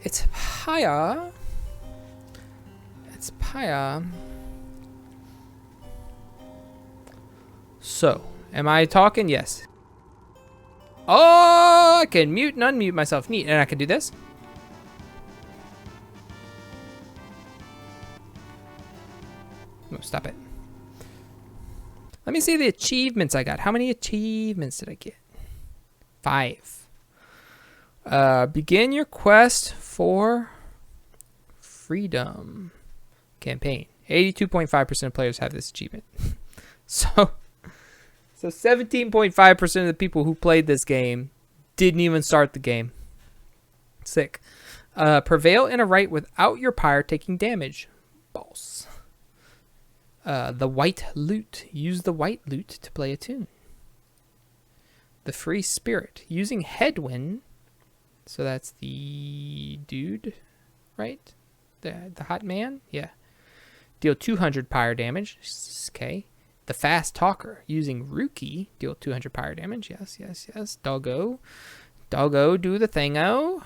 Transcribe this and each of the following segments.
It's Pyre. It's Pyre. So, am I talking? Yes. Oh, I can mute and unmute myself. Neat. And I can do this. Oh, stop it. Let me see the achievements I got. How many achievements did I get? 5. Begin your quest for freedom campaign. 82.5% of players have this achievement. So 17.5% of the people who played this game didn't even start the game. Sick. Prevail in a rite without your pyre taking damage. Balls. The white lute. Use the white lute to play a tune. The free spirit. Using Hedwyn. So that's the dude, right? The hot man? Yeah. Deal 200 pyre damage. Okay. The fast talker. Using Rukey. Deal 200 pyre damage. Yes, yes, yes. Doggo. Doggo, do the thingo.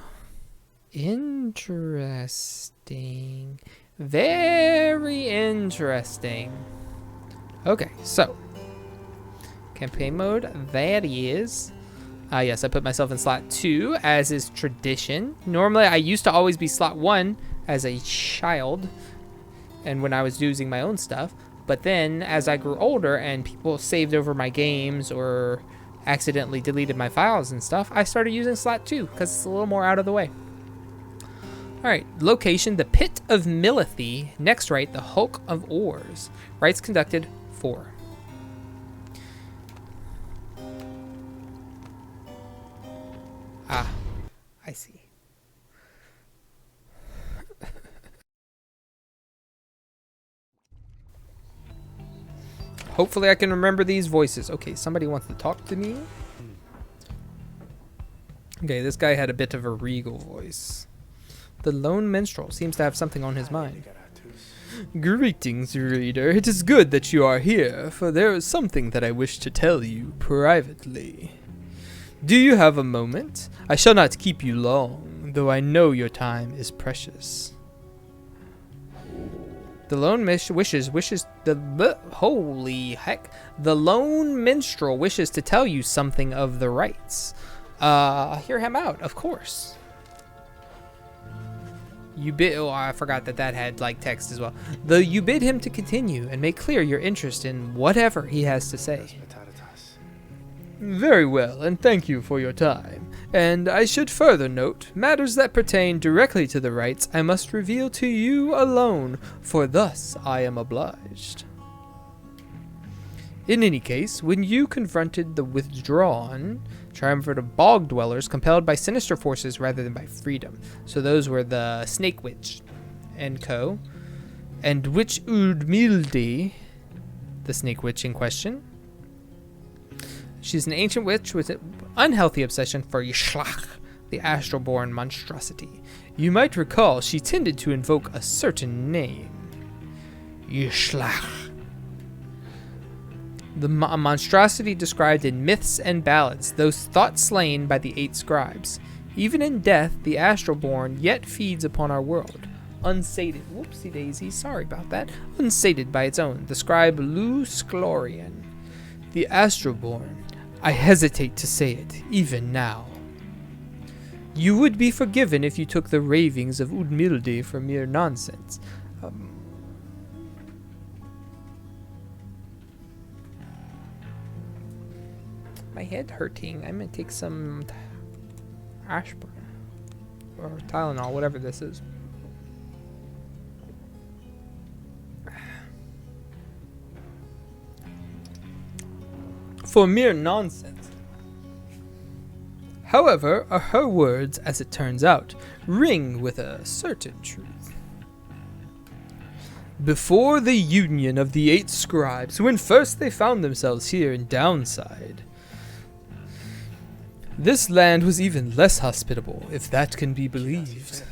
Interesting. Very interesting. Okay, so. Campaign mode. That is. Yes, I put myself in slot 2, as is tradition. Normally, I used to always be slot 1 as a child, and when I was using my own stuff. But then, as I grew older and people saved over my games or accidentally deleted my files and stuff, I started using slot 2 because it's a little more out of the way. Alright, location, the Pit of Milithy. Next rite, the Hulk of Oars. Rites conducted 4. Ah, I see. Hopefully I can remember these voices. Okay, somebody wants to talk to me. Okay, this guy had a bit of a regal voice. The lone minstrel seems to have something on his mind. Greetings, reader. It is good that you are here, for there is something that I wish to tell you privately. Do you have a moment? I shall not keep you long, though I know your time is precious. The lone holy heck. The lone minstrel wishes to tell you something of the rites. Hear him out, of course. I forgot that had like text as well. You bid him to continue and make clear your interest in whatever he has to say. Very well, and thank you for your time. And I should further note, matters that pertain directly to the rites I must reveal to you alone, for thus I am obliged. In any case, when you confronted the withdrawn, triumvirate of bog dwellers compelled by sinister forces rather than by freedom. So those were the Snake Witch and co. And Witch Udmildi, the Snake Witch in question. She's an ancient witch with an unhealthy obsession for Yishlach, the astral-born monstrosity. You might recall she tended to invoke a certain name. Yishlach. The monstrosity described in myths and ballads, those thought slain by the 8 scribes. Even in death, the astral-born yet feeds upon our world. Unsated. Whoopsie daisy, sorry about that. Unsated by its own. The scribe Lusclorian. The astral-born. I hesitate to say it, even now. You would be forgiven if you took the ravings of Udmilde for mere nonsense. My head hurting. I'm gonna take some aspirin or Tylenol, whatever this is. For mere nonsense. However, her words, as it turns out, ring with a certain truth. Before the union of the 8 scribes, when first they found themselves here in Downside, this land was even less hospitable, if that can be believed.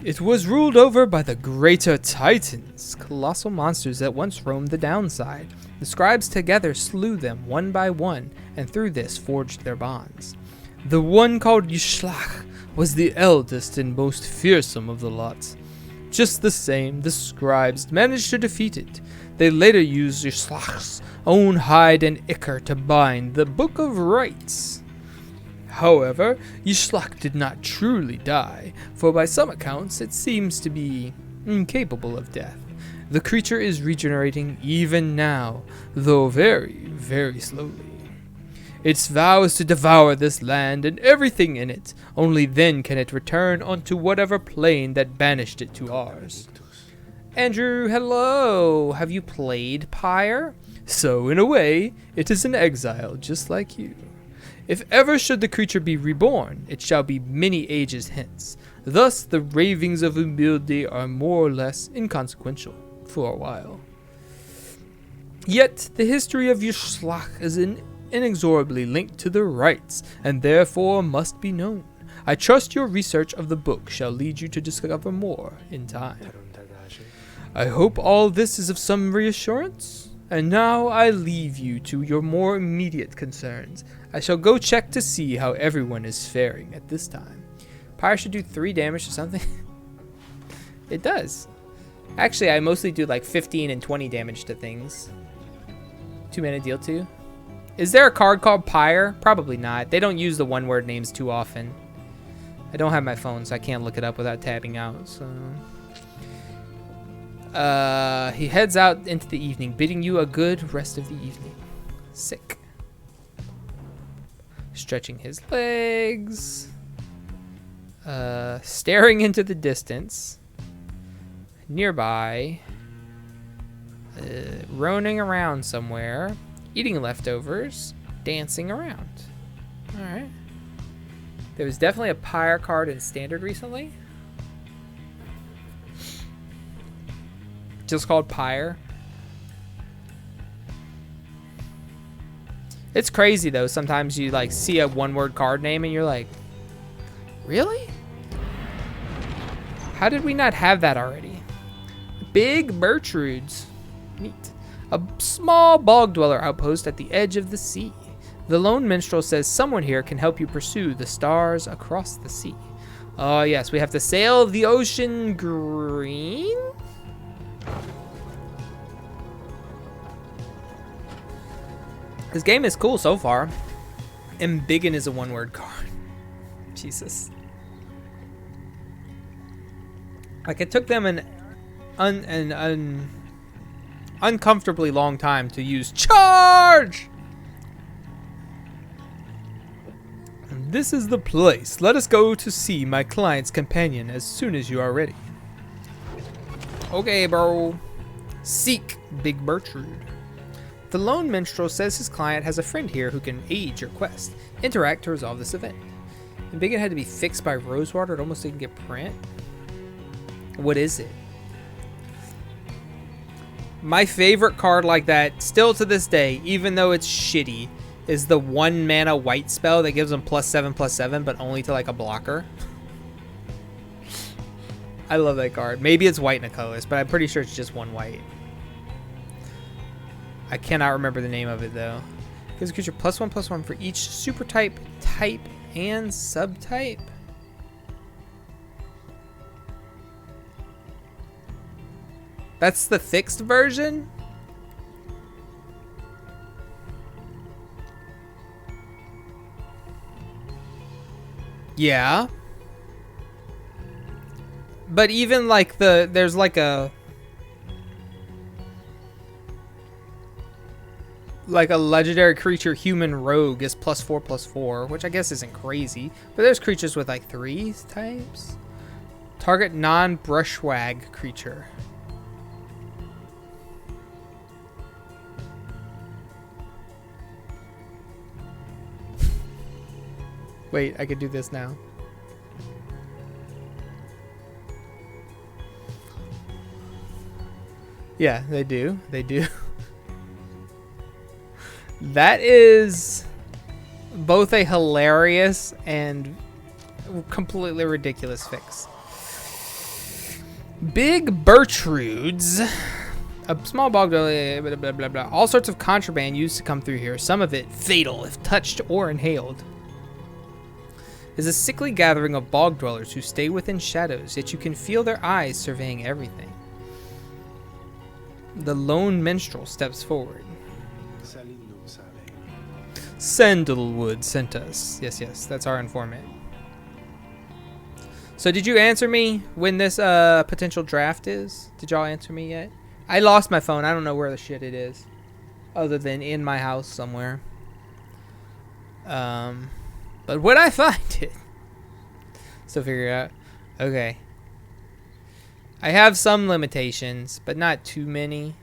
It was ruled over by the greater Titans, colossal monsters that once roamed the Downside. The scribes together slew them one by one, and through this forged their bonds. The one called Yishlach was the eldest and most fearsome of the lot. Just the same, the scribes managed to defeat it. They later used Yishlach's own hide and ichor to bind the Book of Rites. However, Yishlach did not truly die, for by some accounts it seems to be incapable of death. The creature is regenerating even now, though very, very slowly. Its vow is to devour this land and everything in it. Only then can it return onto whatever plane that banished it to ours. Andrew, hello. Have you played Pyre? So, in a way, it is in exile, just like you. If ever should the creature be reborn, it shall be many ages hence. Thus, the ravings of Umilde are more or less inconsequential for a while. Yet, the history of Yishlach is inexorably linked to the Rites, and therefore must be known. I trust your research of the book shall lead you to discover more in time. I hope all this is of some reassurance. And now I leave you to your more immediate concerns. I shall go check to see how everyone is faring at this time. Pyre should do 3 damage to something. It does. Actually, I mostly do like 15 and 20 damage to things. 2 mana deal 2. Is there a card called Pyre? Probably not. They don't use the one-word names too often. I don't have my phone, so I can't look it up without tabbing out. So, he heads out into the evening, bidding you a good rest of the evening. Sick. Stretching his legs. Staring into the distance. Nearby. Roaming around somewhere. Eating leftovers. Dancing around. Alright. There was definitely a Pyre card in Standard recently. Just called Pyre. It's crazy though. Sometimes you like see a one-word card name and you're like, really? How did we not have that already? Big Bertrudes. Neat. A small bog dweller outpost at the edge of the sea. The lone minstrel says someone here can help you pursue the stars across the sea. Oh yes, we have to sail the ocean green? This game is cool so far. Embiggen is a one-word card. Jesus. Like, it took them an uncomfortably long time to use charge! And this is the place. Let us go to see my client's companion as soon as you are ready. Okay, bro. Seek Big Bertrude. The lone minstrel says his client has a friend here who can aid your quest. Interact to resolve this event. Embiggen had to be fixed by Rosewater. It almost didn't get print. What is it? My favorite card like that, still to this day, even though it's shitty, is the 1 mana white spell that gives them +7/+7, but only to like a blocker. I love that card. Maybe it's white and a colorless, but I'm pretty sure it's just 1 white. I cannot remember the name of it though. Gives a creature +1/+1 for each super type, type, and subtype. That's the fixed version? Yeah. But even like there's like a legendary creature human rogue is +4/+4, which I guess isn't crazy. But there's creatures with like 3 types. Target non-brushwag creature. Wait, I could do this now. Yeah, they do. They do. That is both a hilarious and completely ridiculous fix. Big Bertrudes. A small bog, blah, blah, blah, blah. All sorts of contraband used to come through here. Some of it fatal if touched or inhaled. is a sickly gathering of bog dwellers who stay within shadows, yet you can feel their eyes surveying everything. The lone minstrel steps forward. Sandalwood sent us. Yes, that's our informant. So did you answer me when this potential draft is? Did y'all answer me yet? I lost my phone. I don't know where the shit it is. Other than in my house somewhere. But when I find it. So figure it out. Okay. I have some limitations, but not too many.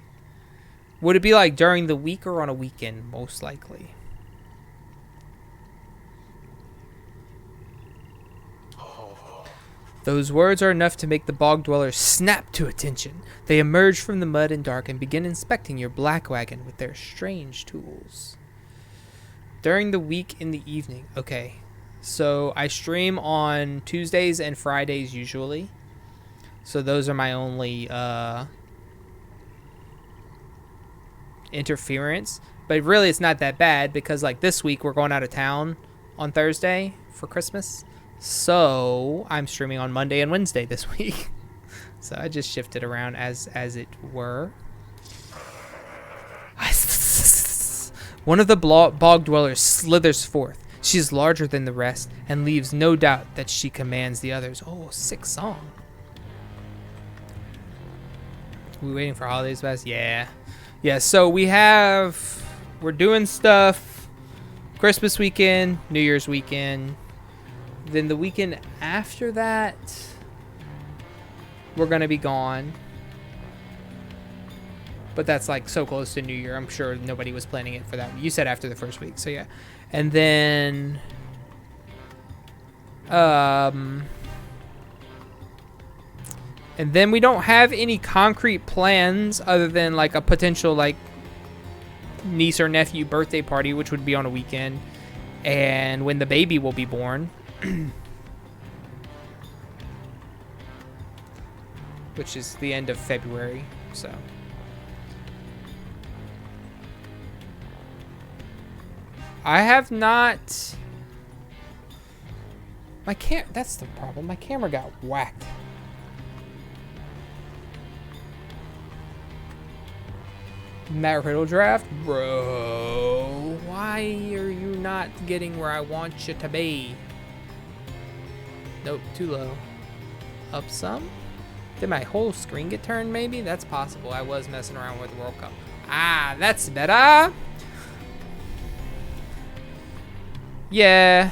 Would it be like during the week or on a weekend? Most likely. Those words are enough to make the bog dwellers snap to attention. They emerge from the mud and dark and begin inspecting your black wagon with their strange tools. During the week in the evening. Okay. So I stream on Tuesdays and Fridays usually. So those are my only interference. But really it's not that bad because like this week we're going out of town on Thursday for Christmas. So I'm streaming on Monday and Wednesday this week. So I just shifted around as it were. One of the bog dwellers slithers forth. She is larger than the rest and leaves no doubt that she commands the others. Oh, sick song. We waiting for holidays best? Yeah. Yeah, so we're doing stuff Christmas weekend, New Year's weekend. Then the weekend after that, we're going to be gone. But that's like so close to New Year. I'm sure nobody was planning it for that. You said after the first week. So yeah. And then we don't have any concrete plans other than like a potential like niece or nephew birthday party, which would be on a weekend, and when the baby will be born. Which is the end of February, so. I have not. That's the problem. My camera got whacked. Matt Riddle draft? Bro, why are you not getting where I want you to be? Nope, too low. Up some? Did my whole screen get turned maybe? That's possible. I was messing around with the World Cup. Ah, that's better. Yeah.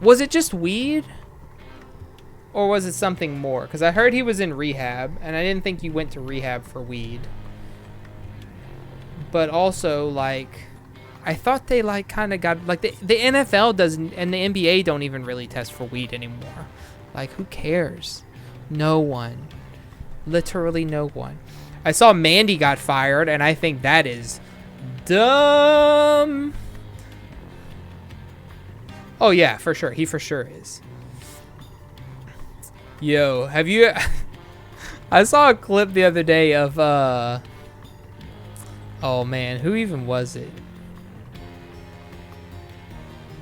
Was it just weed? Or was it something more? Because I heard he was in rehab, and I didn't think you went to rehab for weed. But also, like, I thought they, like, kind of got... Like, the NFL doesn't... And the NBA don't even really test for weed anymore. Like, who cares? No one. Literally no one. I saw Mandy got fired, and I think that is dumb. Oh, yeah, for sure. He for sure is. Yo, have you... I saw a clip the other day of... Oh, man. Who even was it?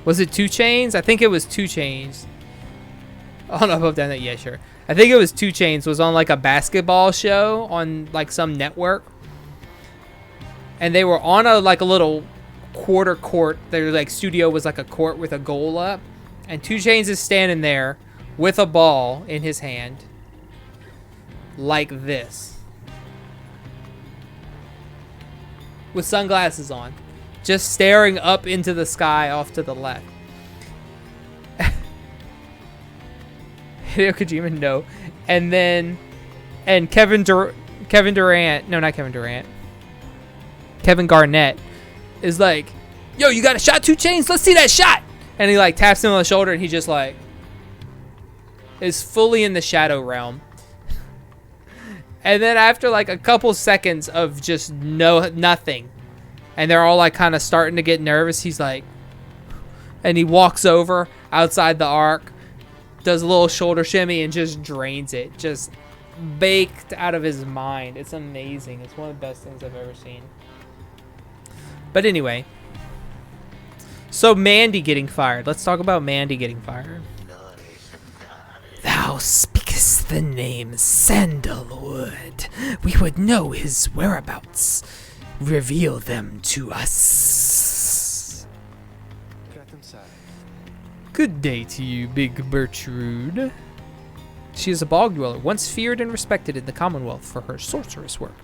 Was it 2 Chainz? I think it was 2 Chainz. I don't know if I've done that. Yeah, sure. I think it was 2 Chainz. Was on, like, a basketball show on, like, some network. And they were on a, like, a little quarter court. Their, like, studio was, like, a court with a goal up. And 2 Chainz is standing there with a ball in his hand. Like this. With sunglasses on, just staring up into the sky off to the left. Hideo Kojima, no. And then, and Kevin Durant, no, not Kevin Durant. Kevin Garnett is like, yo, you got a shot, 2 Chainz? Let's see that shot. And he like taps him on the shoulder, and he just like is fully in the shadow realm. And then after like a couple seconds of just nothing, and they're all like kind of starting to get nervous, he's like, and he walks over outside the arc, does a little shoulder shimmy, and just drains it. Just baked out of his mind. It's amazing. It's one of the best things I've ever seen. But anyway, So Mandy getting fired. Let's talk about Mandy getting fired. Thou speakest the name Sandalwood. We would know his whereabouts. Reveal them to us. Good day to you, Big Bertrude. She is a bog dweller, once feared and respected in the Commonwealth for her sorceress work.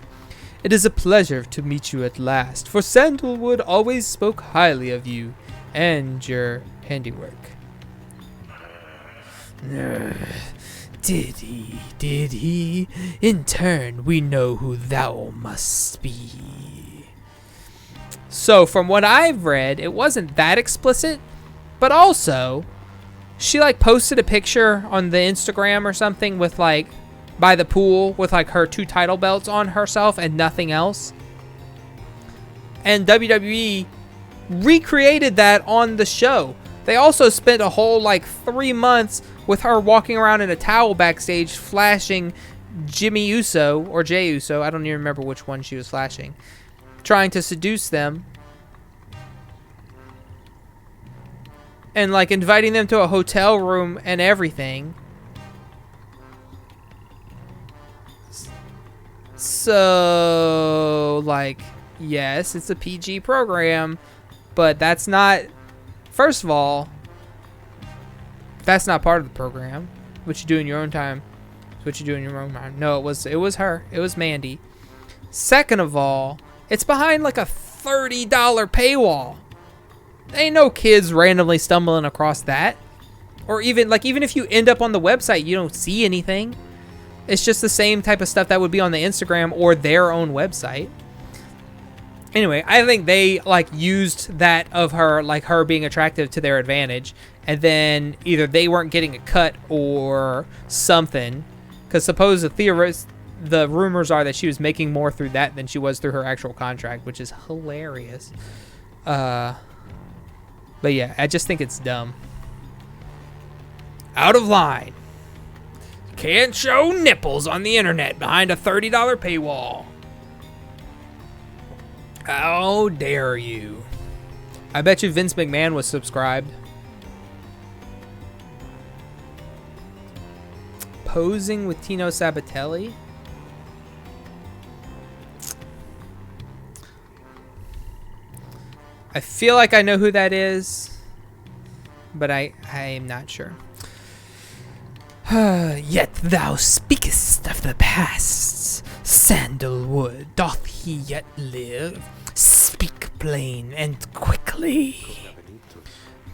It is a pleasure to meet you at last, for Sandalwood always spoke highly of you and your handiwork. Did he? In turn, we know who thou must be. So, from what I've read, it wasn't that explicit, but also, she like posted a picture on the Instagram or something with like, by the pool with like her 2 title belts on herself and nothing else. And WWE recreated that on the show. They also spent a whole like 3 months with her walking around in a towel backstage flashing Jimmy Uso or Jey Uso. I don't even remember which one she was flashing. Trying to seduce them. And like inviting them to a hotel room and everything. So, like, yes, it's a PG program, but that's not, first of all, that's not part of the program. What you do in your own time is what you do in your own time. No, it was her. It was Mandy. Second of all, it's behind like a $30 paywall. Ain't no kids randomly stumbling across that. Or even if you end up on the website, you don't see anything. It's just the same type of stuff that would be on the Instagram or their own website. Anyway, I think they like used that of her, like her being attractive to their advantage. And then either they weren't getting a cut or something. Because the rumors are that she was making more through that than she was through her actual contract, which is hilarious. But yeah, I just think it's dumb. Out of line. Can't show nipples on the internet behind a $30 paywall. How dare you? I bet you Vince McMahon was subscribed. Posing with Tino Sabatelli? I feel like I know who that is, but I'm not sure. Yet thou speakest of the past. Sandalwood, doth he yet live? Speak plain and quickly.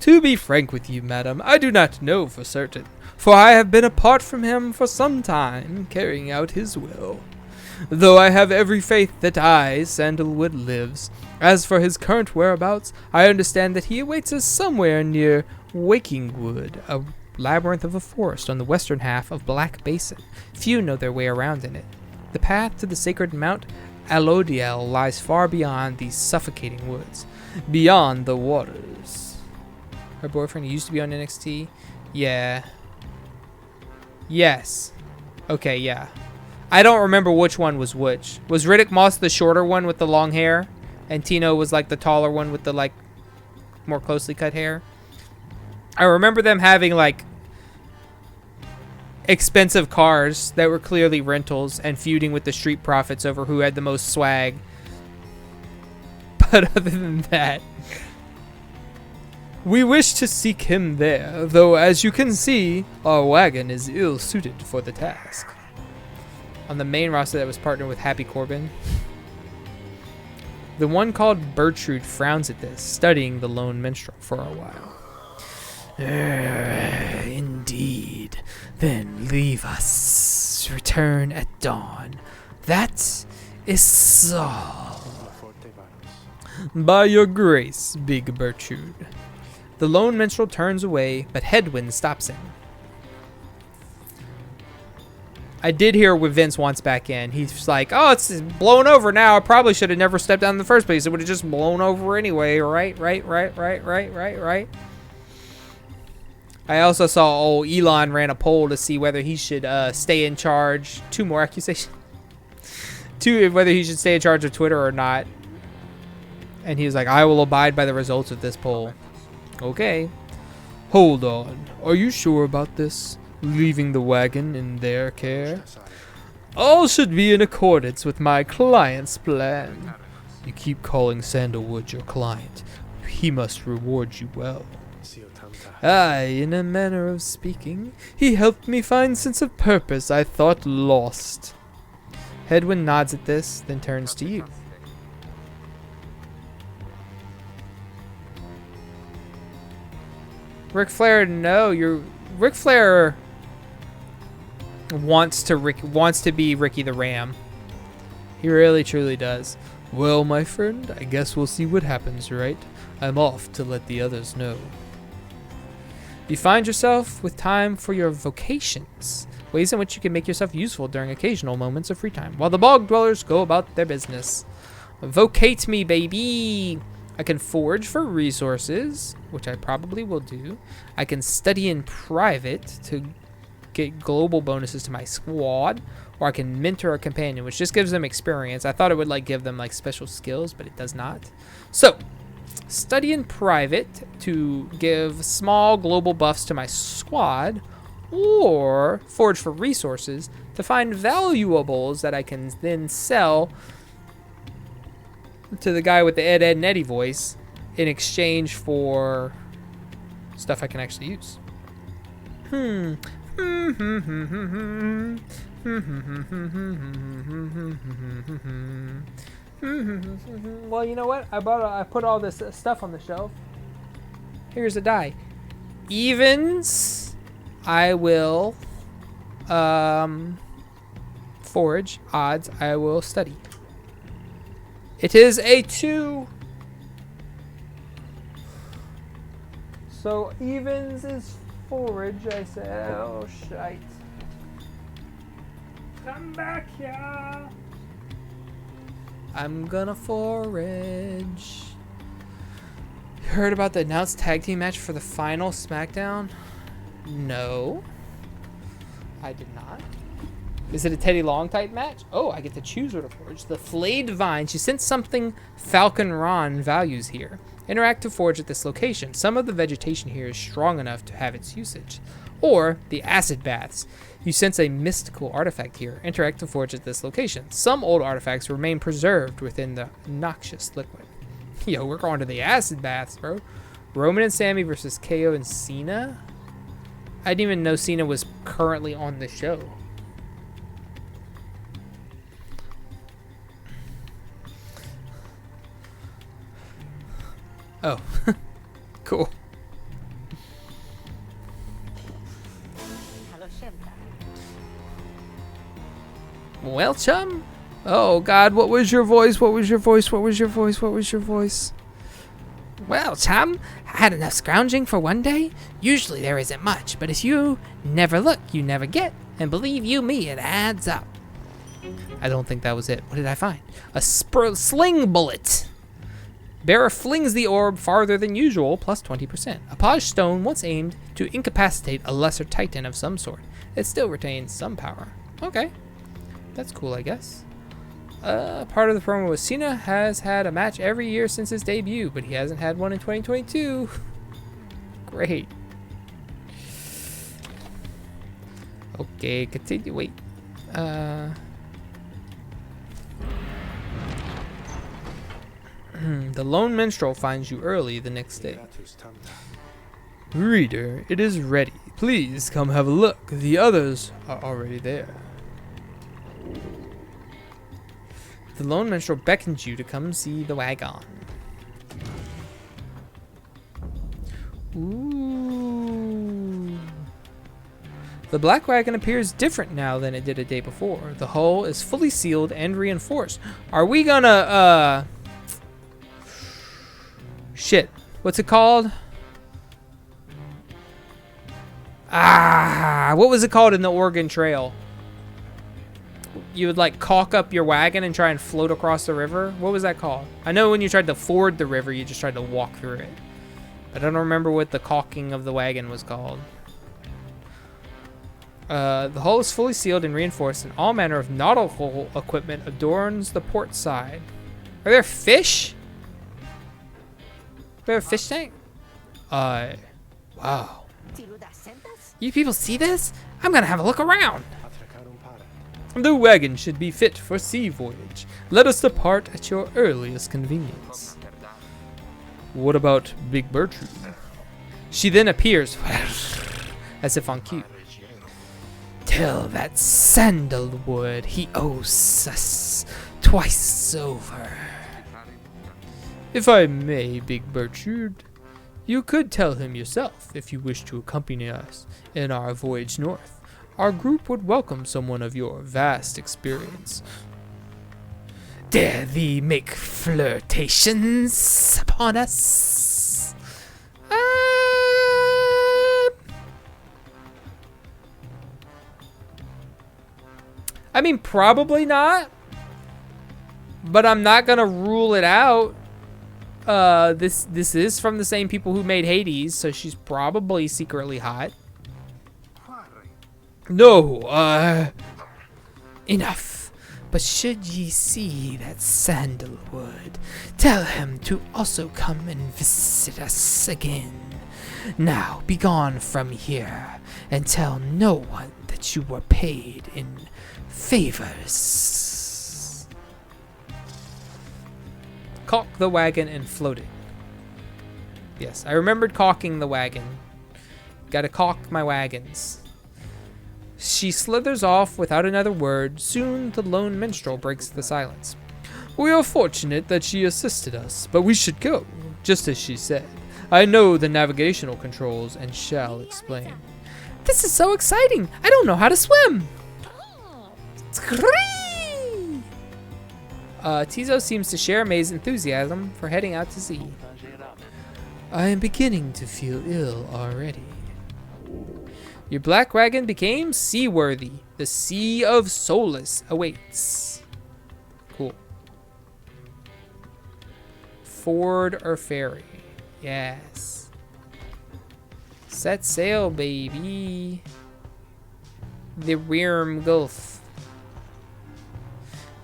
To be frank with you, madam, I do not know for certain, for I have been apart from him for some time, carrying out his will. Though I have every faith that Sandalwood, lives. As for his current whereabouts, I understand that he awaits us somewhere near Wakingwood, a labyrinth of a forest on the western half of Black Basin. Few know their way around in it. The path to the sacred Mount Alodiel lies far beyond these suffocating woods, beyond the waters. Her boyfriend used to be on NXT? Yeah. Yes. Okay, yeah. I don't remember which one was which. Was Riddick Moss the shorter one with the long hair? And Tino was like the taller one with the like more closely cut hair? I remember them having like expensive cars that were clearly rentals and feuding with the Street Profits over who had the most swag. But other than that, we wish to seek him there, though as you can see, our wagon is ill-suited for the task. On the main roster that was partnered with Happy Corbin. The one called Bertrude frowns at this, studying the lone minstrel for a while. Indeed. Then leave us. Return at dawn. That is all. By your grace, Big Bertrude. The lone minstrel turns away, but Hedwyn stops him. I did hear what Vince wants back in. He's like, oh, it's blown over now. I probably should have never stepped down in the first place. It would have just blown over anyway. Right. I also saw Elon ran a poll to see whether he should stay in charge. 2 more accusations. Whether he should stay in charge of Twitter or not. And he was like, I will abide by the results of this poll. Okay. Hold on. Are you sure about this? Leaving the wagon in their care? All should be in accordance with my client's plan. You keep calling Sandalwood your client. He must reward you well. Aye, in a manner of speaking, he helped me find sense of purpose I thought lost. Hedwyn nods at this, then turns to you. Ric Flair, no, Ric Flair wants to be Ricky the Ram. He really truly does. Well, my friend, I guess we'll see what happens, right? I'm off to let the others know. You find yourself with time for your vocations, ways in which you can make yourself useful during occasional moments of free time, while the bog dwellers go about their business. Vocate me, baby! I can forage for resources, which I probably will do. I can study in private to get global bonuses to my squad, or I can mentor a companion, which just gives them experience. I thought it would like give them like special skills, but it does not. So, study in private to give small global buffs to my squad, or forage for resources to find valuables that I can then sell to the guy with the Ed, and Eddie voice in exchange for stuff I can actually use. Well, you know what? I put all this stuff on the shelf. Here's a die. Evens, I will forage. Odds, I will study. It is a 2. So evens is forage. I said, oh shite. Come back here. I'm gonna forage. You heard about the announced tag team match for the final SmackDown? No, I did not. Is it a Teddy Long type match? Oh, I get to choose where to forage. The flayed vine. She sent something Falcon Ron values here. Interact to forage at this location. Some of the vegetation here is strong enough to have its usage. Or the acid baths. You sense a mystical artifact here. Interact to forage at this location. Some old artifacts remain preserved within the noxious liquid. Yo, we're going to the acid baths, bro. Roman and Sammy versus KO and Cena? I didn't even know Cena was currently on the show. Oh, cool. Well, chum. Oh, God, what was your voice? What was your voice? What was your voice? What was your voice? Well, chum, I had enough scrounging for one day. Usually there isn't much, but if you never look, you never get. And believe you me, it adds up. I don't think that was it. What did I find? A sling bullet. Bearer flings the orb farther than usual, plus 20%. A Paj stone once aimed to incapacitate a lesser titan of some sort. It still retains some power. Okay. That's cool, I guess. Part of the promo was Cena has had a match every year since his debut, but he hasn't had one in 2022. Great. Okay, continue. Wait. The lone minstrel finds you early the next day. Reader, it is ready. Please come have a look. The others are already there. The lone minstrel beckons you to come see the wagon. Ooh. The black wagon appears different now than it did a day before. The hull is fully sealed and reinforced. Are we gonna, shit. What's it called? What was it called in the Oregon Trail? You would like caulk up your wagon and try and float across the river. What was that called? I know when you tried to ford the river, you just tried to walk through it. I don't remember what the caulking of the wagon was called. The hull is fully sealed and reinforced, and all manner of nautical equipment adorns the port side. Are there fish? Are there a fish tank? Wow. You people see this? I'm gonna have a look around. The wagon should be fit for sea voyage. Let us depart at your earliest convenience. What about Big Bertrude? She then appears, as if on cue. Tell that Sandalwood he owes us twice over. If I may, Big Bertrude, you could tell him yourself if you wish to accompany us in our voyage north. Our group would welcome someone of your vast experience. Dare thee make flirtations upon us? I mean, probably not. But I'm not gonna rule it out. This is from the same people who made Hades, so she's probably secretly hot. No, enough. But should ye see that Sandalwood, tell him to also come and visit us again. Now be gone from here, and tell no one that you were paid in favors. Caulk the wagon and float it. Yes, I remembered caulking the wagon. Gotta caulk my wagons. She slithers off without another word. Soon the lone minstrel breaks the silence. We are fortunate that she assisted us, but we should go, just as she said. I know the navigational controls and shall explain. This is so exciting! I don't know how to swim! Tizo seems to share May's enthusiasm for heading out to sea. I am beginning to feel ill already. Your black wagon became seaworthy. The Sea of Solace awaits. Cool. Ford or ferry? Yes. Set sail, baby. The Worm Gulf.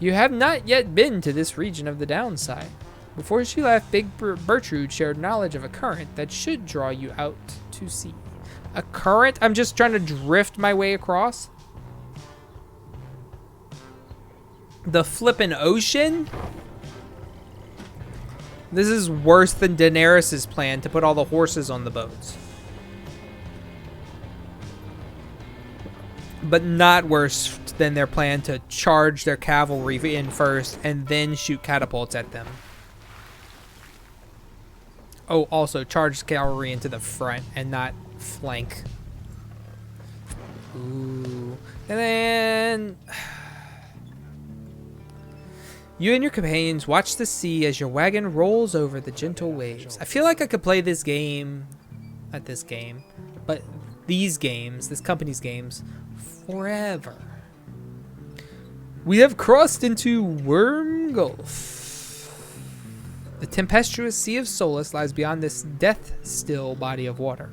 You have not yet been to this region of the downside. Before she left, Big Bertrude shared knowledge of a current that should draw you out to sea. A current? I'm just trying to drift my way across. The flippin' ocean? This is worse than Daenerys' plan to put all the horses on the boats. But not worse than their plan to charge their cavalry in first and then shoot catapults at them. Oh, also charge the cavalry into the front and not flank. Ooh. And then you and your companions watch the sea as your wagon rolls over the gentle waves. I feel like I could play this game, not this game, but these games, this company's games, forever. We have crossed into Worm Gulf. The tempestuous Sea of Solace lies beyond this death-still body of water.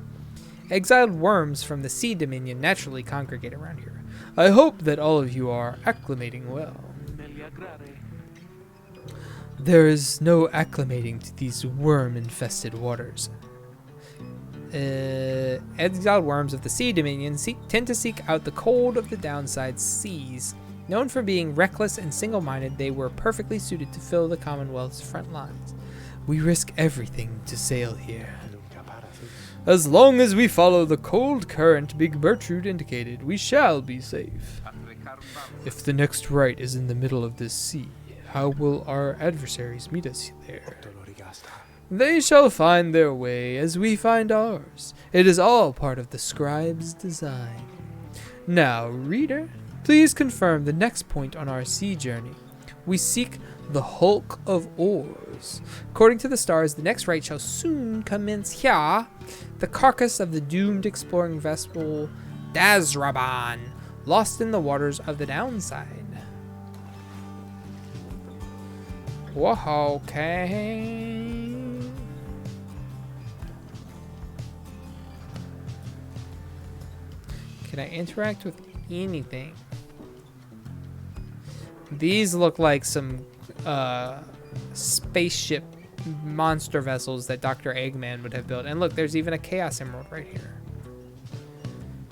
Exiled worms from the Sea Dominion naturally congregate around here. I hope that all of you are acclimating well. There is no acclimating to these worm-infested waters. Exiled worms of the Sea Dominion tend to seek out the cold of the downside seas. Known for being reckless and single-minded, they were perfectly suited to fill the Commonwealth's front lines. We risk everything to sail here. As long as we follow the cold current Big Bertrude indicated, we shall be safe. If the next rite is in the middle of this sea, how will our adversaries meet us there? They shall find their way as we find ours. It is all part of the Scribe's design. Now, reader, please confirm the next point on our sea journey. We seek the Hulk of Oars. According to the stars, the next rite shall soon commence here. The carcass of the doomed exploring vessel Dazraban, lost in the waters of the downside. Whoa, okay. Can I interact with anything? These look like some spaceship monster vessels that Dr. Eggman would have built. And look, there's even a Chaos Emerald right here.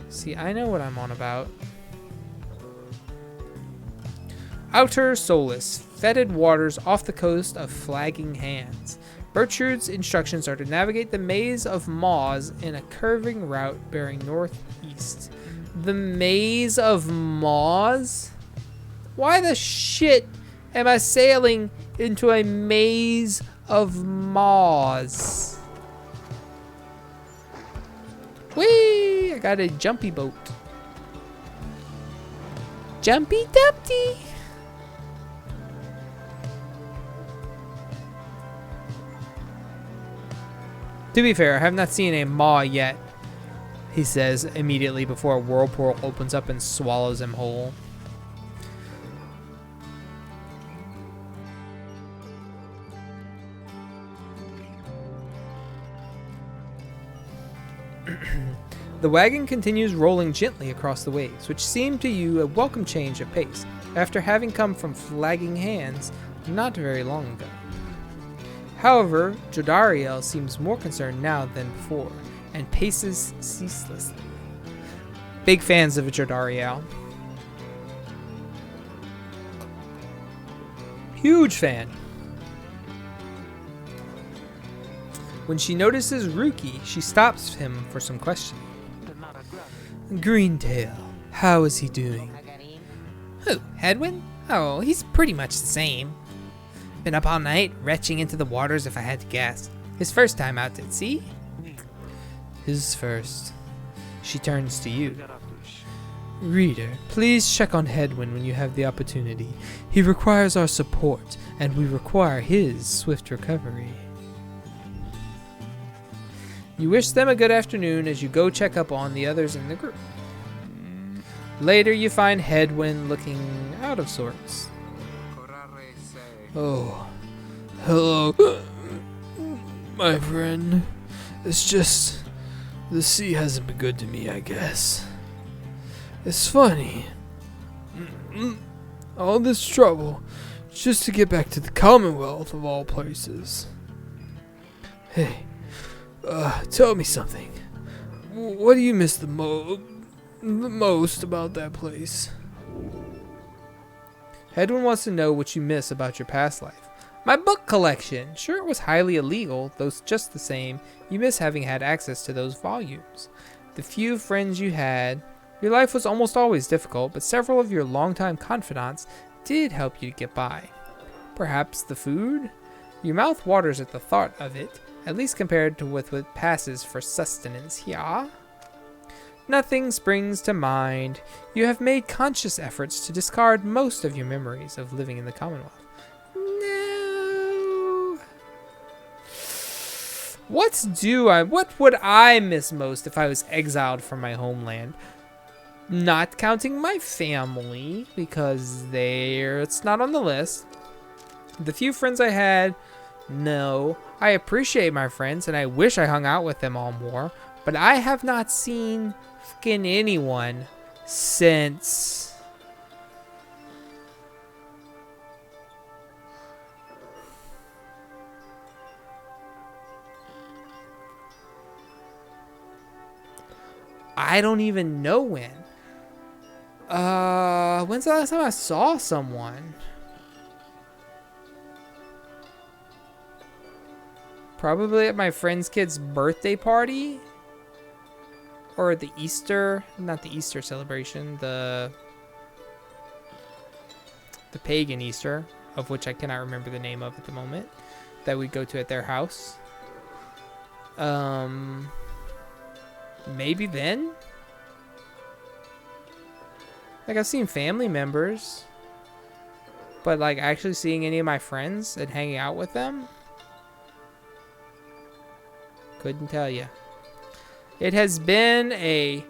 See, I know what I'm on about. Outer Solace, fetid waters off the coast of Flagging Hands. Bertrude's instructions are to navigate the maze of maws in a curving route bearing northeast. The maze of maws? Why the shit am I sailing into a maze of maws? Whee! I got a jumpy boat. Jumpy Dumpty! To be fair, I have not seen a maw yet, he says immediately before a whirlpool opens up and swallows him whole. The wagon continues rolling gently across the waves, which seem to you a welcome change of pace, after having come from Flagging Hands not very long ago. However, Jodariel seems more concerned now than before, and paces ceaselessly. Big fans of Jodariel. Huge fan. When she notices Rukey, she stops him for some questioning. Greentail, how is he doing? Who, Hedwyn? Oh, he's pretty much the same. Been up all night, retching into the waters if I had to guess. His first time out at sea? His first. She turns to you. Reader, please check on Hedwyn when you have the opportunity. He requires our support, and we require his swift recovery. You wish them a good afternoon as you go check up on the others in the group. Later, you find Hedwyn looking out of sorts. Oh, hello, my friend. It's just, the sea hasn't been good to me, I guess. It's funny. All this trouble, just to get back to the Commonwealth of all places. Hey, tell me something. What do you miss the most about that place? Hedwyn wants to know what you miss about your past life. My book collection! Sure, it was highly illegal, though just the same, you miss having had access to those volumes. The few friends you had, your life was almost always difficult, but several of your longtime confidants did help you to get by. Perhaps the food? Your mouth waters at the thought of it, at least compared to with what passes for sustenance, yeah? Nothing springs to mind. You have made conscious efforts to discard most of your memories of living in the Commonwealth. No. What would I miss most if I was exiled from my homeland? Not counting my family, because it's not on the list. The few friends I had, no. I appreciate my friends, and I wish I hung out with them all more, but I have not seen fucking anyone since I don't even know when. When's the last time I saw someone? Probably at my friend's kid's birthday party. Or the Easter, not the Easter celebration, the pagan Easter, of which I cannot remember the name of at the moment, that we go to at their house. Maybe then? Like, I've seen family members, but like actually seeing any of my friends and hanging out with them, couldn't tell you. It has been a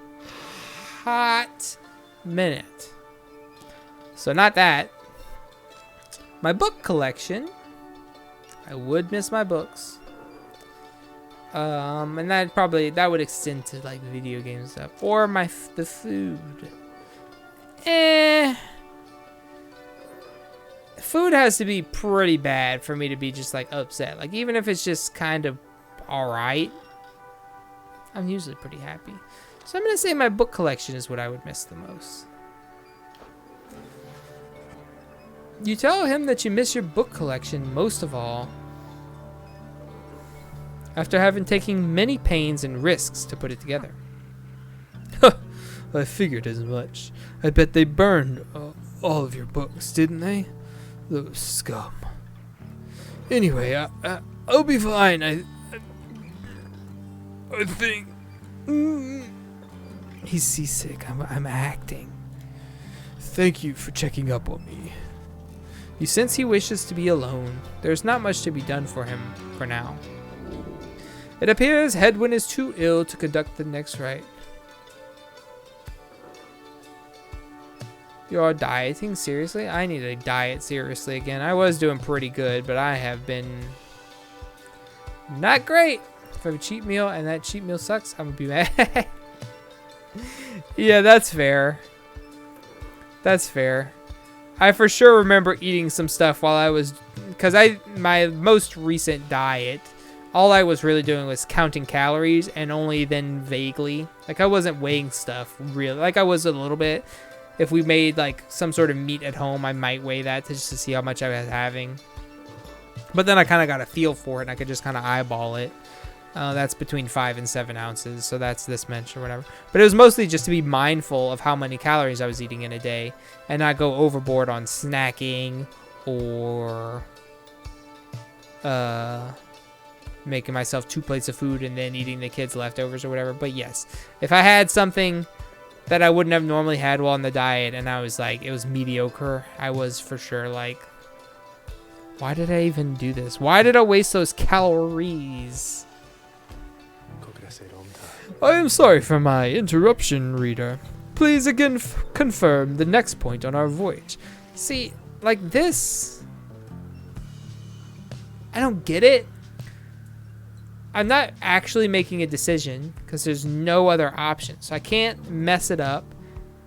hot minute. So not that. My book collection. I would miss my books. And that would extend to like video game stuff. Or the food. food has to be pretty bad for me to be just like upset. Like even if it's just kind of alright, I'm usually pretty happy. So I'm gonna say my book collection is what I would miss the most. You tell him that you miss your book collection most of all, after having taken many pains and risks to put it together. I figured as much. I bet they burned all of your books, didn't they? Those scum. Anyway, I'll be fine. I think. He's seasick. I'm acting. Thank you for checking up on me. You sense he wishes to be alone. There's not much to be done for him for now. It appears Hedwyn is too ill to conduct the next rite. You're dieting? Seriously? I need to diet seriously again. I was doing pretty good, but I have been not great. If I have a cheat meal and that cheat meal sucks, I'm gonna be mad. Yeah, that's fair. That's fair. I for sure remember eating some stuff while I was, because my most recent diet, all I was really doing was counting calories and only then vaguely. Like I wasn't weighing stuff really. Like I was a little bit. If we made like some sort of meat at home, I might weigh that just to see how much I was having. But then I kind of got a feel for it and I could just kind of eyeball it. That's between 5 and 7 ounces, so that's this much or whatever. But it was mostly just to be mindful of how many calories I was eating in a day and not go overboard on snacking or making myself 2 plates of food and then eating the kids' leftovers or whatever. But yes, if I had something that I wouldn't have normally had while on the diet and I was like, it was mediocre, I was for sure like, why did I even do this? Why did I waste those calories? I am sorry for my interruption, reader. Please again confirm the next point on our voyage. See, like this, I don't get it. I'm not actually making a decision because there's no other option. So I can't mess it up.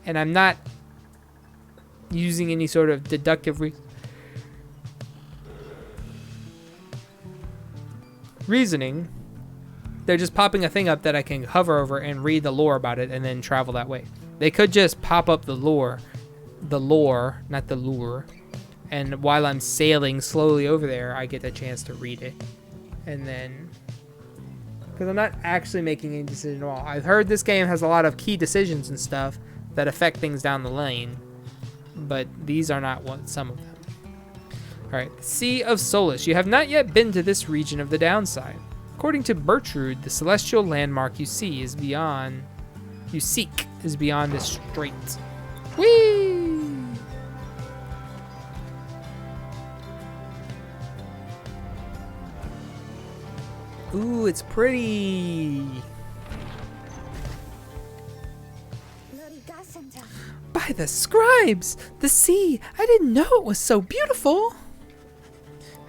And I'm not using any sort of deductive reasoning. They're just popping a thing up that I can hover over and read the lore about it and then travel that way. They could just pop up the lore, not the lure. And while I'm sailing slowly over there, I get a chance to read it. And then, because I'm not actually making any decision at all. I've heard this game has a lot of key decisions and stuff that affect things down the lane, but these are not some of them. Alright, Sea of Solace. You have not yet been to this region of the downside. According to Bertrude, the celestial landmark you seek is beyond this strait. Whee! Ooh, it's pretty. By the scribes! The sea! I didn't know it was so beautiful!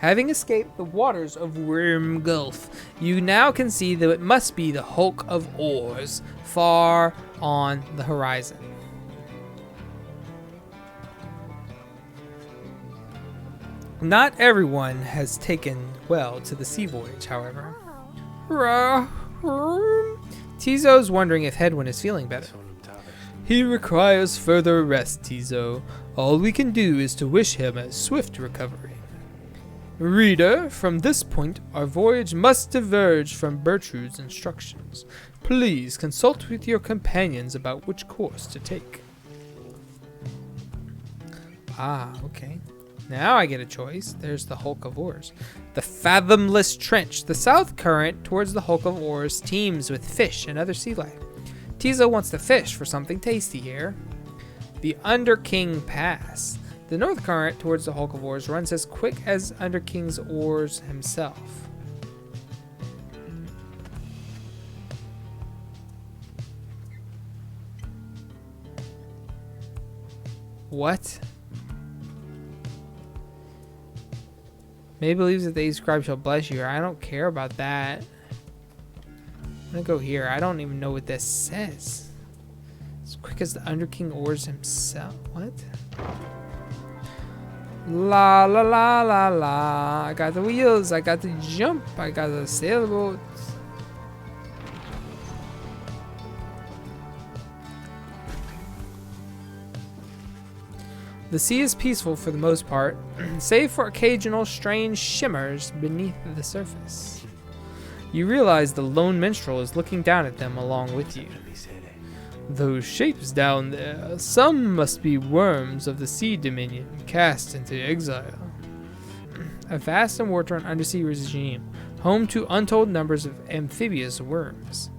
Having escaped the waters of Worm Gulf, you now can see that it must be the hulk of oars far on the horizon. Not everyone has taken well to the sea voyage, however. Tizo's wondering if Hedwyn is feeling better. He requires further rest, Tizo. All we can do is to wish him a swift recovery. Reader, from this point, our voyage must diverge from Bertrude's instructions. Please consult with your companions about which course to take. Ah, okay. Now I get a choice. There's the hulk of oars. The fathomless trench. The south current towards the hulk of oars teems with fish and other sea life. Tizo wants to fish for something tasty here. The Underking Pass. The north current towards the hulk of oars runs as quick as Underking's oars himself. What? Maybe believes that the scribe shall bless you. I don't care about that. I'm gonna go here. I don't even know what this says. As quick as the Underking oars himself. What? La la la la la. I got the wheels. I got the jump. I got the sailboat. The sea is peaceful for the most part, save for occasional strange shimmers beneath the surface. You realize the lone minstrel is looking down at them along with you. Those shapes down there, some must be worms of the sea dominion cast into exile. A vast and war-torn undersea regime, home to untold numbers of amphibious worms.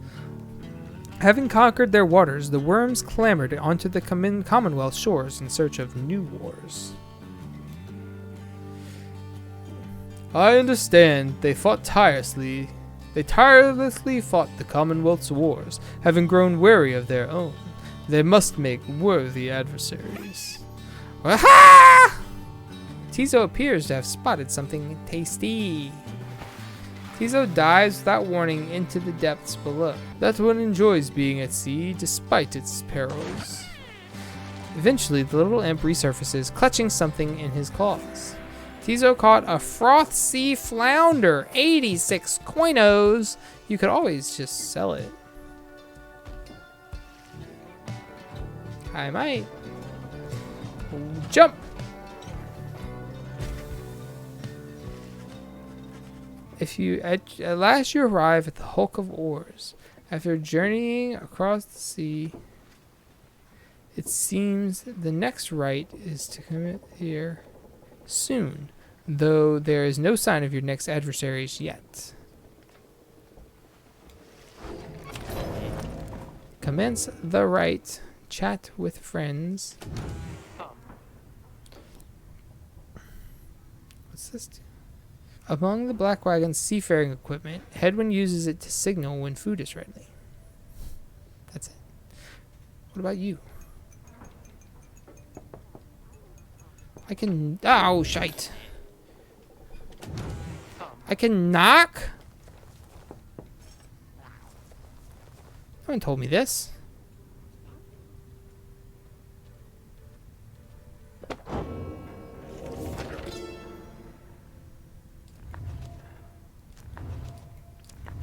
Having conquered their waters, the worms clamored onto the Commonwealth shores in search of new wars. I understand they fought tirelessly. They tirelessly fought the Commonwealth's wars, having grown weary of their own. They must make worthy adversaries. Aha! Tizo appears to have spotted something tasty. Tizo dives without warning into the depths below. That one enjoys being at sea despite its perils. Eventually, the little imp resurfaces, clutching something in his claws. Tizo caught a froth sea flounder, 86 coinos. You could always just sell it. I might. Jump! At last you arrive at the hulk of oars. After journeying across the sea, it seems the next rite is to commit here soon, though there is no sign of your next adversaries yet. Commence the rite. Chat with friends. What's this do? Among the Black Wagon's seafaring equipment, Hedwyn uses it to signal when food is ready. That's it. What about you? I can... Oh, shite. I can knock? No one told me this.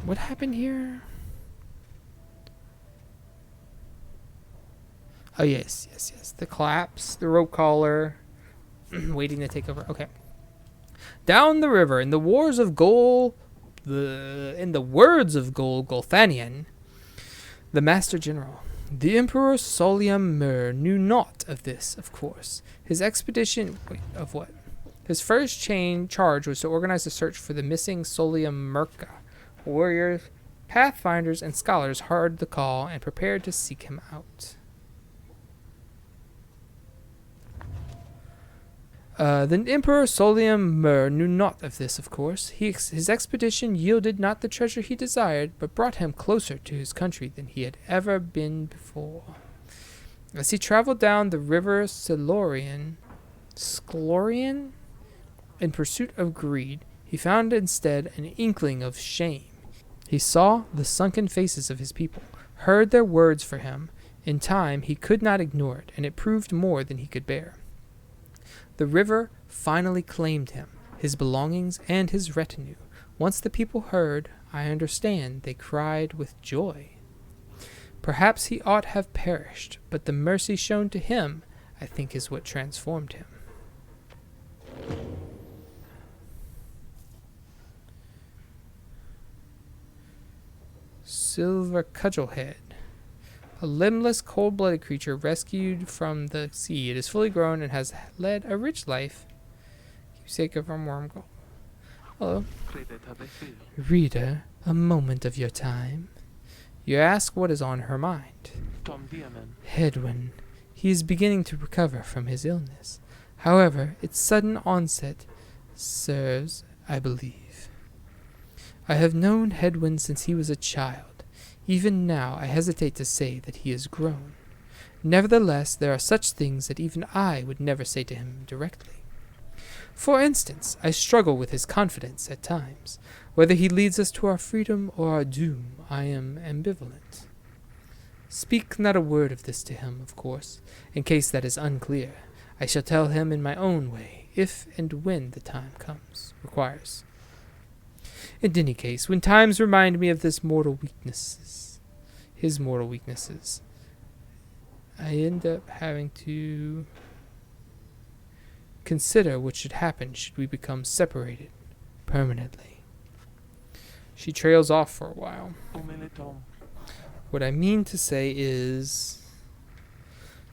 What happened here? Oh, yes. The claps, the rope collar, waiting to take over. Okay. Down the river, in the words of Gulthanian, the Master General, the Emperor Soliam knew naught of this, of course. His expedition... Wait, of what? His first charge was to organize a search for the missing Soliam Merca. Warriors, pathfinders, and scholars heard the call and prepared to seek him out. The Emperor Soliam knew naught of this, of course. His expedition yielded not the treasure he desired, but brought him closer to his country than he had ever been before. As he traveled down the river Sclorian, in pursuit of greed, he found instead an inkling of shame. He saw the sunken faces of his people, heard their words for him. In time, he could not ignore it, and it proved more than he could bear. The river finally claimed him, his belongings, and his retinue. Once the people heard, I understand, they cried with joy. Perhaps he ought have perished, but the mercy shown to him, I think, is what transformed him. Silver Cudgelhead. A limbless, cold-blooded creature rescued from the sea. It is fully grown and has led a rich life. Keepsake of our Wormgold. Hello. Reader, a moment of your time. You ask what is on her mind. Hedwyn. He is beginning to recover from his illness. However, its sudden onset serves, I believe. I have known Hedwyn since he was a child. Even now, I hesitate to say that he has grown. Nevertheless, there are such things that even I would never say to him directly. For instance, I struggle with his confidence at times. Whether he leads us to our freedom or our doom, I am ambivalent. Speak not a word of this to him, of course, in case that is unclear. I shall tell him in my own way, if and when the time requires. In any case, when times remind me of his mortal weaknesses, I end up having to consider what should happen should we become separated permanently. She trails off for a while. What I mean to say is,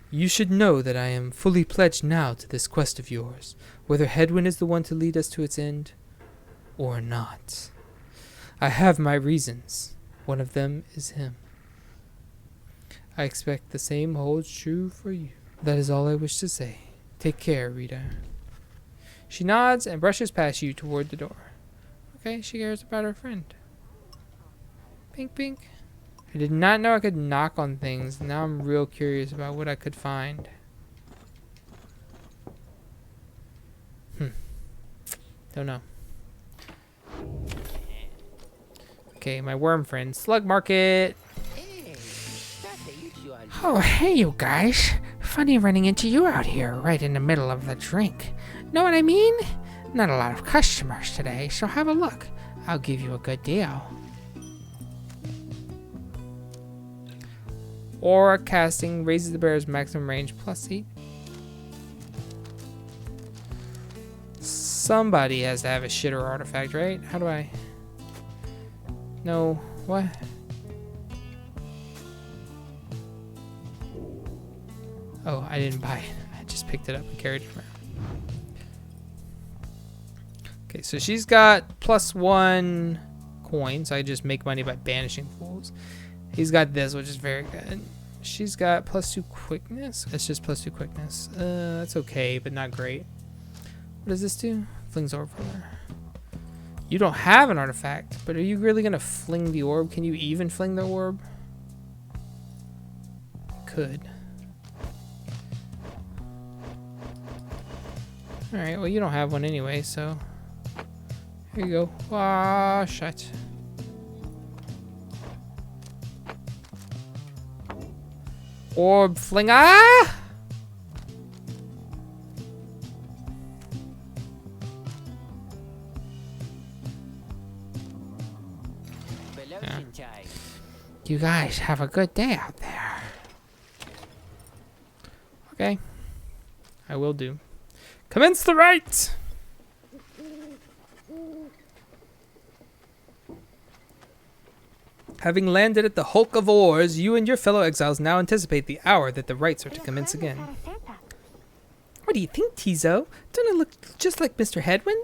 you should know that I am fully pledged now to this quest of yours, whether Hedwyn is the one to lead us to its end or not. I have my reasons. One of them is him. I expect the same holds true for you. That is all I wish to say. Take care, Rita. She nods and brushes past you toward the door. Okay, she cares about her friend. Pink, pink. I did not know I could knock on things. Now I'm real curious about what I could find. Don't know. Okay, my worm friend. Slug market. Oh, hey, you guys. Funny running into you out here, right in the middle of the drink. Know what I mean? Not a lot of customers today, so have a look. I'll give you a good deal. Aura casting raises the bearer's maximum range +8. Somebody has to have a shitter artifact, right? How do I... No. What? Oh, I didn't buy it. I just picked it up and carried it around. Okay, so she's got +1 coin, so I just make money by banishing fools. He's got this, which is very good. She's got +2 quickness. That's just +2 quickness. That's okay, but not great. What does this do? Flings orb for her. You don't have an artifact, but are you really gonna fling the orb? Can you even fling the orb? Could. Alright, well you don't have one anyway, so... Here you go. Ah, shit. Orb fling. Ah! Yeah. You guys have a good day out there. Okay. I will do. Commence the rite! Having landed at the Hulk of Oars, you and your fellow exiles now anticipate the hour that the rites are to commence again. What do you think, Tizo? Don't I look just like Mr. Hedwyn?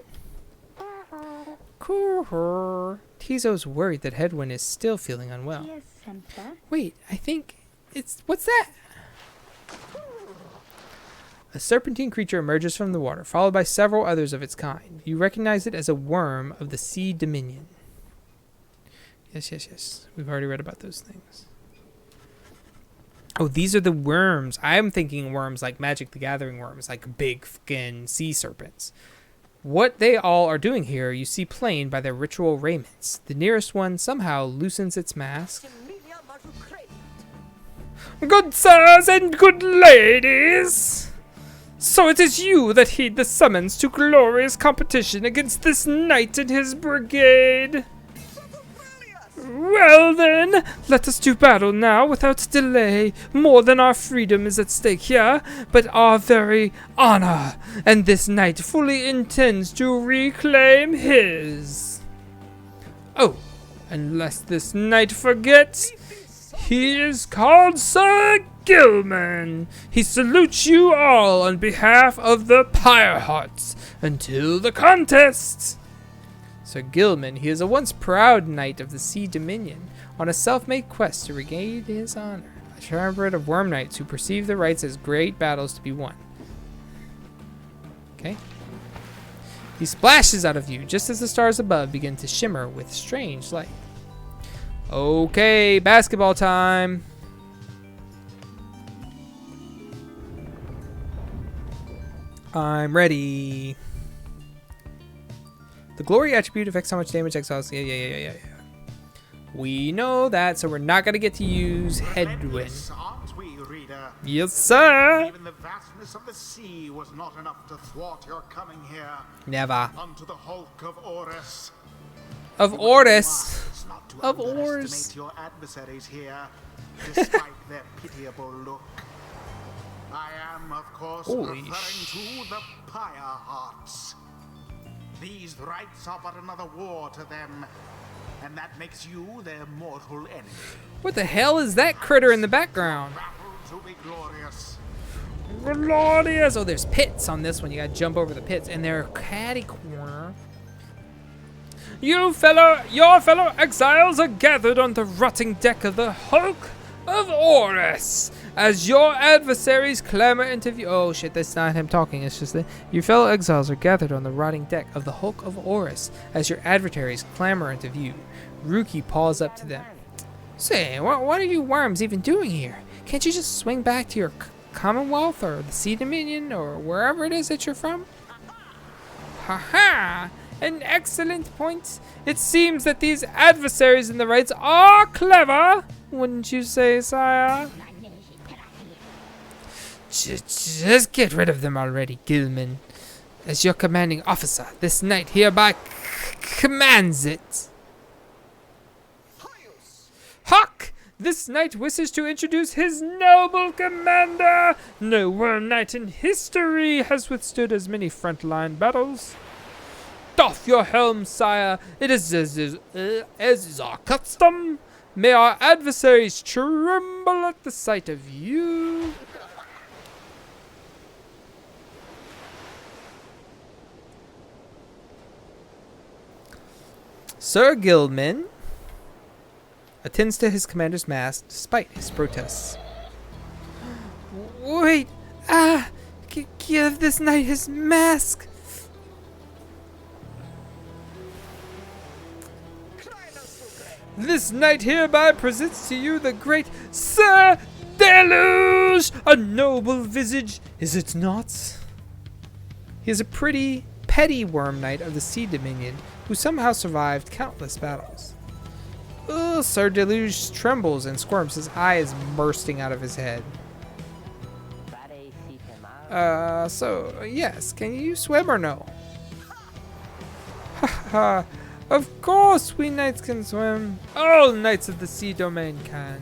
Tizo's worried that Hedwyn is still feeling unwell. Wait, I think it's... What's that? A serpentine creature emerges from the water, followed by several others of its kind. You recognize it as a worm of the Sea Dominion. Yes. We've already read about those things. Oh, these are the worms. I'm thinking worms like Magic the Gathering worms, like big fucking sea serpents. What they all are doing here, you see plain by their ritual raiments. The nearest one somehow loosens its mask. Good sirs and good ladies! So it is you that heed the summons to glorious competition against this knight and his brigade. Well then, let us do battle now without delay. More than our freedom is at stake here, but our very honor, and this knight fully intends to reclaim his. Oh, unless this knight forgets, he is called Sir Gilman. He salutes you all on behalf of the Pyrehearts until the contest. Sir Gilman, he is a once proud knight of the Sea Dominion, on a self-made quest to regain his honor. A triumvirate of worm knights who perceive the rites as great battles to be won. Okay. He splashes out of you just as the stars above begin to shimmer with strange light. Okay, basketball time. I'm ready. The glory attribute affects how much damage exiles. Yeah. We know that, so we're not gonna get to use Hedwyn. Yes, sir. Even the vastness of the sea was not enough to thwart your coming here Never. unto the hulk of Oris. Of You would be Oris. wise not to Of underestimate Ors. your adversaries here, despite their pitiable look. I am, of course, Holy referring to the Pyrehearts. These rites are but another war to them, and that makes you their mortal enemy. What the hell is that critter in the background? Battle to be glorious. Glorious. Oh, there's pits on this one. You gotta jump over the pits, and they're catty corner. Your fellow exiles are gathered on the rotting deck of the Hulk of Oris as your adversaries clamor into view. Oh shit, that's not him talking. It's just that your fellow exiles are gathered on the rotting deck of the Hulk of Oris as your adversaries clamor into view. Rukey paws up to them. Say, what are you worms even doing here? Can't you just swing back to your Commonwealth or the Sea Dominion or wherever it is that you're from? Haha! An excellent point. It seems that these adversaries in the Rites are clever, wouldn't you say, sire? Just get rid of them already, Gilman. As your commanding officer, this knight hereby commands it. Hawk! This knight wishes to introduce his noble commander. No worm knight in history has withstood as many frontline battles. Doff your helm, sire. It is as is our custom. May our adversaries tremble at the sight of you. Sir Gilman attends to his commander's mask despite his protests. Wait! Give this knight his mask! This knight hereby presents to you the great Sir Deluge! A noble visage, is it not? He is a pretty, petty worm knight of the Sea Dominion who somehow survived countless battles. Ugh, Sir Deluge trembles and squirms, his eye is bursting out of his head. So, yes, can you swim or no? Haha, of course we knights can swim. All knights of the Sea Domain can.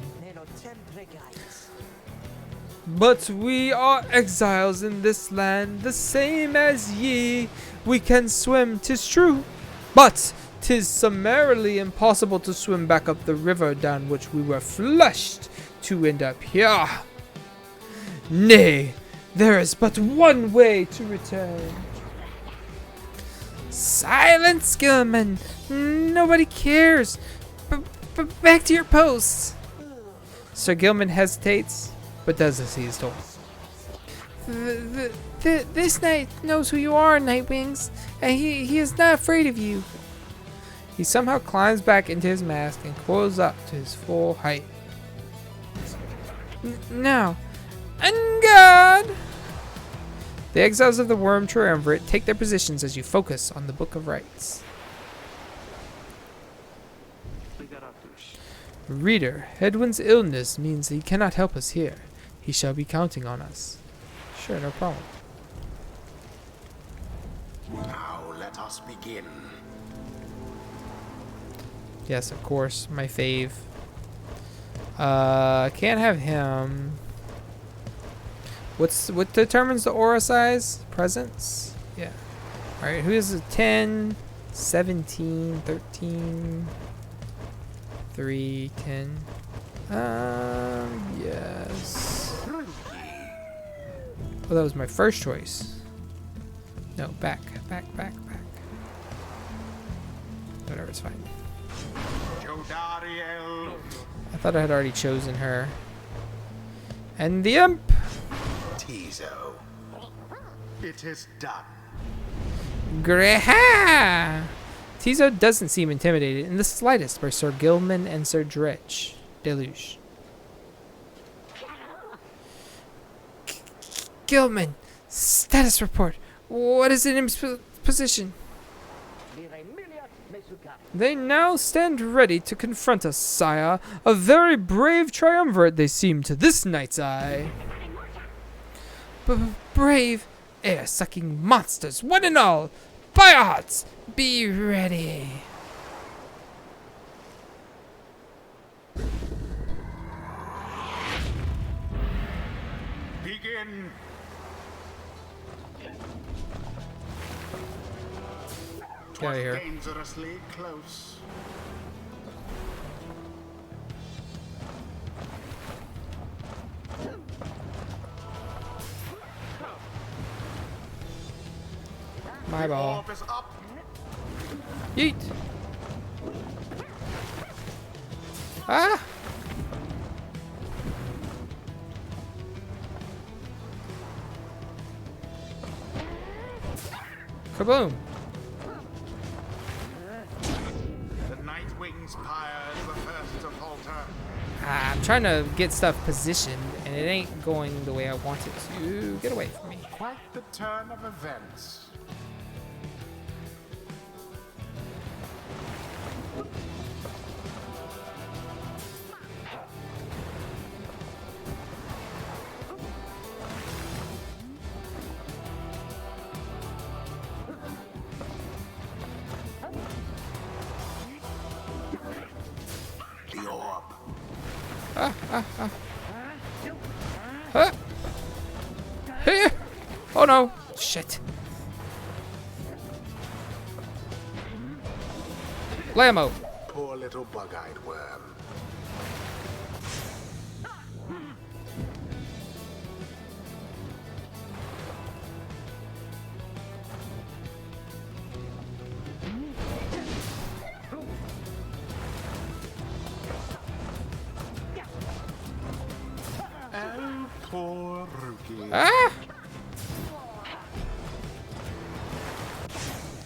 But we are exiles in this land, the same as ye. We can swim, 'tis true, but 'tis summarily impossible to swim back up the river down which we were flushed to end up here. Nay, there is but one way to return. Silence, Gilman! Nobody cares! Back to your posts! Sir Gilman hesitates, but does as he is told. This knight knows who you are, Nightwings, and he is not afraid of you. He somehow climbs back into his mask and coils up to his full height. Now, on guard! The exiles of the Worm Triumvirate take their positions as you focus on the Book of Rites. Reader, Hedwyn's illness means he cannot help us here. He shall be counting on us. Sure, no problem. Now let us begin. Yes, of course, my fave. Can't have him. What determines the aura size? Presence? Yeah. Alright, who is a 10, 17, 13, 3, 10? Yes. Oh, that was my first choice. No, back. Whatever, it's fine. Jodariel. I thought I had already chosen her. And the imp! Tizo. It is done. Greha! Tizo doesn't seem intimidated in the slightest by Sir Gilman and Sir Deluge. Gilman, status report. What is in his position? They now stand ready to confront us, sire. A very brave triumvirate they seem to this knight's eye. brave, air-sucking monsters, one and all. Pyrehearts, be ready. Begin. Get out of here. Dangerously close. My ball. Orb is up. Yeet. Ah! Kaboom! The Night Wings Pyre is the first to falter. I'm trying to get stuff positioned, and it ain't going the way I want it to. Get away from me. Quite the turn of events. The orb. Huh? Here! Oh no! Shit. Lamo! Poor little bug-eyed worm. Oh, poor Rukey. Ah!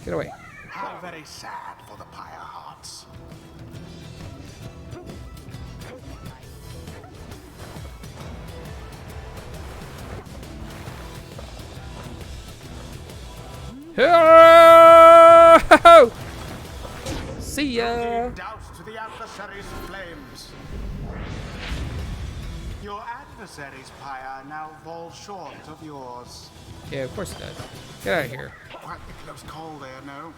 Get away. How very sad for the Pyrehearts. Oh! See ya! Doused to the adversary's flames. Your adversary's pyre now falls short of yours. Yeah, of course it does. Get out of here. Quite the close call there, no?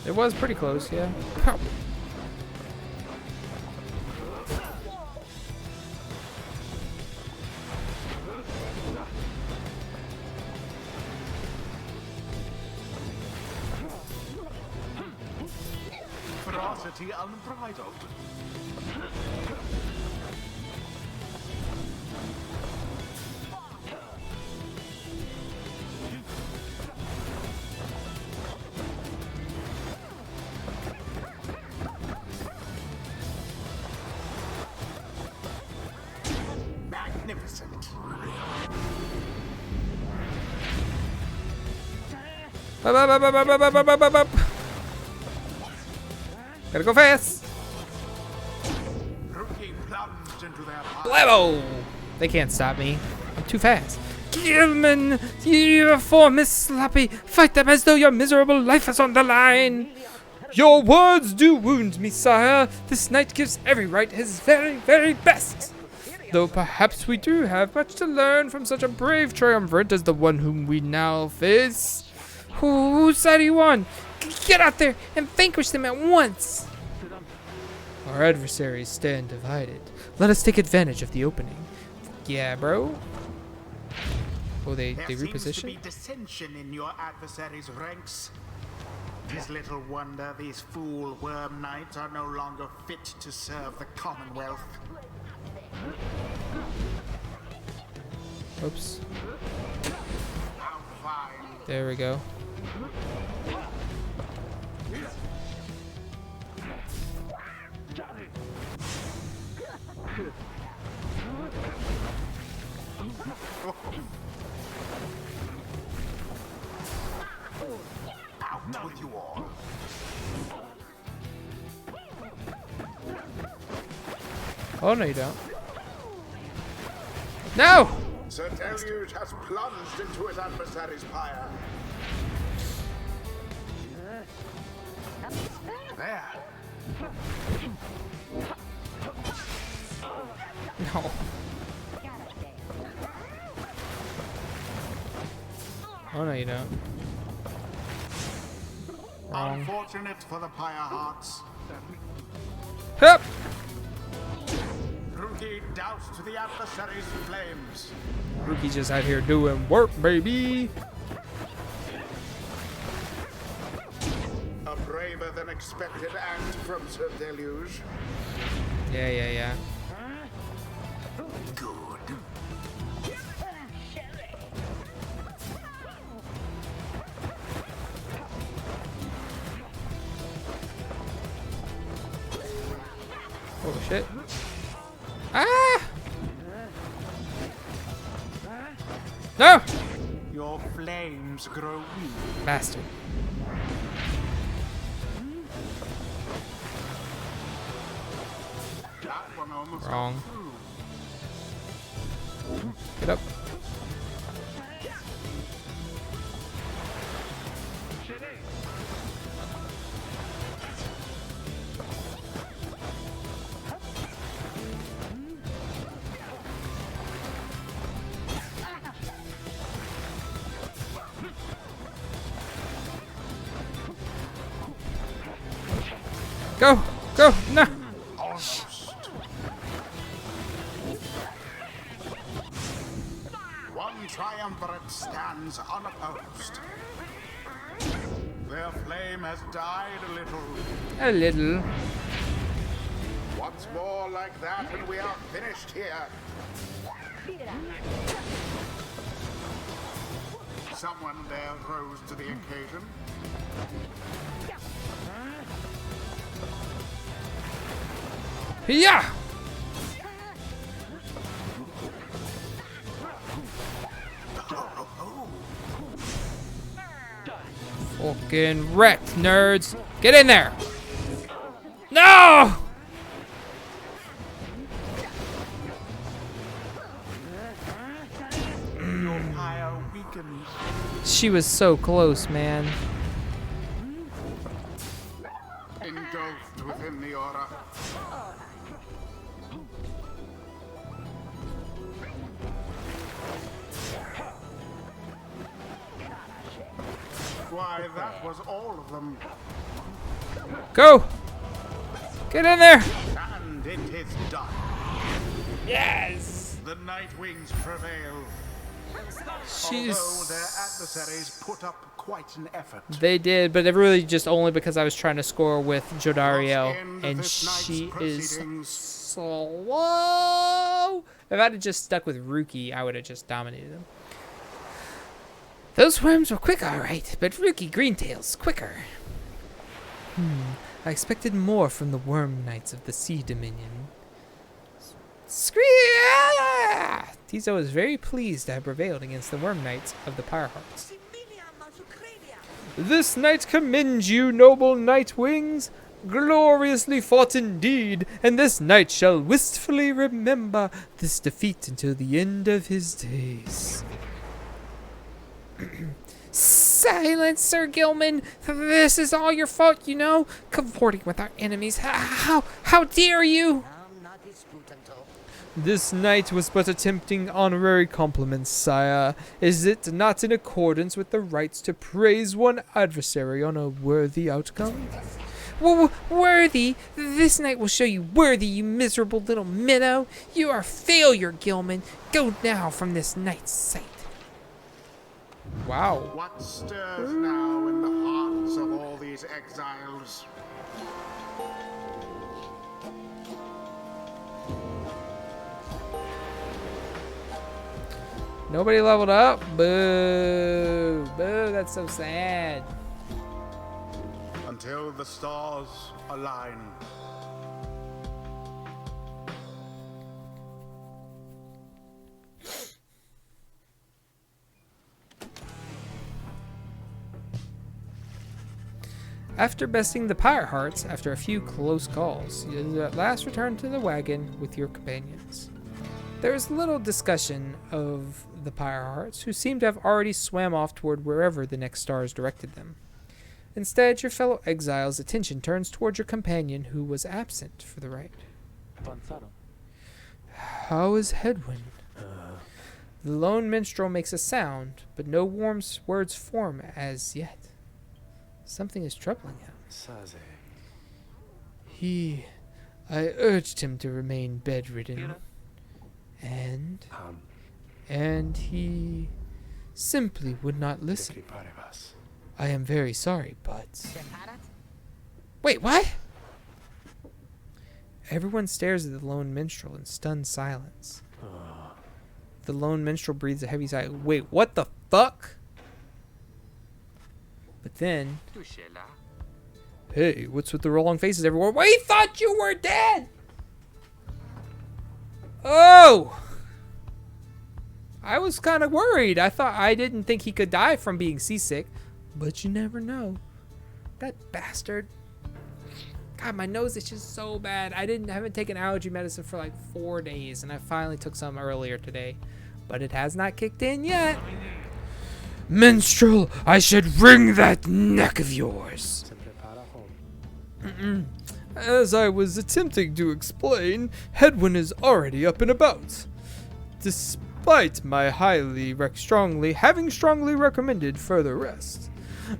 It was pretty close, yeah. Pow. Ferocity unbridled. Magnificent. Up, up, up, up, up, up, up, up, up, up. Gotta go fast. Rukey plunged into their pyre. Blammo! They can't stop me. I'm too fast. Gilman, you formless sloppy. Fight them as though your miserable life is on the line. Your words do wound me, sire. This knight gives every right his very, very best. Though perhaps we do have much to learn from such a brave triumvirate as the one whom we now face. Whose side are you on? Get out there and vanquish them at once. Our adversaries stand divided. Let us take advantage of the opening. Yeah, bro. Oh, they There seems to reposition? be dissension in your adversary's ranks. Tis little wonder these fool worm knights are no longer fit to serve the Commonwealth. Oops. How fine. There we go. Out with you all. Oh, no, you don't. No! Sir Deluge has plunged into his adversary's pyre. There. No. Oh no, you don't. Wrong. Unfortunate for the Pyrehearts. Hup! Rukey doused the adversary's flames. Rukey's just out here doing work, baby. A braver than expected act from Sir Deluge. Yeah. Good. Oh shit. Ah! No! Your flames grow weak. Bastard. That one almost Wrong. got through. Get up. Go! Go! No! Almost. One triumvirate stands unopposed. Their flame has died a little. A little. Once more like that and we are finished here. Someone there rose to the occasion. Yeah! Fucking wrecked, nerds. Get in there. No! Your pyre weakens. She was so close, man. Engulfed within the aura. Why, that was all of them. Go! Get in there! And it is done. Yes! The Night Wings prevail. Although their adversaries put up quite an effort. They did, but it really just only because I was trying to score with Jodariel, End and this night's she is proceedings. slow. If I'd have just stuck with Rukey, I would have just dominated them. Those worms were quick, all right, but Rukey Greentail's quicker. I expected more from the worm knights of the Sea Dominion. Scribe! Tizo is very pleased to have prevailed against the worm knights of the Pyrehearts. This night commends you, noble night wings. Gloriously fought indeed, and this knight shall wistfully remember this defeat until the end of his days. Silence, Sir Gilman. This is all your fault, you know. Cavorting with our enemies. How dare you? This knight was but attempting honorary compliments, sire. Is it not in accordance with the rites to praise one adversary on a worthy outcome? Worthy? This night will show you worthy, you miserable little minnow. You are a failure, Gilman. Go now from this knight's sight. Wow. What stirs now in the hearts of all these exiles? Nobody leveled up? Boo. Boo, that's so sad. Until the stars align. After besting the Pyrehearts, after a few close calls, you at last return to the wagon with your companions. There is little discussion of the Pyrehearts, who seem to have already swam off toward wherever the next stars directed them. Instead, your fellow exile's attention turns toward your companion, who was absent for the rite. How is Hedwyn? The lone minstrel makes a sound, but no warm words form as yet. Something is troubling him. I urged him to remain bedridden, and he simply would not listen. I am very sorry, but... Wait, what? Everyone stares at the lone minstrel in stunned silence. The lone minstrel breathes a heavy sigh. Wait, what the fuck? But then... Hey, what's with the rolling faces everywhere? We thought you were dead! Oh! I was kind of worried. I didn't think he could die from being seasick. But you never know. That bastard. God, my nose itches so bad. I haven't taken allergy medicine for like 4 days, and I finally took some earlier today. But it has not kicked in yet. Minstrel, I should wring that neck of yours. As I was attempting to explain, Hedwyn is already up and about. Despite my strongly recommended further rest.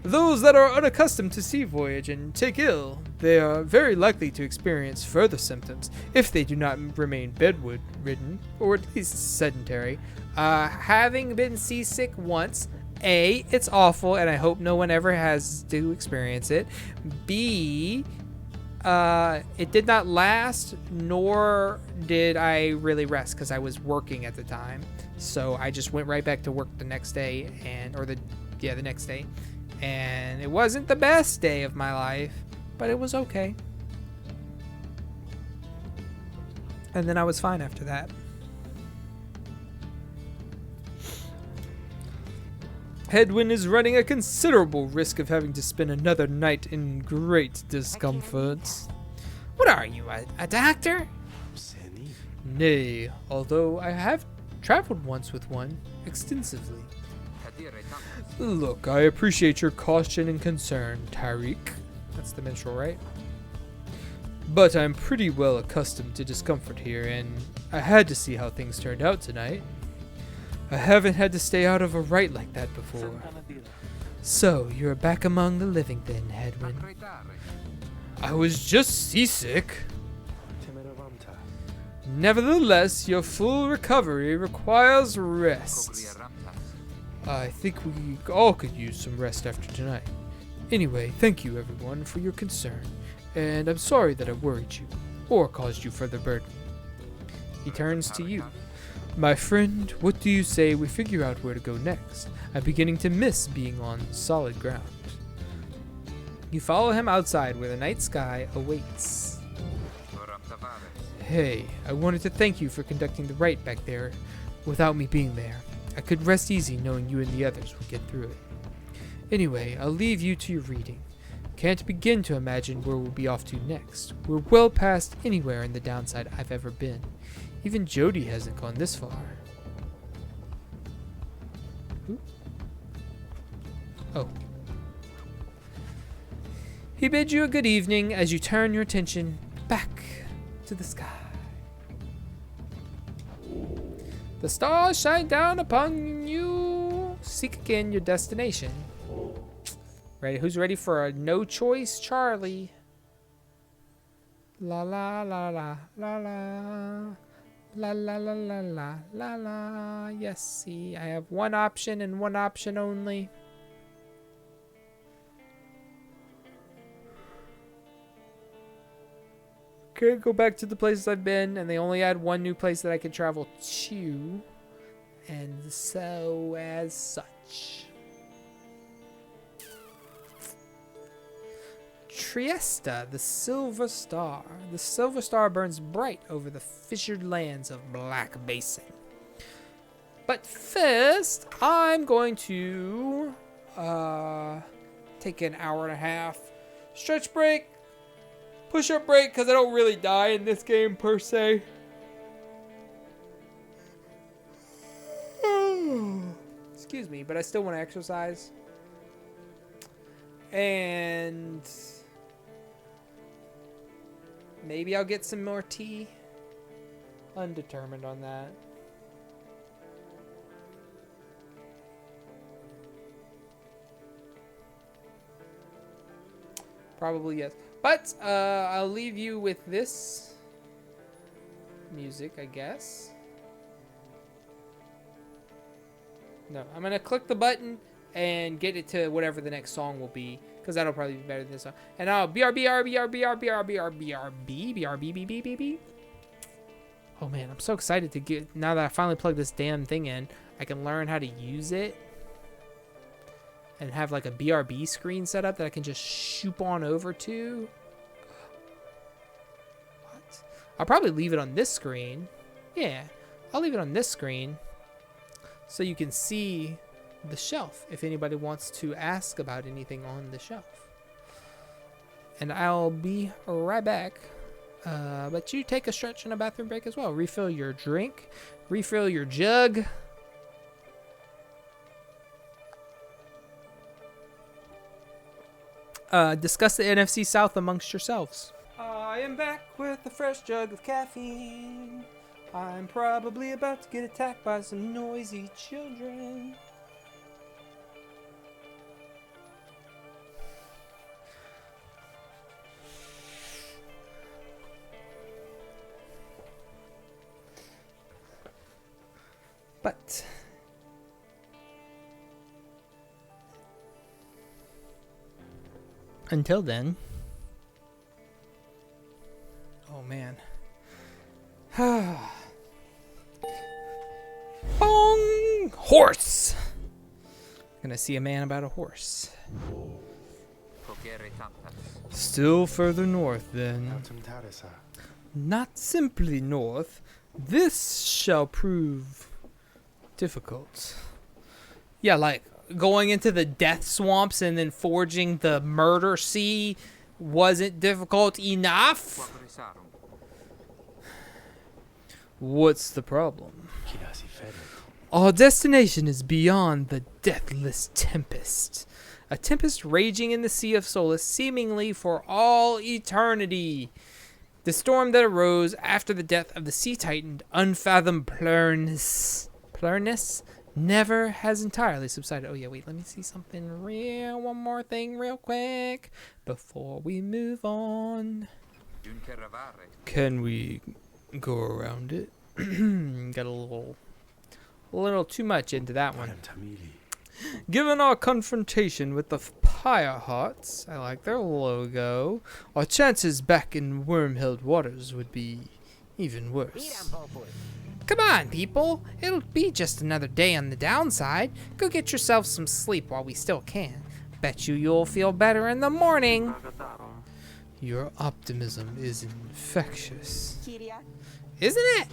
Those that are unaccustomed to sea voyage and take ill, they are very likely to experience further symptoms if they do not remain bedridden, or at least sedentary. Having been seasick once, A, it's awful, and I hope no one ever has to experience it. B, it did not last, nor did I really rest because I was working at the time. So I just went right back to work the next day, the next day. And it wasn't the best day of my life, but it was okay. And then I was fine after that. Hedwyn is running a considerable risk of having to spend another night in great discomfort. What are you, a doctor? Nay, although I have traveled once with one, extensively. Look, I appreciate your caution and concern, Tariq. That's the minstrel, right? But I'm pretty well accustomed to discomfort here, and I had to see how things turned out tonight. I haven't had to stay out of a rite like that before. So, you're back among the living then, Hedwyn. I was just seasick. Nevertheless, your full recovery requires rest. I think we all could use some rest after tonight. Anyway, thank you everyone for your concern, and I'm sorry that I worried you, or caused you further burden. He turns to you. My friend, what do you say we figure out where to go next? I'm beginning to miss being on solid ground. You follow him outside where the night sky awaits. Hey, I wanted to thank you for conducting the rite back there without me being there. I could rest easy knowing you and the others would get through it. Anyway, I'll leave you to your reading. Can't begin to imagine where we'll be off to next. We're well past anywhere in the downside I've ever been. Even Jody hasn't gone this far. Ooh. Oh. He bids you a good evening as you turn your attention back to the sky. The stars shine down upon you. Seek again your destination. Ready? Who's ready for a no choice, Charlie? La la la la la la. La la la la la la la. Yes, see, I have one option and one option only. Can't go back to the places I've been, and they only had one new place that I could travel to. And so, as such, Triesta, the Silver Star. The Silver Star burns bright over the fissured lands of Black Basin. But first, I'm going to take an hour and a half stretch break, push-up break, because I don't really die in this game per se. Excuse me, but I still want to exercise. And maybe I'll get some more tea. Undetermined on that. Probably yes. But I'll leave you with this music, I guess. No, I'm going to click the button and get it to whatever the next song will be, because that'll probably be better than this song. And I'll BRB. Oh man, I'm so excited to get, now that I finally plugged this damn thing in, I can learn how to use it and have like a BRB screen set up that I can just shoot on over to. What? I'll probably leave it on this screen. Yeah, I'll leave it on this screen so you can see the shelf if anybody wants to ask about anything on the shelf. And I'll be right back. But you take a stretch and a bathroom break as well. Refill your drink. Refill your jug. Discuss the NFC South amongst yourselves. I am back with a fresh jug of caffeine. I'm probably about to get attacked by some noisy children. But until then, oh man. Bong! Horse! Gonna see a man about a horse. Still further north then. Not simply north. This shall prove difficult. Yeah, like going into the death swamps and then forging the murder sea wasn't difficult enough? What's the problem? Our destination is beyond the deathless tempest. A tempest raging in the Sea of Solace seemingly for all eternity. The storm that arose after the death of the sea titan Unfathomed Plurnus never has entirely subsided. Oh yeah, wait, let me see something one more thing real quick before we move on. Can we go around it? Got a little too much into that one. Given our confrontation with the Pyrehearts, I like their logo, our chances back in worm-held waters would be even worse. Come on, people. It'll be just another day on the downside. Go get yourself some sleep while we still can. Bet you'll feel better in the morning. Your optimism is infectious. Isn't it?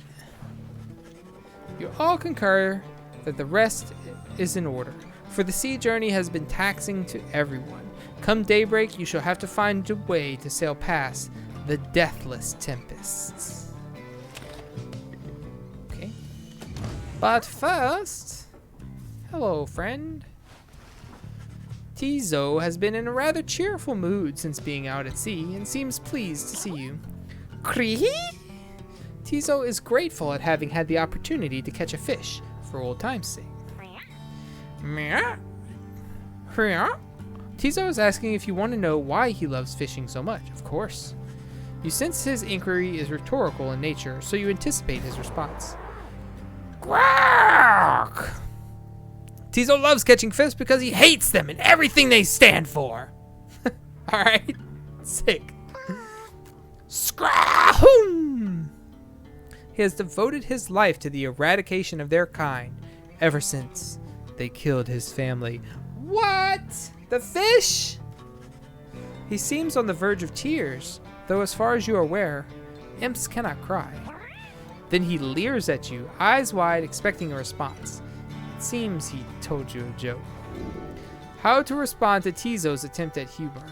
You all concur that the rest is in order, for the sea journey has been taxing to everyone. Come daybreak, you shall have to find a way to sail past the deathless tempests. Okay. But first, hello, friend. Tizo has been in a rather cheerful mood since being out at sea and seems pleased to see you. Cree? Tizo is grateful at having had the opportunity to catch a fish for old time's sake. Tizo is asking if you want to know why he loves fishing so much. Of course. You sense his inquiry is rhetorical in nature, so you anticipate his response. Quack! Tizo loves catching fish because he hates them and everything they stand for. Alright. Sick. Scrahoom! He has devoted his life to the eradication of their kind ever since they killed his family. What? The fish? He seems on the verge of tears, though as far as you are aware, imps cannot cry. Then he leers at you, eyes wide, expecting a response. It seems he told you a joke. How to respond to Tizo's attempt at humor?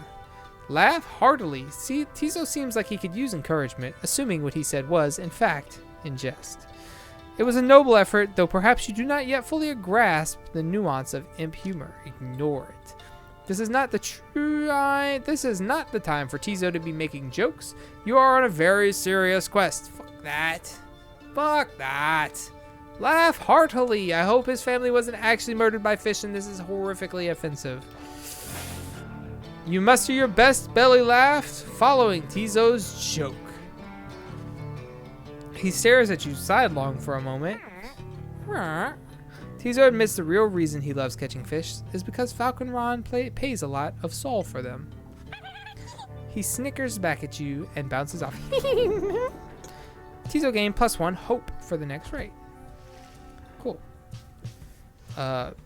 Laugh heartily. See, Tizo seems like he could use encouragement, assuming what he said was, in fact, in jest. It was a noble effort, though perhaps you do not yet fully grasp the nuance of imp humor. Ignore it. This is not the time for Tizo to be making jokes. You are on a very serious quest. Fuck that. Fuck that. Laugh heartily. I hope his family wasn't actually murdered by fish and this is horrifically offensive. You muster your best belly laugh following Tizo's joke. He stares at you sidelong for a moment. Tizo admits the real reason he loves catching fish is because Falcon Ron pays a lot of sol for them. He snickers back at you and bounces off. Tizo gained +1 hope for the next raid. Cool.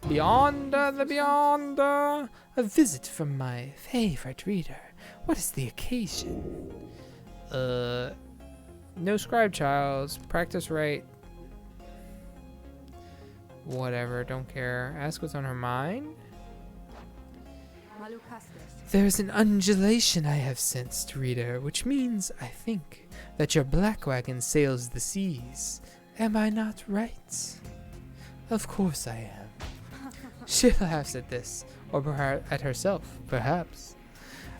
Beyond the beyond, a visit from my favorite reader. What is the occasion? No scribe trials. Practice Rite. Whatever, don't care. Ask what's on her mind. There's an undulation I have sensed, reader, which means, I think, that your black wagon sails the seas. Am I not right? Of course I am. She laughs at this, or perhaps at herself, perhaps.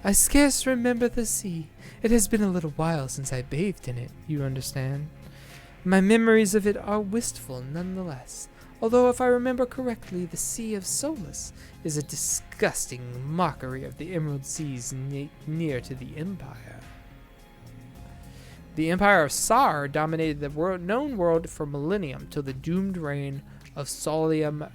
I scarce remember the sea. It has been a little while since I bathed in it, you understand. My memories of it are wistful nonetheless, although if I remember correctly, the Sea of Solace is a disgusting mockery of the Emerald Seas near to the Empire. The Empire of Sar dominated the known world for millennium till the doomed reign of Soliam.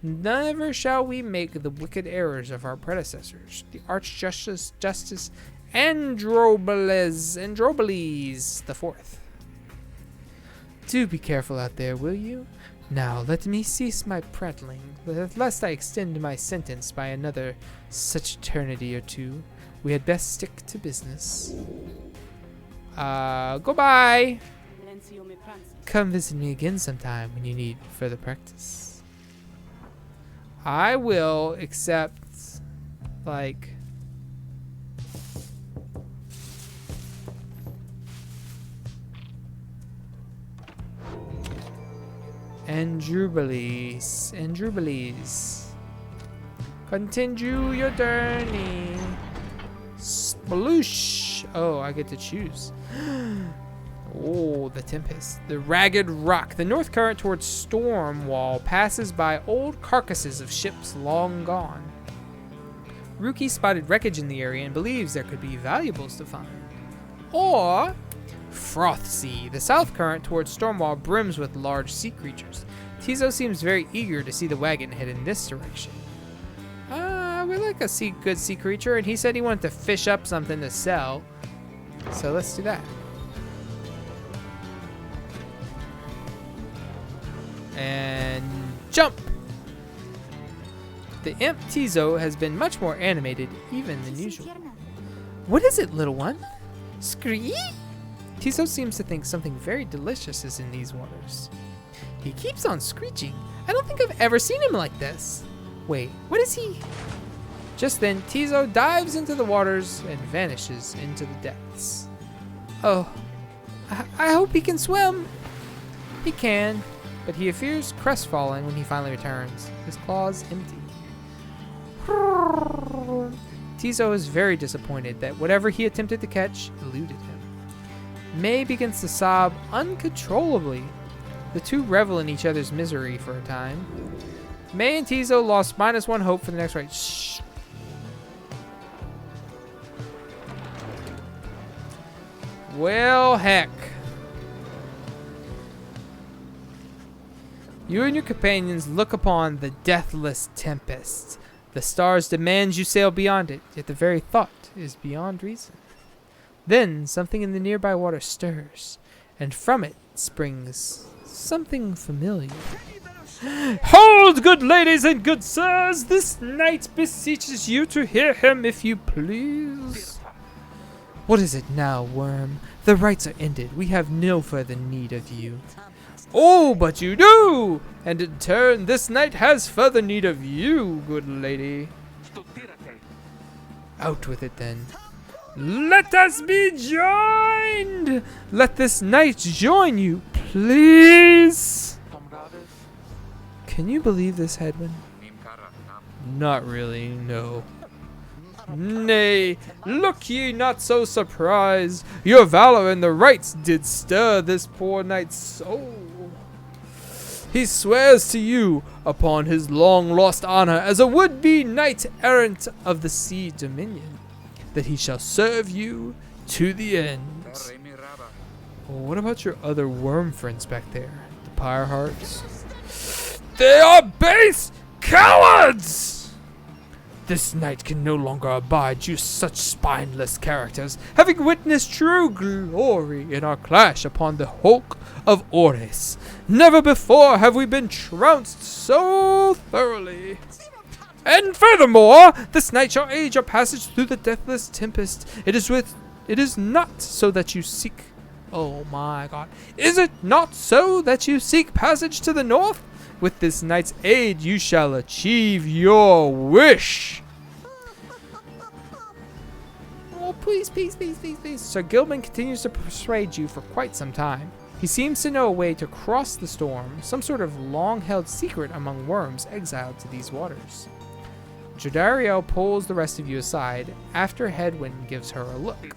Never shall we make the wicked errors of our predecessors, the Archjustice Androbeles IV. Do be careful out there, will you? Now let me cease my prattling, lest I extend my sentence by another such eternity or two. We had best stick to business. Goodbye! Come visit me again sometime when you need further practice. I will, except, like... Andrubeles. Continue your journey. Sploosh. Oh, I get to choose. Oh, the Tempest. The Ragged Rock. The north current towards Stormwall passes by old carcasses of ships long gone. Rukey spotted wreckage in the area and believes there could be valuables to find. Or Froth Sea. The south current towards Stormwall brims with large sea creatures. Tizo seems very eager to see the wagon head in this direction. We like a good sea creature, and he said he wanted to fish up something to sell. So let's do that. And jump! The imp Tizo has been much more animated even than usual. What is it, little one? Scribe? Tizo seems to think something very delicious is in these waters. He keeps on screeching. I don't think I've ever seen him like this. Wait, what is he? Just then, Tizo dives into the waters and vanishes into the depths. Oh, I hope he can swim. He can, but he appears crestfallen when he finally returns, his claws empty. Tizo is very disappointed that whatever he attempted to catch eluded him. May begins to sob uncontrollably. The two revel in each other's misery for a time. May and Tizo lost -1 hope for the next raid. Shh. Well, heck. You and your companions look upon the deathless tempest. The stars demand you sail beyond it, yet the very thought is beyond reason. Then something in the nearby water stirs, and from it springs something familiar. Hold, good ladies and good sirs! This knight beseeches you to hear him, if you please. What is it now, worm? The rites are ended. We have no further need of you. Oh, but you do! And in turn, this knight has further need of you, good lady. Out with it, then. Let us be joined! Let this knight join you, please! Can you believe this, Hedwyn? Not really, no. Nay, look ye not so surprised. Your valor and the rites did stir this poor knight's soul. he swears to you, upon his long-lost honor as a would-be knight-errant of the Sea Dominion, that he shall serve you to the end. Well, what about your other worm friends back there? The Pyrehearts? They are base cowards! This knight can no longer abide you such spineless characters, having witnessed true glory in our clash upon the hulk of Ores. Never before have we been trounced so thoroughly. And furthermore, this knight shall aid your passage through the deathless tempest. It is not so that you seek... Oh my god. Is it not so that you seek passage to the north? With this knight's aid, you shall achieve your wish. Oh, please, please, please, please, please. Sir Gilman continues to persuade you for quite some time. He seems to know a way to cross the storm, some sort of long-held secret among worms exiled to these waters. Jodariel pulls the rest of you aside after Hedwyn gives her a look.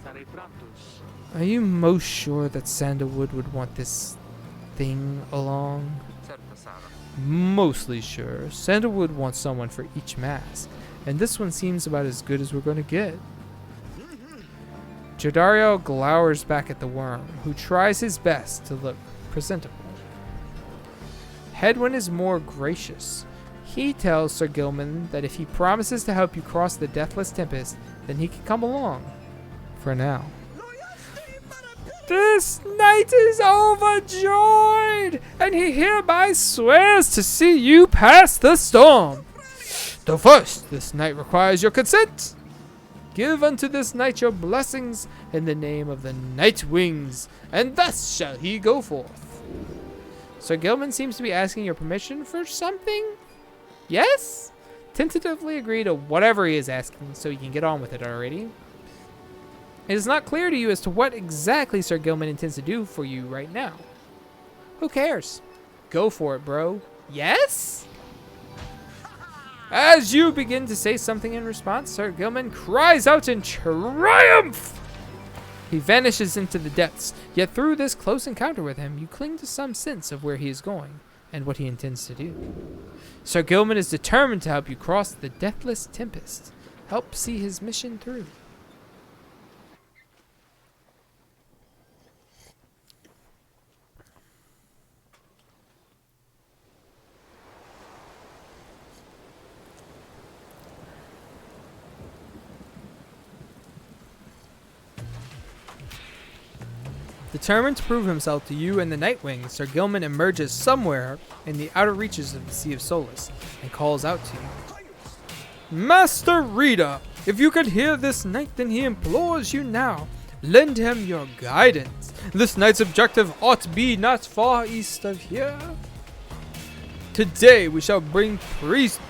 Are you most sure that Sandalwood would want this thing along? Mostly sure. Sandalwood wants someone for each mask, and this one seems about as good as we're going to get. Jodariel glowers back at the worm, who tries his best to look presentable. Hedwyn is more gracious. He tells Sir Gilman that if he promises to help you cross the Deathless Tempest, then he can come along. For now. This knight is overjoyed, and he hereby swears to see you pass the storm. Though first, this knight requires your consent. Give unto this knight your blessings in the name of the Night Wings, and thus shall he go forth. Sir Gilman seems to be asking your permission for something? Yes? Tentatively agree to whatever he is asking so you can get on with it already. It is not clear to you as to what exactly Sir Gilman intends to do for you right now. Who cares? Go for it, bro. Yes? As you begin to say something in response, Sir Gilman cries out in triumph. He vanishes into the depths, yet through this close encounter with him, you cling to some sense of where he is going and what he intends to do. Sir Gilman is determined to help you cross the Deathless Tempest, help see his mission through. Determined to prove himself to you and the Nightwing, Sir Gilman emerges somewhere in the outer reaches of the Sea of Solace and calls out to you. Master Rita, if you could hear this knight, then he implores you now. Lend him your guidance. This knight's objective ought be not far east of here. Today we shall bring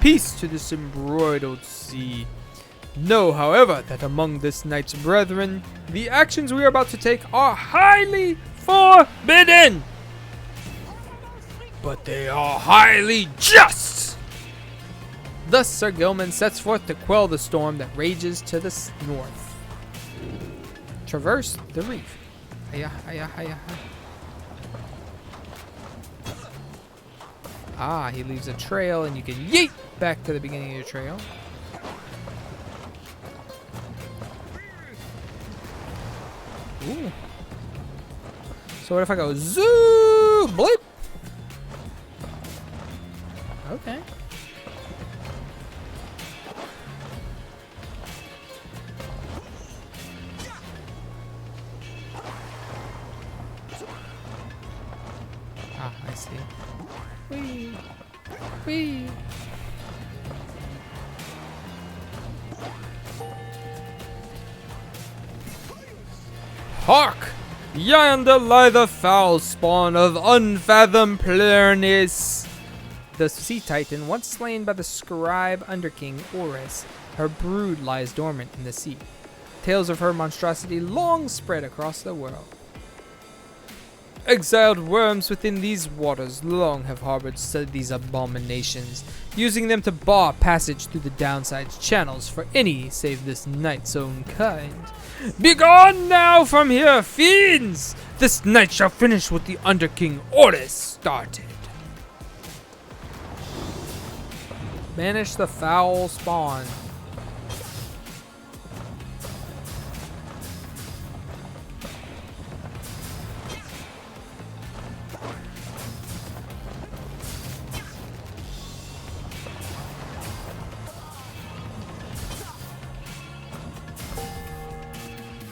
peace to this embroidered sea. Know, however, that among this knight's brethren, the actions we are about to take are highly forbidden. But they are highly just. Thus, Sir Gilman sets forth to quell the storm that rages to the north. Traverse the reef. Hiya, hiya, hiya. Ah, he leaves a trail, and you can yeet back to the beginning of your trail. Ooh. So what if I go zoo blip? Okay. Ah, I see. Whee! Whee! Hark! Yonder lie the foul spawn of unfathomed Plerness. The sea titan, once slain by the Scribe underking Ores, her brood lies dormant in the sea. Tales of her monstrosity long spread across the world. Exiled worms within these waters long have harbored these abominations, using them to bar passage through the downside's channels for any save this knight's own kind. Begone now from here, fiends! This night shall finish what the Underking Ores started. Banish the foul spawn.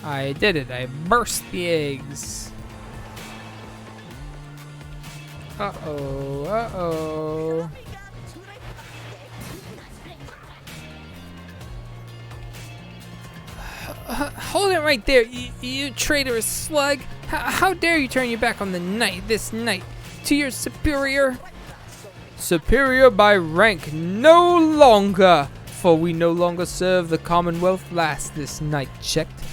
I did it. I burst the eggs. Uh-oh. Uh-oh. Hold it right there, you traitorous slug. How dare you turn your back on the knight this night to your superior? Superior by rank no longer, for we no longer serve the Commonwealth. Last this night checked.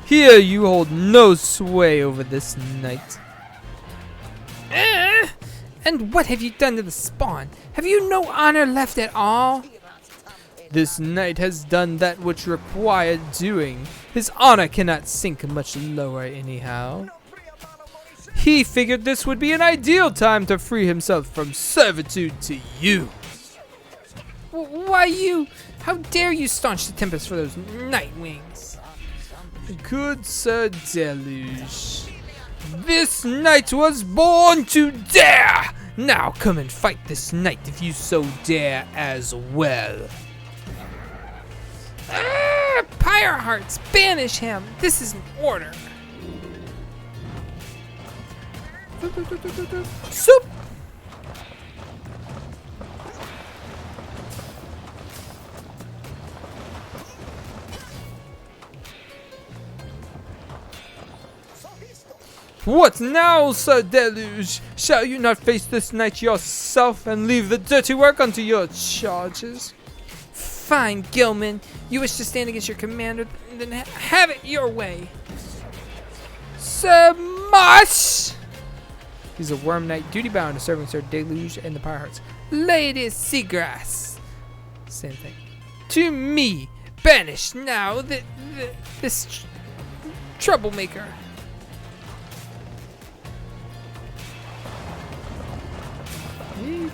Here you hold no sway over this night. And what have you done to the spawn? Have you no honor left at all? This knight has done that which required doing. His honor cannot sink much lower anyhow. He figured this would be an ideal time to free himself from servitude to you. Why you? How dare you staunch the tempest for those night wings? Good Sir Deluge. This knight was born to dare! Now come and fight this knight if you so dare as well. Pyrehearts, banish him! This is an order. Soup! What now, Sir Deluge? Shall you not face this knight yourself and leave the dirty work unto your charges? Fine, Gilman. You wish to stand against your commander, then have it your way. Sir Mosh! He's a worm knight, duty bound to serving Sir Deluge and the Pyrehearts. Lady Seagrass. Same thing. To me, banish now this troublemaker. Eek.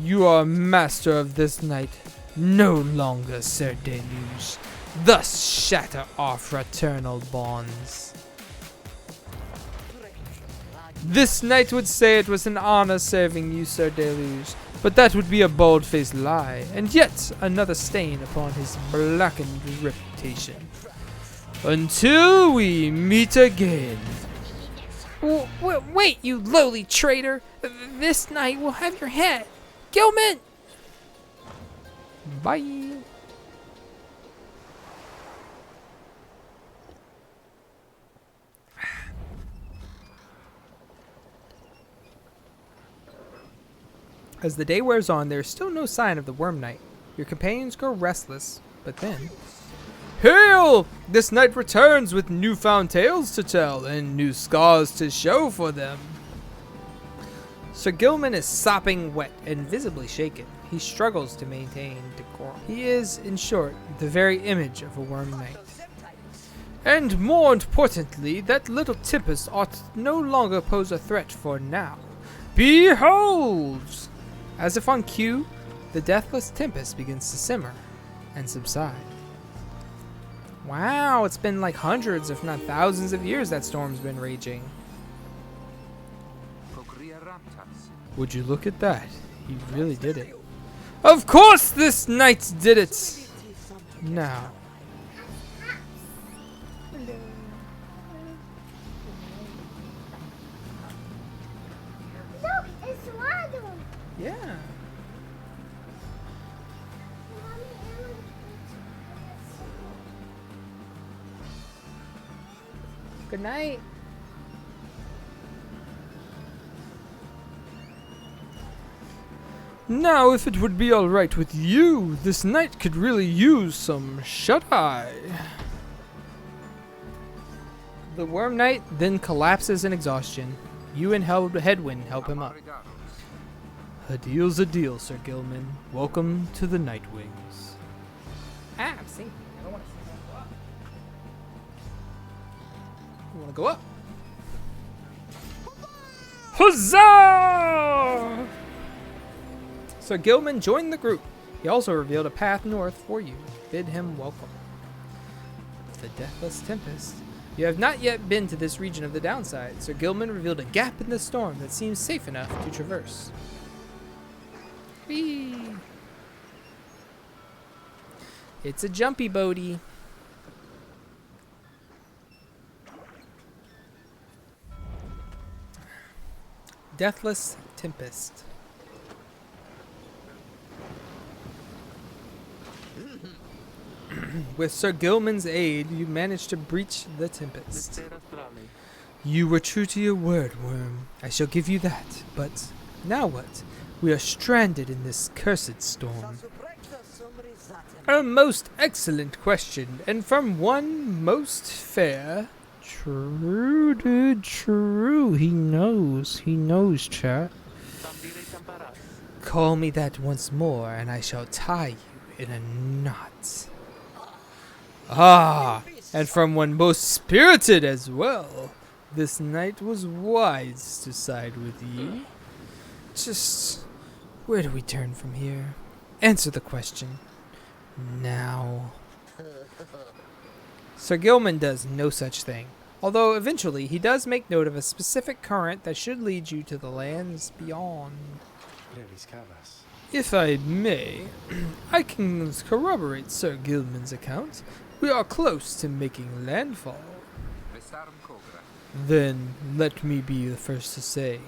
You are master of this night, no longer, Sir Deluge. Thus shatter our fraternal bonds. This knight would say it was an honor serving you, Sir Deluge, but that would be a bald-faced lie, and yet another stain upon his blackened reputation. Until we meet again. Wait, you lowly traitor! This night we'll have your head. Gilman! Bye. As the day wears on, there is still no sign of the Worm Knight. Your companions grow restless, but then... Hail! This knight returns with newfound tales to tell and new scars to show for them. Sir Gilman is sopping wet and visibly shaken. He struggles to maintain decorum. He is, in short, the very image of a Worm Knight. And more importantly, that little tempest ought no longer pose a threat for now. Behold! As if on cue, the deathless tempest begins to simmer and subside. Wow, it's been like hundreds, if not thousands of years that storm's been raging. Would you look at that? He really did it. Of course this knight did it! Now. Look, it's water. Yeah. Good night. Now, if it would be alright with you, this knight could really use some shut-eye. The Worm Knight then collapses in exhaustion. You and Hedwyn help him up. A deal's a deal, Sir Gilman. Welcome to the Night Wings. I've seen. I don't want to see You want to go up? Huzzah! So Gilman joined the group. He also revealed a path north for you. Bid him welcome. The Deathless Tempest. You have not yet been to this region of the downside, so Gilman revealed a gap in the storm that seems safe enough to traverse. Whee! It's a jumpy boaty. Deathless Tempest. With Sir Gilman's aid, you managed to breach the Tempest. You were true to your word, Worm. I shall give you that. But now what? We are stranded in this cursed storm. A most excellent question, and from one most fair. True, dude, true. He knows, chat. Call me that once more, and I shall tie you in a knot. Ah, and from one most spirited as well. This knight was wise to side with ye. Just, where do we turn from here? Answer the question. Now. Sir Gilman does no such thing, although eventually he does make note of a specific current that should lead you to the lands beyond. If I may, I can corroborate Sir Gilman's account. We are close to making landfall. Then let me be the first to say,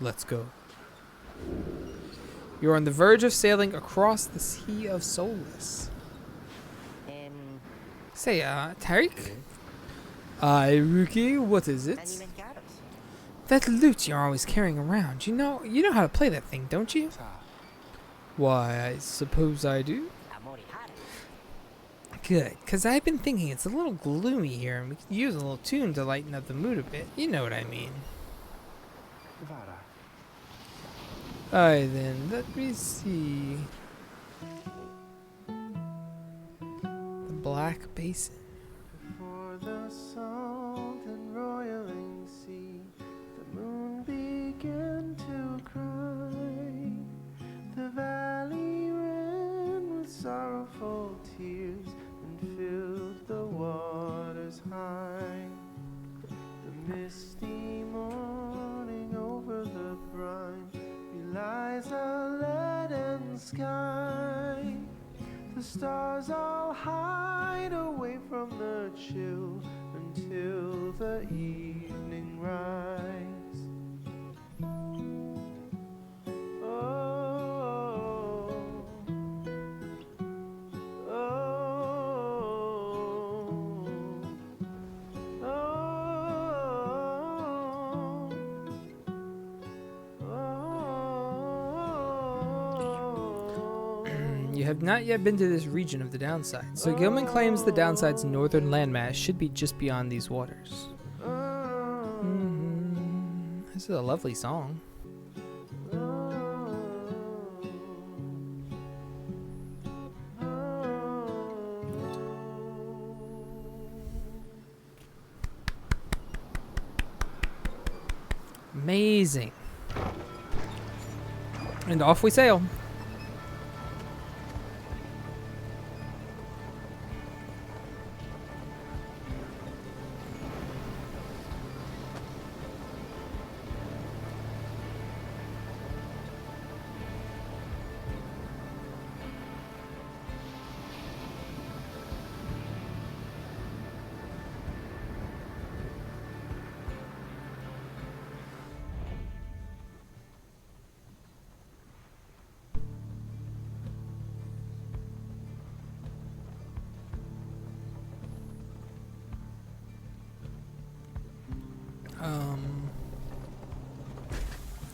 let's go. You're on the verge of sailing across the Sea of Soulless. Say, Tariq? Aye, Rukey, what is it? That loot you're always carrying around, you know how to play that thing, don't you? Why, I suppose I do. Good, because I've been thinking it's a little gloomy here, and we could use a little tune to lighten up the mood a bit. You know what I mean. Aye then, let me see. The Black Basin. Before the salt and roiling sea, the moon began to cry. The valley ran with sorrowful tears and filled the waters high. The misty morning over the brine belies a leaden sky. The stars all hide away from the chill until the evening rise. Oh, oh, oh, You have not yet been to this region of the downside, so Gilman claims the downside's northern landmass should be just beyond these waters. This is a lovely song. Amazing. And off we sail.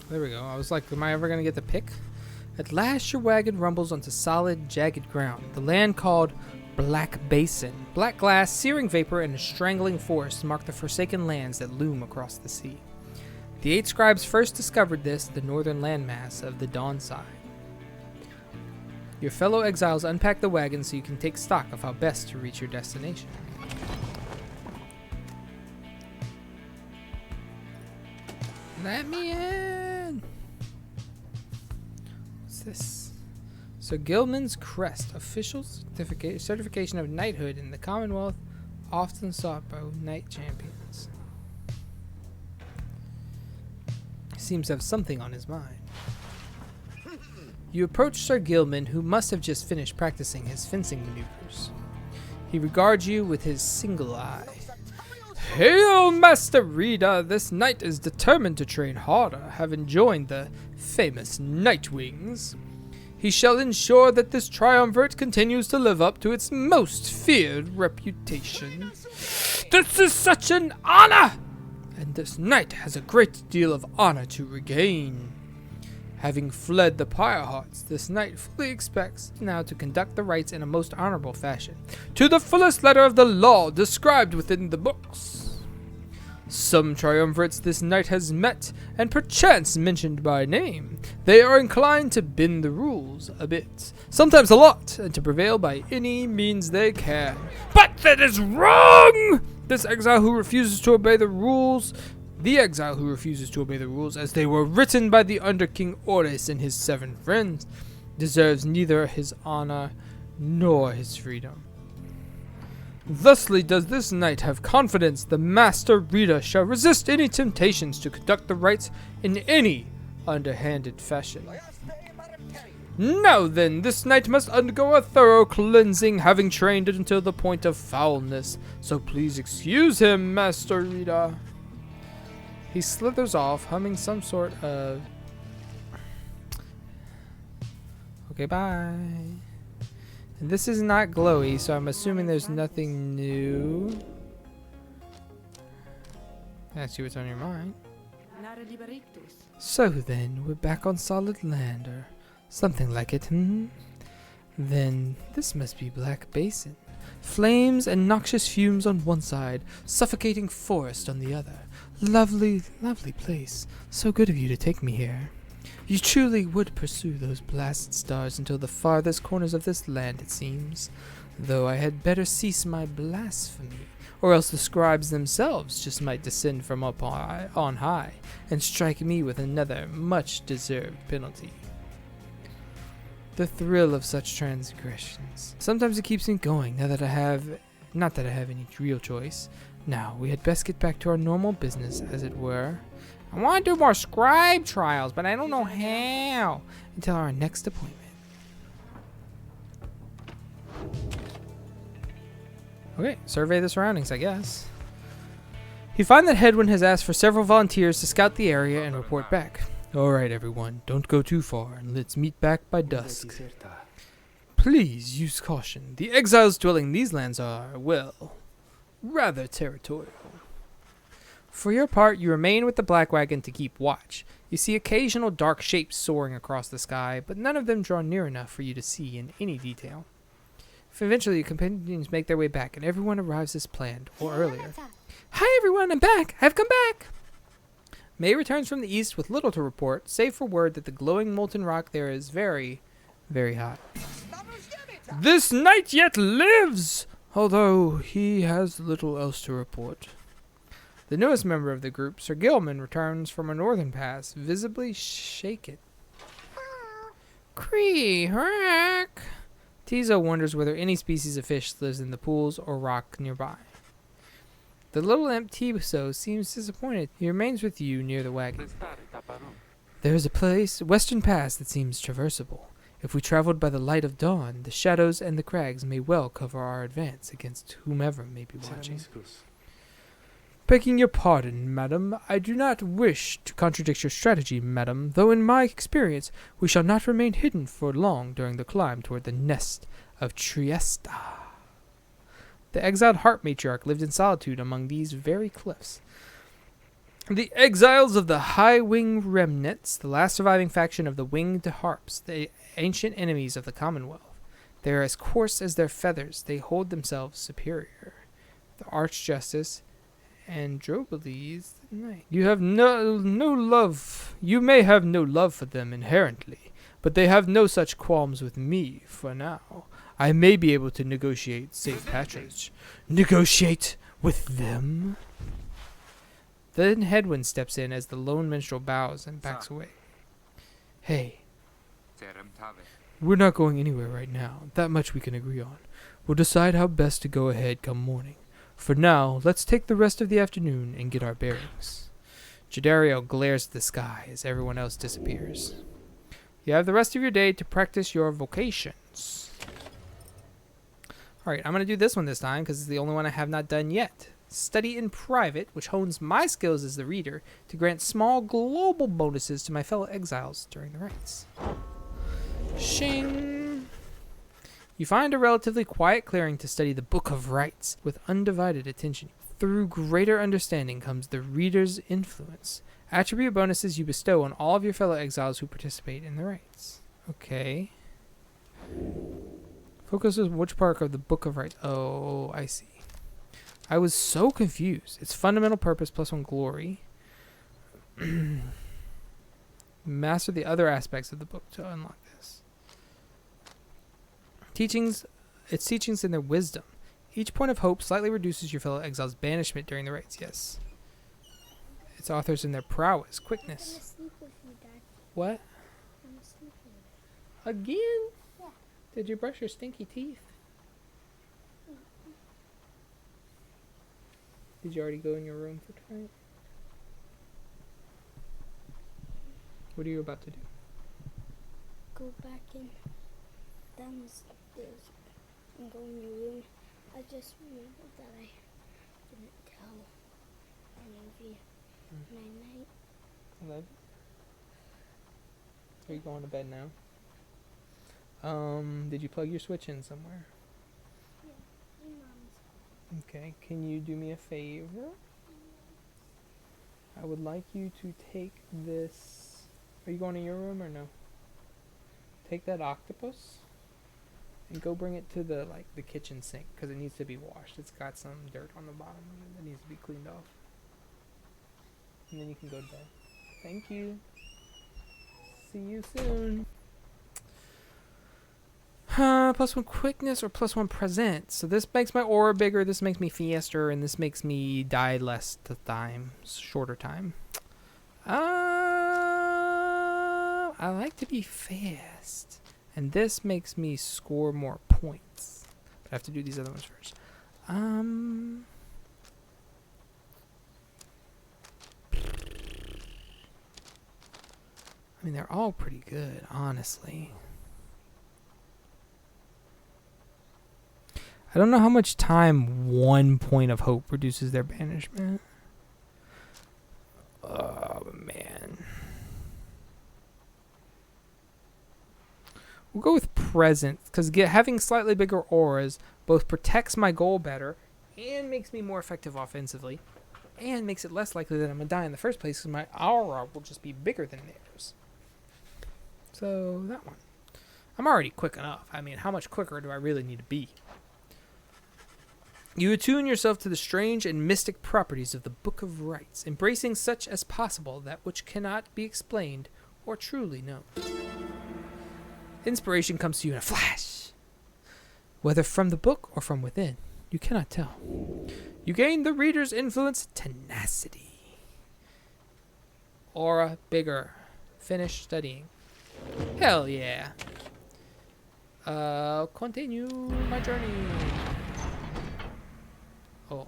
There we go. I was like, am I ever going to get the pick? At last your wagon rumbles onto solid, jagged ground. The land called Black Basin. Black glass, searing vapor, and a strangling forest mark the forsaken lands that loom across the sea. The 8 scribes first discovered this, the northern landmass of the Dawnside. Your fellow exiles unpack the wagon so you can take stock of how best to reach your destination. Let me in. What's this? So Gilman's crest, official certification of knighthood in the Commonwealth, often sought by knight champions. Seems to have something on his mind. You approach Sir Gilman, who must have just finished practicing his fencing maneuvers. He regards you with his single eye. Hail, Master Rita! This knight is determined to train harder, having joined the famous Nightwings. He shall ensure that this triumvirate continues to live up to its most feared reputation. This is such an honor! And this knight has a great deal of honor to regain. Having fled the Pyrehearts, this knight fully expects now to conduct the rites in a most honorable fashion, to the fullest letter of the law described within the books. Some triumvirates this knight has met, and perchance mentioned by name. They are inclined to bend the rules a bit, sometimes a lot, and to prevail by any means they can. But that is wrong! The exile who refuses to obey the rules, as they were written by the Under King Oris and his 7 friends, deserves neither his honor nor his freedom. Thusly does this knight have confidence the Master Rita shall resist any temptations to conduct the rites in any underhanded fashion. Now then, this knight must undergo a thorough cleansing, having trained it until the point of foulness, so please excuse him, Master Rita. He slithers off, humming some sort of... Okay, bye. And this is not glowy, so I'm assuming there's nothing new. Ask you what's on your mind. So then, we're back on solid land, or something like it, Then, this must be Black Basin. Flames and noxious fumes on one side, suffocating forest on the other. Lovely, lovely place. So good of you to take me here. You truly would pursue those blasted stars until the farthest corners of this land, it seems. Though I had better cease my blasphemy, or else the scribes themselves just might descend from up on high and strike me with another much-deserved penalty. The thrill of such transgressions. Sometimes it keeps me going, not that I have any real choice. Now, we had best get back to our normal business, as it were. I want to do more scribe trials, but I don't know how. Until our next appointment. Okay, survey the surroundings, I guess. You find that Hedwyn has asked for several volunteers to scout the area and report back. Alright, everyone, don't go too far, and let's meet back by dusk. Please use caution. The exiles dwelling these lands are, well, rather territorial. For your part, you remain with the Black Wagon to keep watch. You see occasional dark shapes soaring across the sky, but none of them draw near enough for you to see in any detail. If eventually your companions make their way back and everyone arrives as planned, or earlier. Hi everyone, I'm back! I've come back! May returns from the east with little to report, save for word that the glowing molten rock there is very, very hot. This knight yet lives! Although he has little else to report. The newest member of the group, Sir Gilman, returns from a northern pass, visibly shaken. Cree-hack! Tizo wonders whether any species of fish lives in the pools or rock nearby. The little imp Tizo seems disappointed. He remains with you near the wagon. There is a place, western pass, that seems traversable. If we traveled by the light of dawn, the shadows and the crags may well cover our advance against whomever may be watching. Begging your pardon, madam, I do not wish to contradict your strategy, madam, though in my experience we shall not remain hidden for long during the climb toward the nest of Triesta. The exiled harp matriarch lived in solitude among these very cliffs. The exiles of the High Wing Remnants, the last surviving faction of the Winged Harps, the ancient enemies of the Commonwealth. They are as coarse as their feathers. They hold themselves superior. The Archjustice Androbeles the Knight. You have no love. You may have no love for them inherently, but they have no such qualms with me for now. I may be able to negotiate safe patronage. Negotiate with them? Then Hedwyn steps in as the lone minstrel bows and backs away. Hey, we're not going anywhere right now. That much we can agree on. We'll decide how best to go ahead come morning. For now, let's take the rest of the afternoon and get our bearings. Jodariel glares at the sky as everyone else disappears. You have the rest of your day to practice your vocations. Alright, I'm going to do this one this time because it's the only one I have not done yet. Study in private, which hones my skills as the reader to grant small global bonuses to my fellow exiles during the rites. Shing! You find a relatively quiet clearing to study the Book of Rites with undivided attention. Through greater understanding comes the reader's influence. Attribute bonuses you bestow on all of your fellow exiles who participate in the rites. Okay. Focuses which part of the Book of Rites? Oh, I see. I was so confused. Its fundamental purpose +1 glory. Master the other aspects of the book to unlock this. Its teachings and their wisdom. Each point of hope slightly reduces your fellow exile's banishment during the rites. Yes. Its authors and their prowess, quickness. What? Again? Yeah. Did you brush your stinky teeth? Did you already go in your room for tonight? What are you about to do? Go back in down the stairs and go in your room. I just remembered that I didn't tell any of you. Night. 11? Are you going to bed now? Did you plug your Switch in somewhere? Yeah, your mom's. Okay, can you do me a favor? I would like you to take this. Are you going in your room or no? Take that octopus and go bring it to the kitchen sink because it needs to be washed. It's got some dirt on the bottom of it that needs to be cleaned off. And then you can go to bed. Thank you. See you soon. +1 quickness or +1 present. So this makes my aura bigger, this makes me faster, and this makes me die less time, shorter time. I like to be fast. And this makes me score more points. But I have to do these other ones first. I mean, they're all pretty good, honestly. I don't know how much time 1 point of hope reduces their banishment. Oh, man. We'll go with present, because having slightly bigger auras both protects my goal better and makes me more effective offensively and makes it less likely that I'm going to die in the first place because my aura will just be bigger than theirs. So, that one. I'm already quick enough. I mean, how much quicker do I really need to be? You attune yourself to the strange and mystic properties of the Book of Rites, embracing such as possible that which cannot be explained or truly known. Inspiration comes to you in a flash. Whether from the book or from within, you cannot tell. You gain the reader's influence, tenacity. Aura bigger. Finish studying. Hell yeah. Continue my journey. Oh.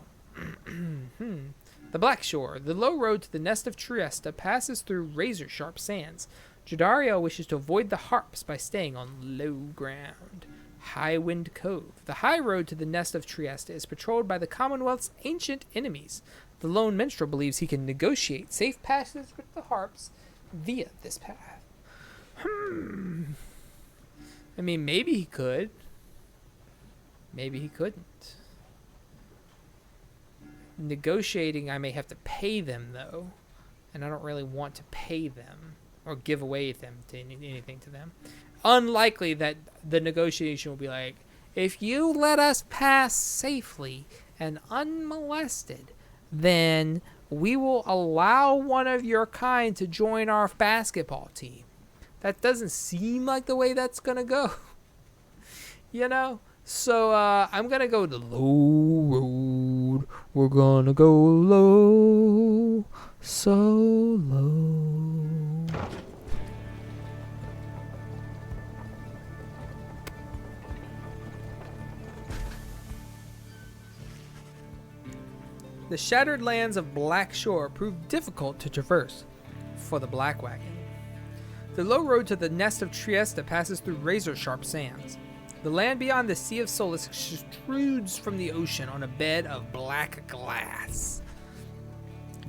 The Black Shore. The low road to the nest of Triesta passes through razor-sharp sands. Jodariel wishes to avoid the harps by staying on low ground. High Wind Cove. The high road to the nest of Triesta is patrolled by the Commonwealth's ancient enemies. The lone minstrel believes he can negotiate safe passes with the harps via this path. I mean, maybe he could. Maybe he couldn't. Negotiating, I may have to pay them, though. And I don't really want to pay them or give away anything to them. Unlikely that the negotiation will be like, if you let us pass safely and unmolested, then we will allow one of your kind to join our basketball team. That doesn't seem like the way that's going to go. You know? So, I'm going to go the low road. We're going to go low. so low. The shattered lands of Black Shore proved difficult to traverse for the Black Wagon. The low road to the nest of Triesta passes through razor-sharp sands. The land beyond the Sea of Solace extrudes from the ocean on a bed of black glass.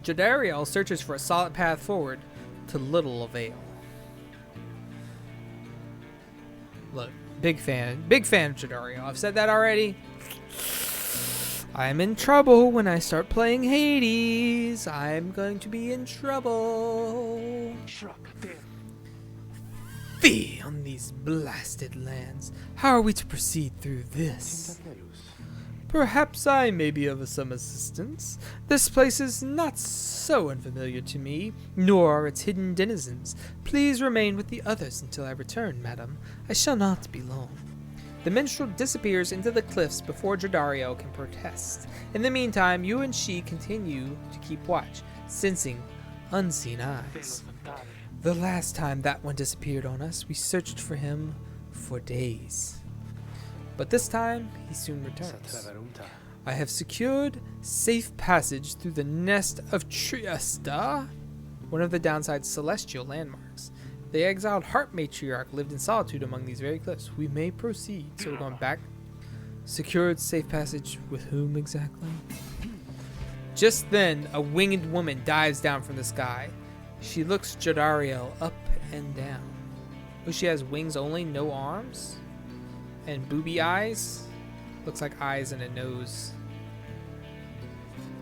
Jodariel searches for a solid path forward, to little avail. Look, big fan of Jodariel. I've said that already. I'm in trouble when I start playing Hades. I'm going to be in trouble. Fee on these blasted lands. How are we to proceed through this? Perhaps I may be of some assistance. This place is not so unfamiliar to me, nor are its hidden denizens. Please remain with the others until I return, madam. I shall not be long. The minstrel disappears into the cliffs before Jodariel can protest. In the meantime, you and she continue to keep watch, sensing unseen eyes. The last time that one disappeared on us, we searched for him for days. But this time, he soon returns. I have secured safe passage through the nest of Triesta, one of the downside's celestial landmarks. The exiled Heart Matriarch lived in solitude among these very cliffs. We may proceed. So we're going back. Secured safe passage with whom exactly? Just then, a winged woman dives down from the sky. She looks Jodariel up and down. Oh, she has wings only, no arms? And booby eyes? Looks like eyes and a nose.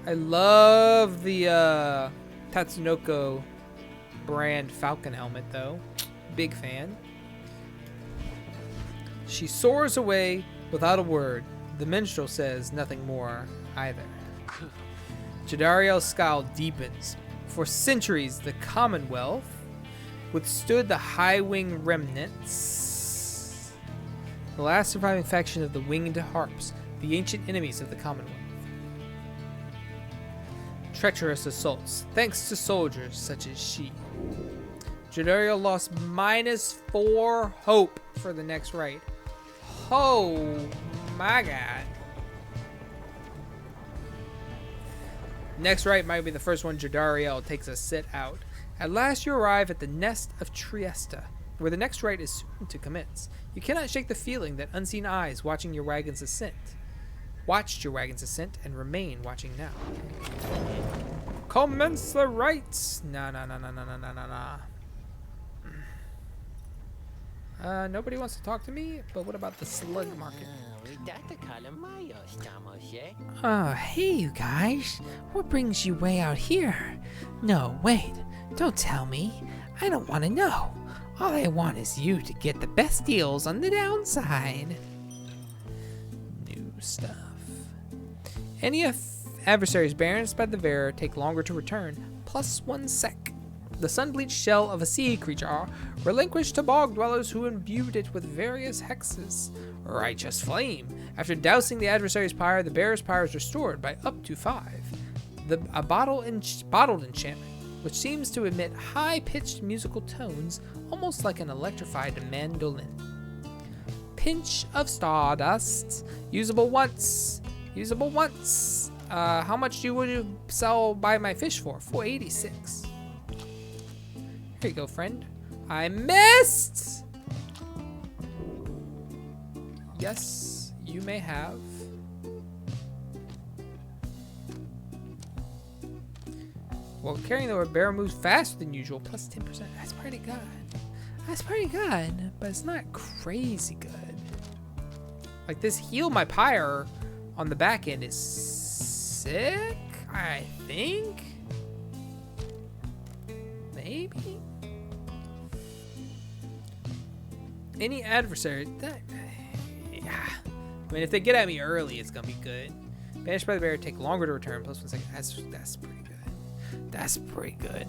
I love the Tatsunoko brand Falcon helmet, though. Big fan. She soars away without a word. The minstrel says nothing more either. Jodariel's scowl deepens. For centuries, the Commonwealth withstood the high-wing remnants, the last surviving faction of the Winged Harps, the ancient enemies of the Commonwealth. Treacherous assaults, thanks to soldiers such as she. Jodariel lost -4 hope for the next rite. Oh my god. Next rite might be the first one Jodariel takes a sit out. At last you arrive at the nest of Triesta, where the next rite is soon to commence. You cannot shake the feeling that unseen eyes watched your wagon's ascent, and remain watching now. Commence the rites! Nah. Nobody wants to talk to me, but what about the slug market? Oh, hey, you guys. What brings you way out here? No, wait. Don't tell me. I don't want to know. All I want is you to get the best deals on the downside. New stuff. Any adversaries balanced by the bearer take longer to return, +1 sec. The sun-bleached shell of a sea creature relinquished to bog dwellers who imbued it with various hexes. Righteous flame. After dousing the adversary's pyre, the bearer's pyre is restored by up to 5. A bottled enchantment, which seems to emit high-pitched musical tones, almost like an electrified mandolin. Pinch of stardust. Usable once. How much would you buy my fish for? 486. Here you go, friend. I missed! Yes, you may have. Well, carrying the bear moves faster than usual, +10%. That's pretty good, but it's not crazy good. Like, this heal my pyre on the back end is sick, I think? Maybe? Any adversary, yeah. I mean, if they get at me early, it's gonna be good. Banished by the bear, take longer to return, +1 second. That's pretty good. That's pretty good.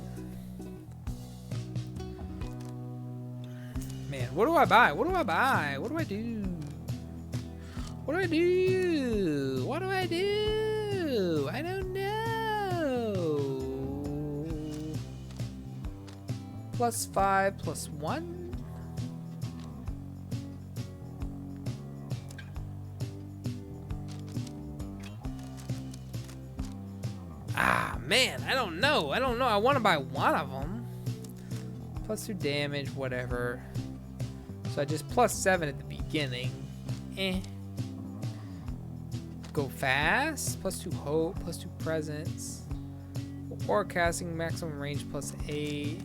Man, what do I buy? What do I buy? What do I do? What do I do? What do I do? I don't know. +5 +1. Ah, man, I don't know. I want to buy one of them. +2 damage, whatever. So I just +7 at the beginning. Go fast. +2 hope. +2 presence. Forecasting maximum range +8.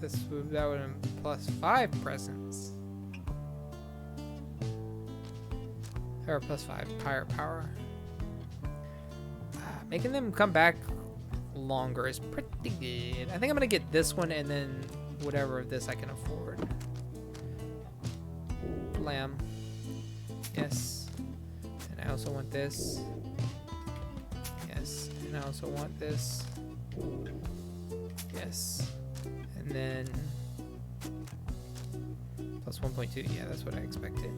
That would have been +5 presence. Or +5 Pyre power. Making them come back longer is pretty good. I think I'm gonna get this one and then whatever of this I can afford. Lamb. Yes. And I also want this. Yes. And I also want this. Yes. And then +1.2. Yeah, that's what I expected.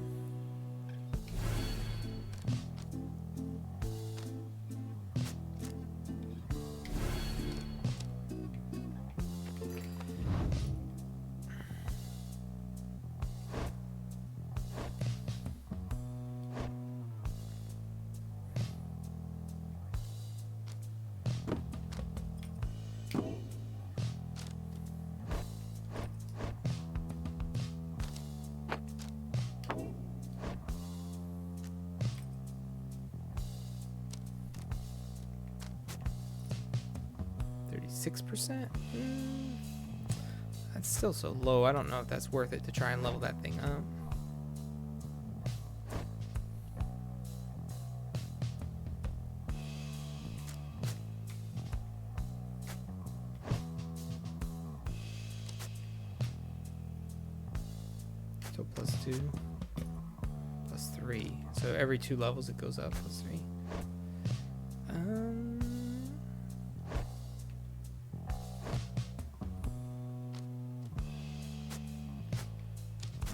%. That's still so low. I don't know if that's worth it to try and level that thing up. So +2, +3. So every 2 levels it goes up +3.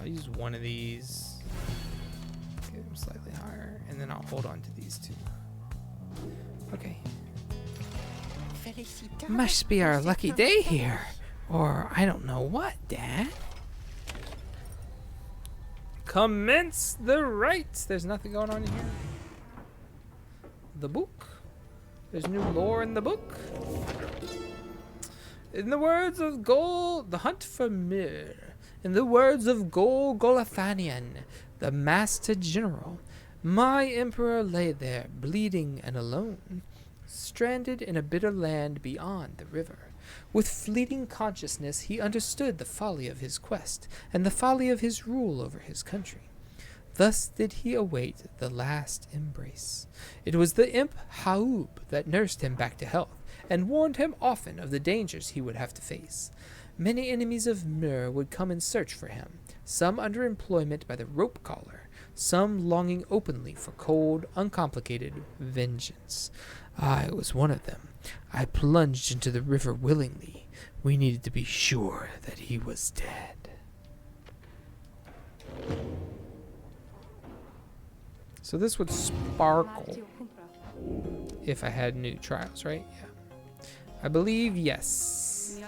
I'll use one of these, get them slightly higher, and then I'll hold on to these 2. Okay. Must be our lucky day here. Or I don't know what, Dad. Commence the rites. There's nothing going on in here. The book. There's new lore in the book. In the words of the hunt for Myr. In the words of Golgolathanian, the Master General, my emperor lay there, bleeding and alone, stranded in a bitter land beyond the river. With fleeting consciousness, he understood the folly of his quest and the folly of his rule over his country. Thus did he await the last embrace. It was the imp Haub that nursed him back to health and warned him often of the dangers he would have to face. Many enemies of Myr would come in search for him, some under employment by the rope collar, some longing openly for cold, uncomplicated vengeance. I was one of them. I plunged into the river willingly. We needed to be sure that he was dead. So this would sparkle if I had new trials, right? Yeah. I believe yes.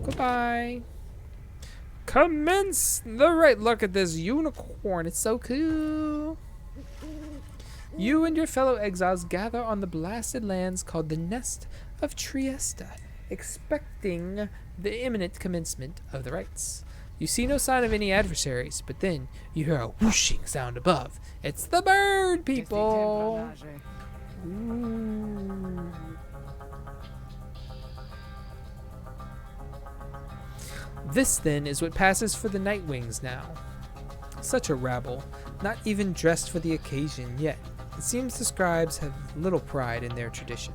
Goodbye. Commence the rite. Look at this unicorn. It's so cool. You and your fellow exiles gather on the blasted lands called the Nest of Triesta, expecting the imminent commencement of the rites. You see no sign of any adversaries, but then you hear a whooshing sound above. It's the bird people. Ooh. This, then, is what passes for the Nightwings now. Such a rabble, not even dressed for the occasion yet. It seems the scribes have little pride in their tradition.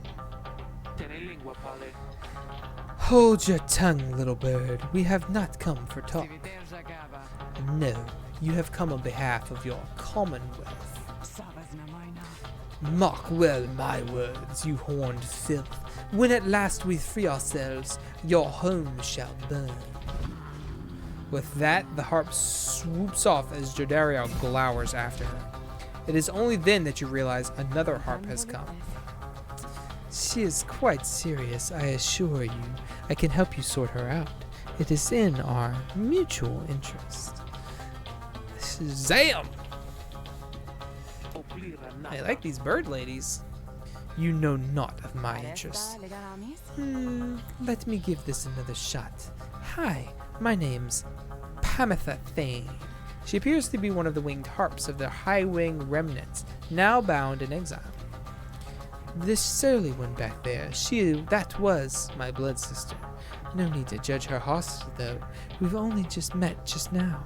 Hold your tongue, little bird. We have not come for talk. No, you have come on behalf of your commonwealth. Mark well my words, you horned filth. When at last we free ourselves, your home shall burn. With that, the harp swoops off as Jodariel glowers after her. It is only then that you realize another harp has come. She is quite serious, I assure you. I can help you sort her out. It is in our mutual interest. Shazam! I like these bird ladies. You know not of my interest. Let me give this another shot. Hi, my name's Pamitha Thane. She appears to be one of the winged harps of the High Wing remnants, now bound in exile. This surly one back there, that was my blood sister. No need to judge her hostile, though. We've only just met just now.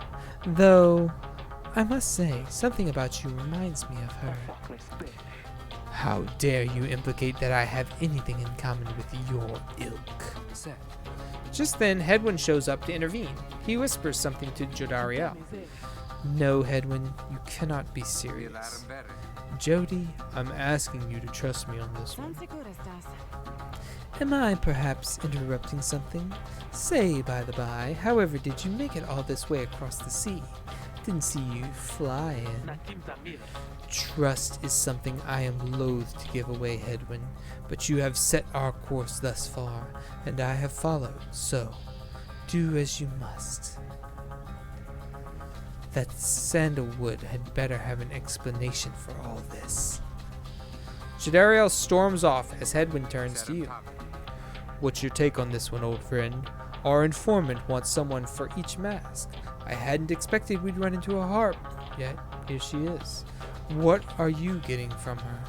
Though, I must say, something about you reminds me of her. How dare you implicate that I have anything in common with your ilk? Just then, Hedwyn shows up to intervene. He whispers something to Jodariel. No, Hedwyn, you cannot be serious. Jody, I'm asking you to trust me on this one. Am I perhaps interrupting something? Say, by the by, however did you make it all this way across the sea? Didn't see you fly in. Trust is something I am loath to give away, Hedwyn, but you have set our course thus far, and I have followed, so do as you must. That Sandalwood had better have an explanation for all this. Jodariel storms off as Hedwyn turns to you. What's your take on this one, old friend? Our informant wants someone for each mask. I hadn't expected we'd run into a harp, yet here she is. What are you getting from her?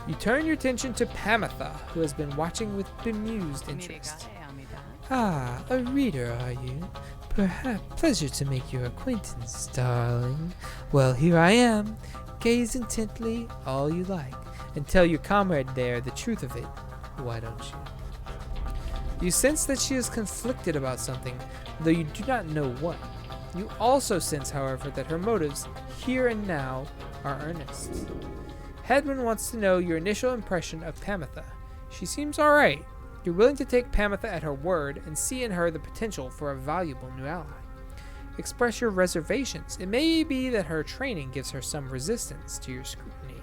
You turn your attention to Pamitha, who has been watching with bemused interest. Ah, a reader, are you? Perhaps pleasure to make your acquaintance, darling. Well, here I am. Gaze intently, all you like, and tell your comrade there the truth of it. Why don't you? You sense that she is conflicted about something, though you do not know what. You also sense, however, that her motives, here and now, are earnest. Hedwyn wants to know your initial impression of Pamitha. She seems alright. You're willing to take Pamitha at her word and see in her the potential for a valuable new ally. Express your reservations. It may be that her training gives her some resistance to your scrutiny.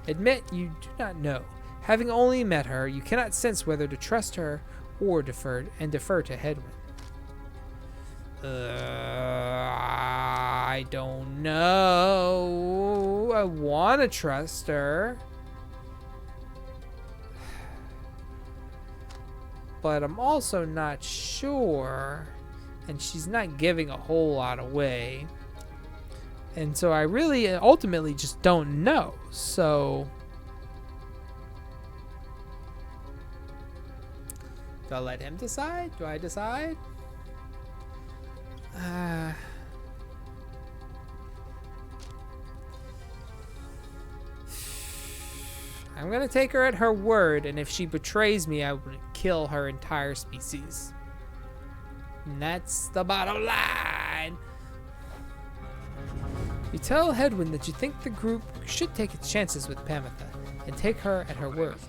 Admit you do not know. Having only met her, you cannot sense whether to trust her or defer to Hedwyn. I don't know. I want to trust her, but I'm also not sure, and she's not giving a whole lot away, and so I really ultimately just don't know. So do I let him decide? Do I decide? I'm gonna take her at her word, and if she betrays me, I would kill her entire species. And that's the bottom line. You tell Hedwyn that you think the group should take its chances with Pamitha and take her at her word.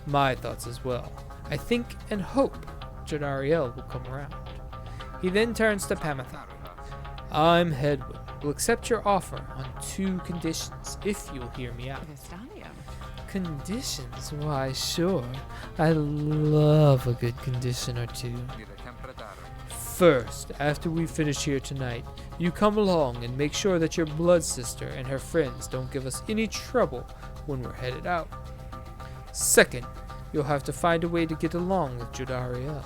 My thoughts as well. I think and hope Jodariel will come around. He then turns to Pamitha. I'm Hedwyn. Will accept your offer on 2 conditions, if you'll hear me out. Conditions? Why, sure. I love a good condition or 2. First, after we finish here tonight, you come along and make sure that your blood sister and her friends don't give us any trouble when we're headed out. Second, you'll have to find a way to get along with Jodariel,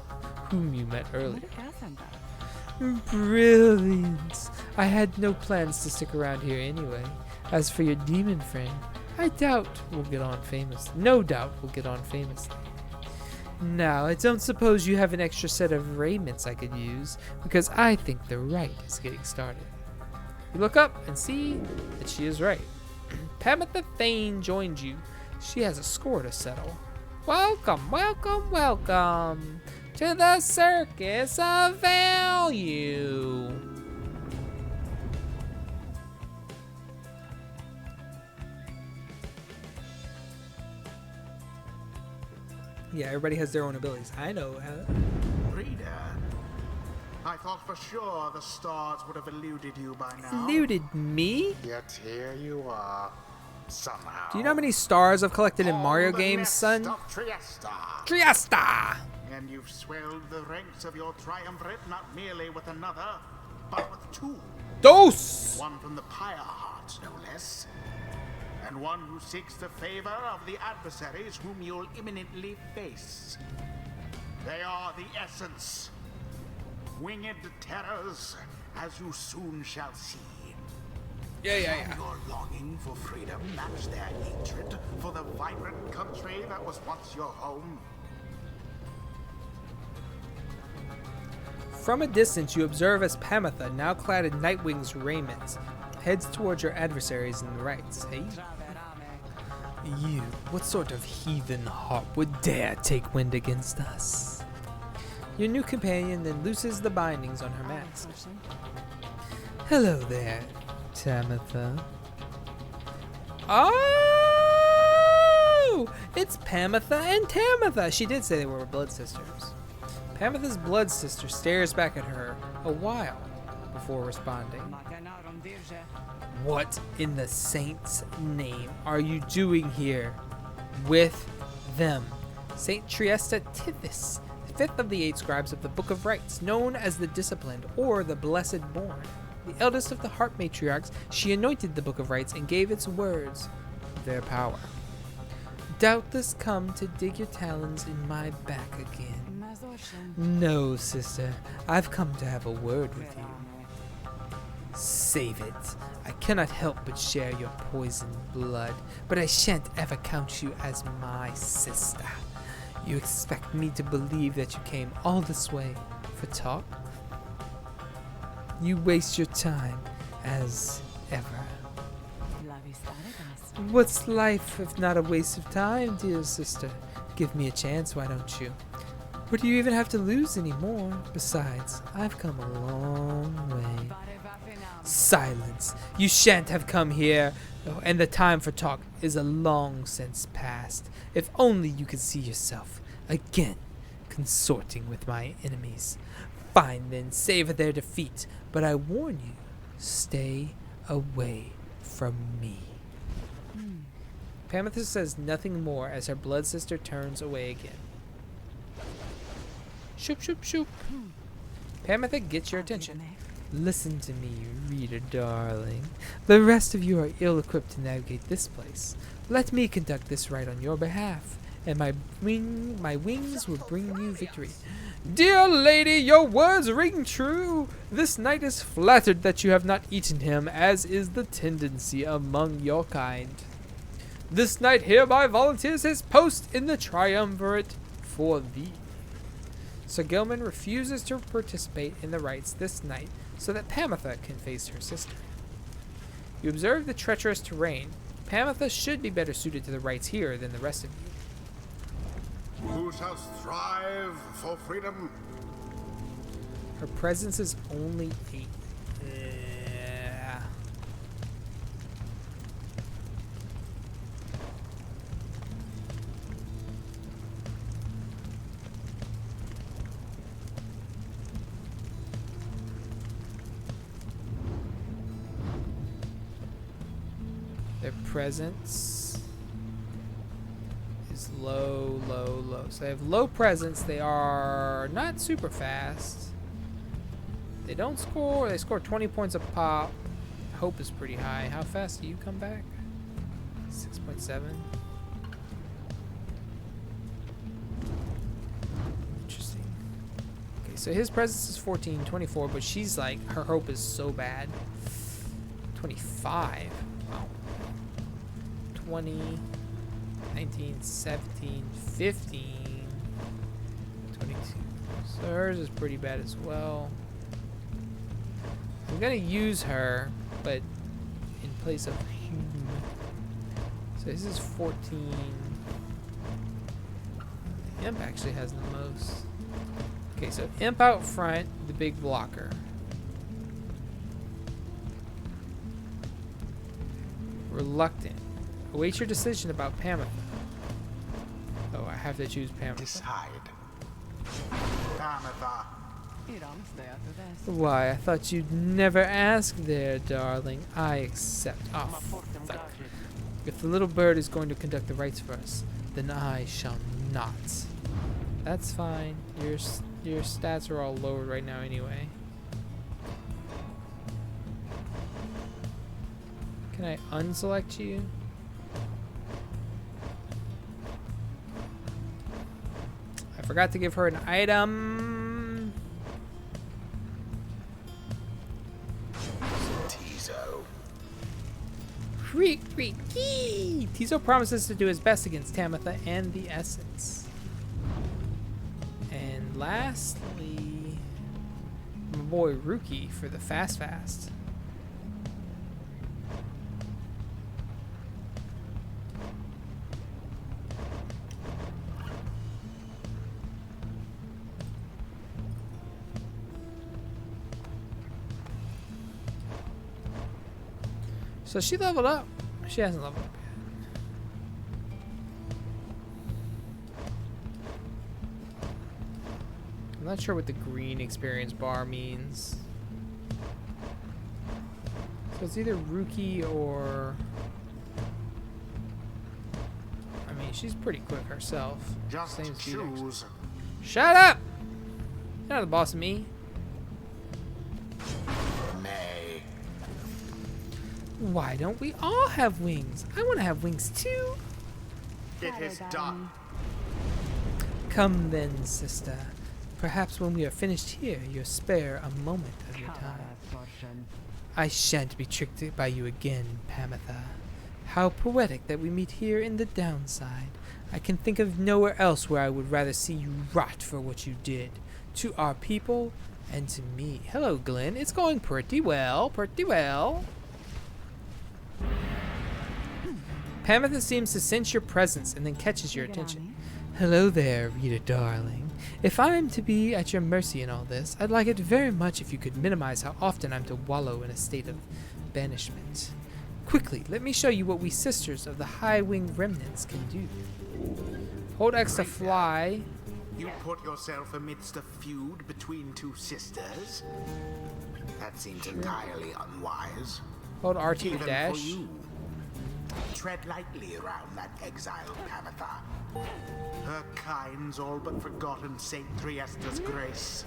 whom you met earlier. Brilliant! I had no plans to stick around here anyway. As for your demon friend, I doubt we'll get on famously. No doubt we'll get on famously. Now, I don't suppose you have an extra set of raiments I could use, because I think the Rite is getting started. You look up and see that she is right. Pamitha Thane joins you. She has a score to settle. Welcome, welcome, welcome to the Circus of Value. Yeah, everybody has their own abilities. I know. Reader, I thought for sure the stars would have eluded you by now. Eluded me? Yet here you are. somehow. Do you know how many stars I've collected in Mario the games, nest son? of Triesta. Triesta! And you've swelled the ranks of your triumvirate not merely with another, but with two. Dos! One from the Pyrehearts, no less. And one who seeks the favor of the adversaries whom you'll imminently face. They are the essence. Winged terrors, as you soon shall see. Yeah. Can your longing for freedom match their hatred for the vibrant country that was once your home? From a distance, you observe as Pamitha, now clad in Nightwing's raiment, heads towards your adversaries in the Rites. Hey? You, what sort of heathen heart would dare take wind against us? Your new companion then looses the bindings on her mask. Hello there, Pamitha. Oh! It's Pamitha and Tamitha! She did say they were blood sisters. Pamitha's blood sister stares back at her a while before responding. What in the saint's name are you doing here with them? Saint Triesta Tithys, the fifth of the 8 scribes of the Book of Rites, known as the Disciplined or the Blessed Born. The eldest of the Heart Matriarchs, she anointed the Book of Rites and gave its words their power. Doubtless come to dig your talons in my back again. No, sister, I've come to have a word with you. Save it. I cannot help but share your poisoned blood, but I shan't ever count you as my sister. You expect me to believe that you came all this way for talk? You waste your time, as ever. What's life if not a waste of time, dear sister? Give me a chance, why don't you? What do you even have to lose anymore? Besides, I've come a long way. Silence! You shan't have come here, and the time for talk is a long since past. If only you could see yourself again consorting with my enemies. Fine then, savor their defeat, but I warn you, stay away from me. Pamitha says nothing more as her blood sister turns away again. Shoop, shoop, shoop. Pamitha gets your attention. Listen to me, reader darling. The rest of you are ill-equipped to navigate this place. Let me conduct this rite on your behalf, and my wings will bring you victory. Dear lady, your words ring true. This knight is flattered that you have not eaten him, as is the tendency among your kind. This knight hereby volunteers his post in the triumvirate for thee. Sir Gilman refuses to participate in the rites this night so that Pamitha can face her sister. You observe the treacherous terrain. Pamitha should be better suited to the rites here than the rest of you. Who shall strive for freedom? Her presence is only 8. Their presence is low, low, low. So they have low presence. They are not super fast. They don't score. They score 20 points a pop. Hope is pretty high. How fast do you come back? 6.7. Interesting. Okay, so his presence is 14, 24, but she's like, her hope is so bad. 25. Wow. 20, 19, 17, 15, 22. So hers is pretty bad as well. I'm gonna use her, but in place of human. So this is 14. Imp actually has the most. Okay, so Imp out front, the big blocker. Reluctant. Await your decision about Pamitha. Oh, I have to choose Pamitha. Decide. Pamitha. Why, I thought you'd never ask there, darling. I accept. Oh, fuck. If the little bird is going to conduct the rites for us, then I shall not. That's fine. Your stats are all lowered right now anyway. Can I unselect you? I forgot to give her an item. Tizo. Rukey! Tizo promises to do his best against Pamitha and the Essence. And lastly, my boy Rukey for the fast. So she leveled up. She hasn't leveled up yet. I'm not sure what the green experience bar means. So it's either Rukey or... I mean, she's pretty quick herself. Just Same speed, actually. choose. Shut up! You're not the boss of me. Nay. Why don't we all have wings? I want to have wings too. It is done. Come then, sister. Perhaps when we are finished here, you'll spare a moment of your time. I shan't be tricked by you again, Pamitha. How poetic that we meet here in the downside. I can think of nowhere else where I would rather see you rot for what you did. To our people and to me. Hello, Glenn. It's going pretty well, pretty well. Pamitha seems to sense your presence and then catches your attention. Hello there, Rita darling. If I am to be at your mercy in all this, I'd like it very much if you could minimize how often I'm to wallow in a state of banishment. Quickly, let me show you what we sisters of the high-winged remnants can do. Hold X to fly. You put yourself amidst a feud between two sisters? That seems entirely unwise. Hold RT to Even for dash. you. Tread lightly around that exiled Pamitha. Her kind's all but forgotten Saint Triesta's grace.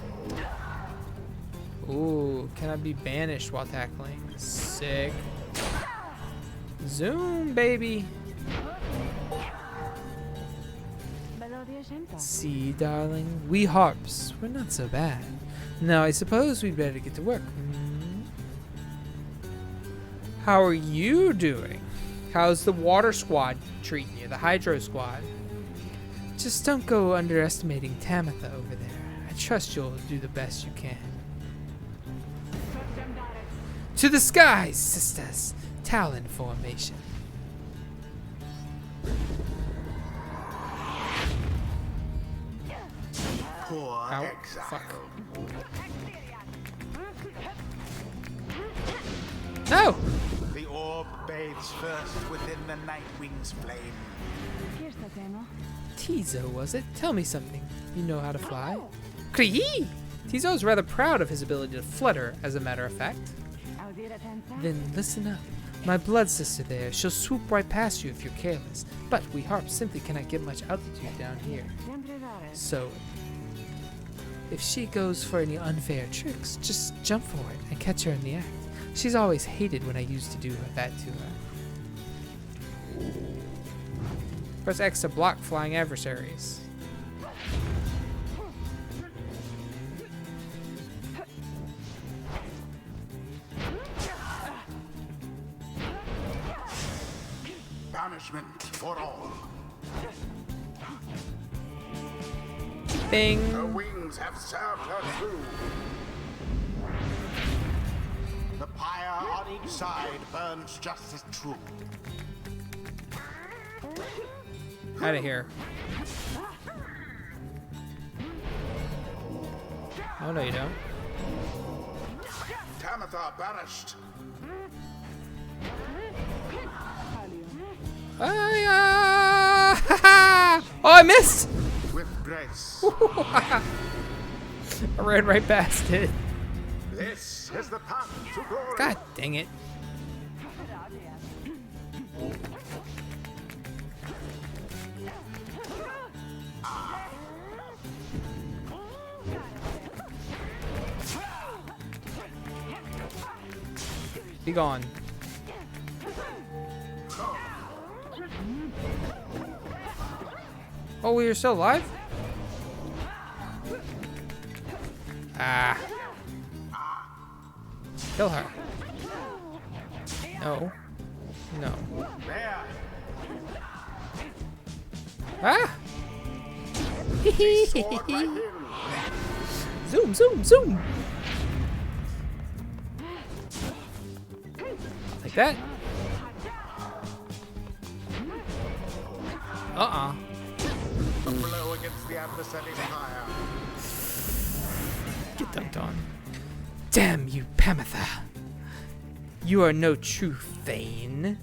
Ooh, can I be banished while tackling? Sick. Zoom, baby. See, darling, we harps, we're not so bad. Now, I suppose we'd better get to work. How are you doing? How's the water squad treating you, the hydro squad? Just don't go underestimating Pamitha over there. I trust you'll do the best you can. To the skies, sisters! Talon formation. Poor Ow, exile. fuck. No! The orb bathes first within the Nightwing's flame. Tizo, was it? Tell me something. You know how to fly? Kree! Tizo is rather proud of his ability to flutter, as a matter of fact. Then listen up. My blood sister there, she'll swoop right past you if you're careless. But we harps simply cannot get much altitude down here. So, if she goes for any unfair tricks, just jump for it and catch her in the act. She's always hated when I used to do that to her. Press X to block flying adversaries. Banishment for all. Bing! Her wings have served her true. The pyre on each side burns just as true. Out of here. Oh, no, you don't. Pamitha banished. Oh, I missed! With grace. I ran right past it. This is the path to glory. God dang it. Be gone. Oh, you're still alive? Ah. Kill her. No. No. There. Ah! Sword by him. Zoom, zoom, zoom! Like that. Uh-uh. A blow against the adversary's pyre. Get dunked on. Damn you, Pamitha. You are no true Thane.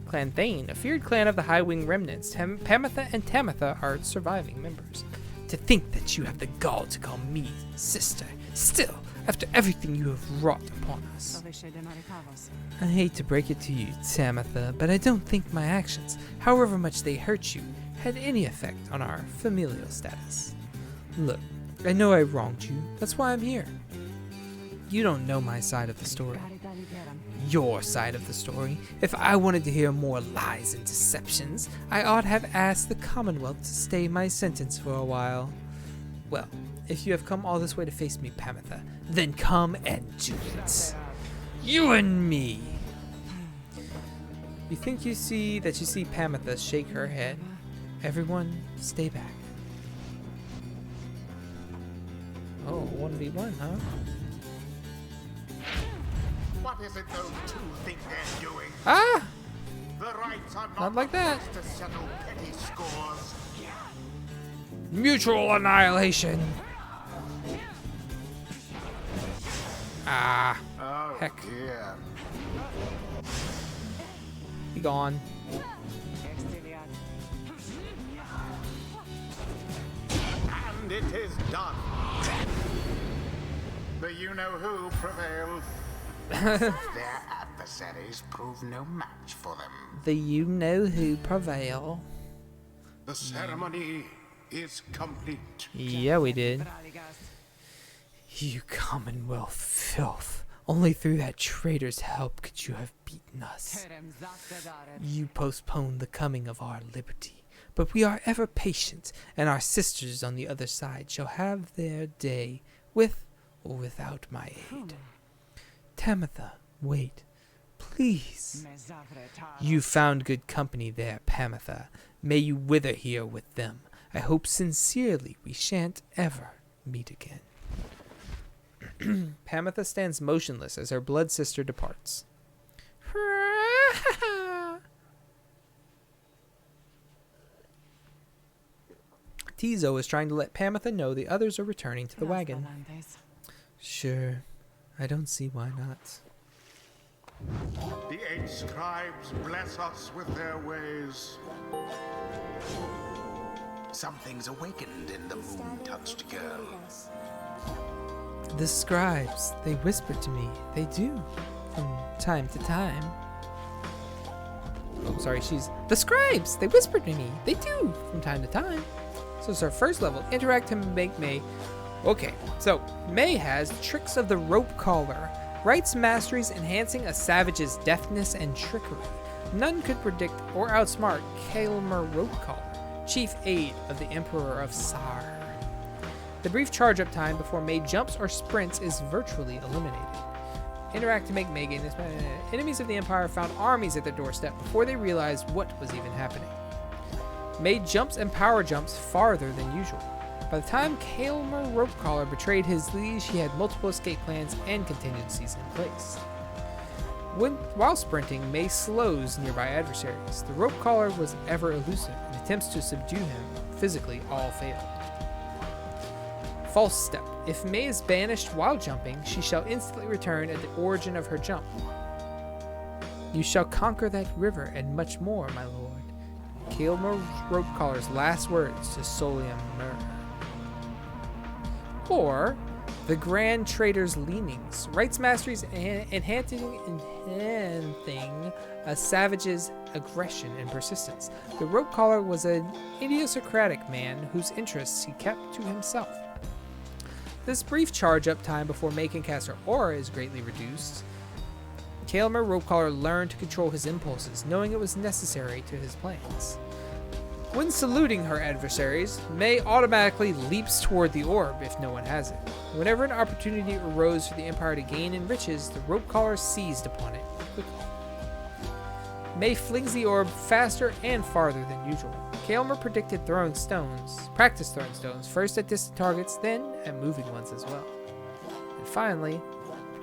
Clan Thane, a feared clan of the High Wing remnants. Pamitha and Tamitha are its surviving members. To think that you have the gall to call me sister, still, after everything you have wrought upon us. I hate to break it to you, Tamitha, but I don't think my actions, however much they hurt you, had any effect on our familial status. Look, I know I wronged you. That's why I'm here. You don't know my side of the story. Your side of the story. If I wanted to hear more lies and deceptions, I ought to have asked the Commonwealth to stay my sentence for a while. Well, if you have come all this way to face me, Pamitha, then come and do it. You and me. You think you see Pamitha shake her head. Everyone, stay back. Oh, 1v1, huh? What is it those two think they're doing? Ah! The Rites are Not like that. to settle petty scores. Mutual annihilation. Ah, Oh, heck. dear. Be gone. And it is done. The you-know-who prevailed. Their adversaries prove no match for them. The you-know-who prevail. The ceremony is complete. Yeah, we did. You Commonwealth filth. Only through that traitor's help could you have beaten us. You postponed the coming of our liberty, but we are ever patient, and our sisters on the other side shall have their day, with or without my aid. Tamitha, wait, please. You found good company there, Pamitha. May you wither here with them. I hope sincerely we shan't ever meet again. Pamitha stands motionless as her blood sister departs. Tizo is trying to let Pamitha know the others are returning to the wagon. Sure, I don't see why not. The 8 scribes bless us with their ways. Something's awakened in the moon-touched girl. The scribes, they whisper to me. They do, from time to time. Oh, sorry, the scribes, they whisper to me. They do, from time to time. So it's our first level, interact and make May. Okay, so May has Tricks of the Rope Collar. Rites masteries enhancing a savage's deftness and trickery. None could predict or outsmart Kaelmer Rope Collar, chief aide of the Emperor of Sar. The brief charge-up time before May jumps or sprints is virtually eliminated. Interact to make May gain this. Enemies of the Empire found armies at their doorstep before they realized what was even happening. May jumps and power jumps farther than usual. By the time Kaelmer Rope Collar betrayed his liege, he had multiple escape plans and contingencies in place. While sprinting, May slows nearby adversaries. The Rope Collar was ever elusive, and attempts to subdue him physically all failed. False step. If May is banished while jumping, she shall instantly return at the origin of her jump. You shall conquer that river and much more, my lord. Kaelmer Rope Collar's last words to Soliam. Or the Grand Trader's Leanings. Rites masteries enhancing a savage's aggression and persistence. The Rope Collar was an idiosyncratic man whose interests he kept to himself. This brief charge-up time before May can cast her aura is greatly reduced. Kaelmer Ropecaller learned to control his impulses, knowing it was necessary to his plans. When saluting her adversaries, May automatically leaps toward the orb if no one has it. Whenever an opportunity arose for the Empire to gain in riches, the Ropecaller seized upon it quickly. May flings the orb faster and farther than usual. Kaelmer practiced throwing stones, first at distant targets, then at moving ones as well. And finally,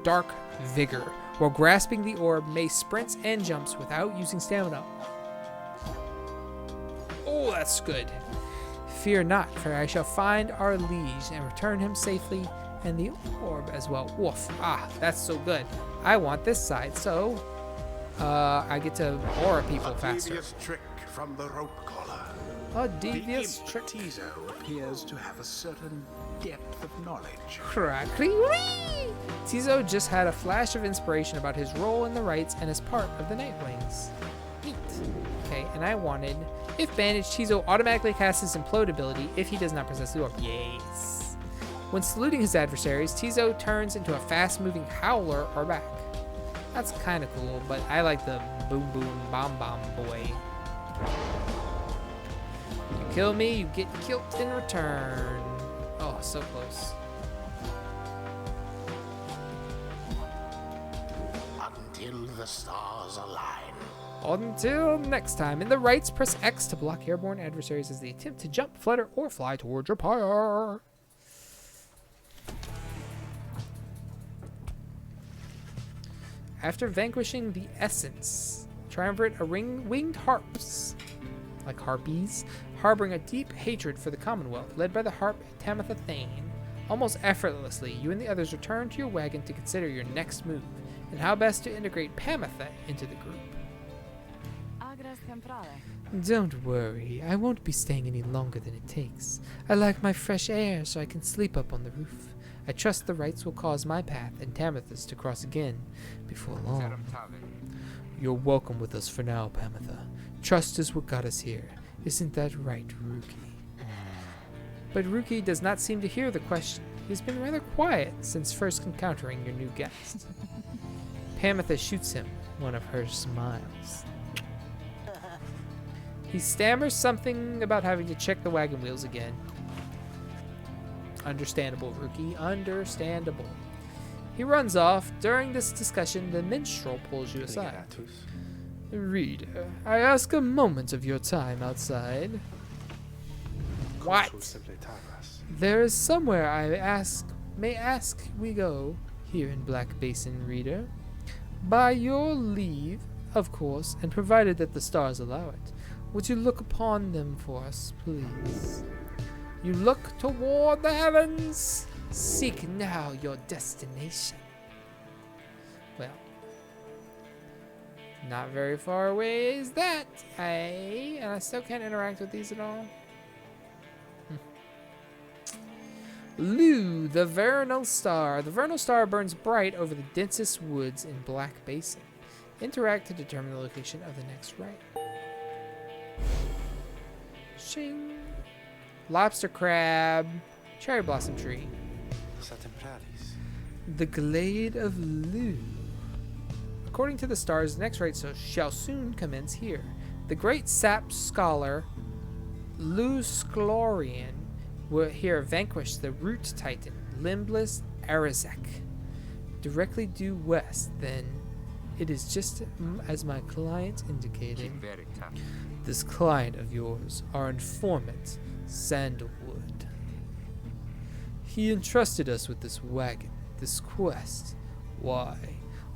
Dark Vigor. While grasping the orb, May sprints and jumps without using stamina. Oh, that's good. Fear not, for I shall find our liege and return him safely, and the orb as well. Woof. Ah, that's so good. I want this side, so I get to aura people faster. Devious trick from the rope collar. A devious the trick. Tizo appears to have a certain depth of knowledge. Crackly-wee! Tizo just had a flash of inspiration about his role in the Rites and as part of the Nightwings. Neat. Okay, and I wanted, if bandaged, Tizo automatically casts his implode ability if he does not possess the orb. Yes. When saluting his adversaries, Tizo turns into a fast-moving howler or back. That's kind of cool, but I like the boom boom bomb bomb boy. You kill me, you get killed in return. Oh, so close. Until the stars align. Until next time, in the Rites, press X to block airborne adversaries as they attempt to jump, flutter, or fly towards your pyre. After vanquishing the Essence, triumvirate are winged harps, like harpies, harboring a deep hatred for the Commonwealth, led by the harp Pamitha Thane. Almost effortlessly, you and the others return to your wagon to consider your next move, and how best to integrate Pamitha into the group. Don't worry, I won't be staying any longer than it takes. I like my fresh air so I can sleep up on the roof. I trust the Rites will cause my path and Tamitha's to cross again before long. You're welcome with us for now, Pamitha. Trust is what got us here. Isn't that right, Rukey? But Rukey does not seem to hear the question. He's been rather quiet since first encountering your new guest. Pamitha shoots him one of her smiles. He stammers something about having to check the wagon wheels again. Understandable, Rukey. Understandable. He runs off. During this discussion, the minstrel pulls you aside. Reader, I ask a moment of your time outside. What? There is somewhere may ask we go, here in Black Basin, reader. By your leave, of course, and provided that the stars allow it. Would you look upon them for us, please? You look toward the heavens. Seek now your destination. Well, not very far away is that, eh? And I still can't interact with these at all. Lou, the Vernal Star. The Vernal Star burns bright over the densest woods in Black Basin. Interact to determine the location of the next rite. Shing. Lobster crab. Cherry blossom tree. The Glade of Lou. According to the stars, the next rite shall soon commence here. The great sap scholar Lou Sklorian will here vanquish the root titan, limbless Arazek. Directly due west, then. It is just as my client indicated. This client of yours, our informant, Sandalwood. He entrusted us with this wagon, this quest. Why?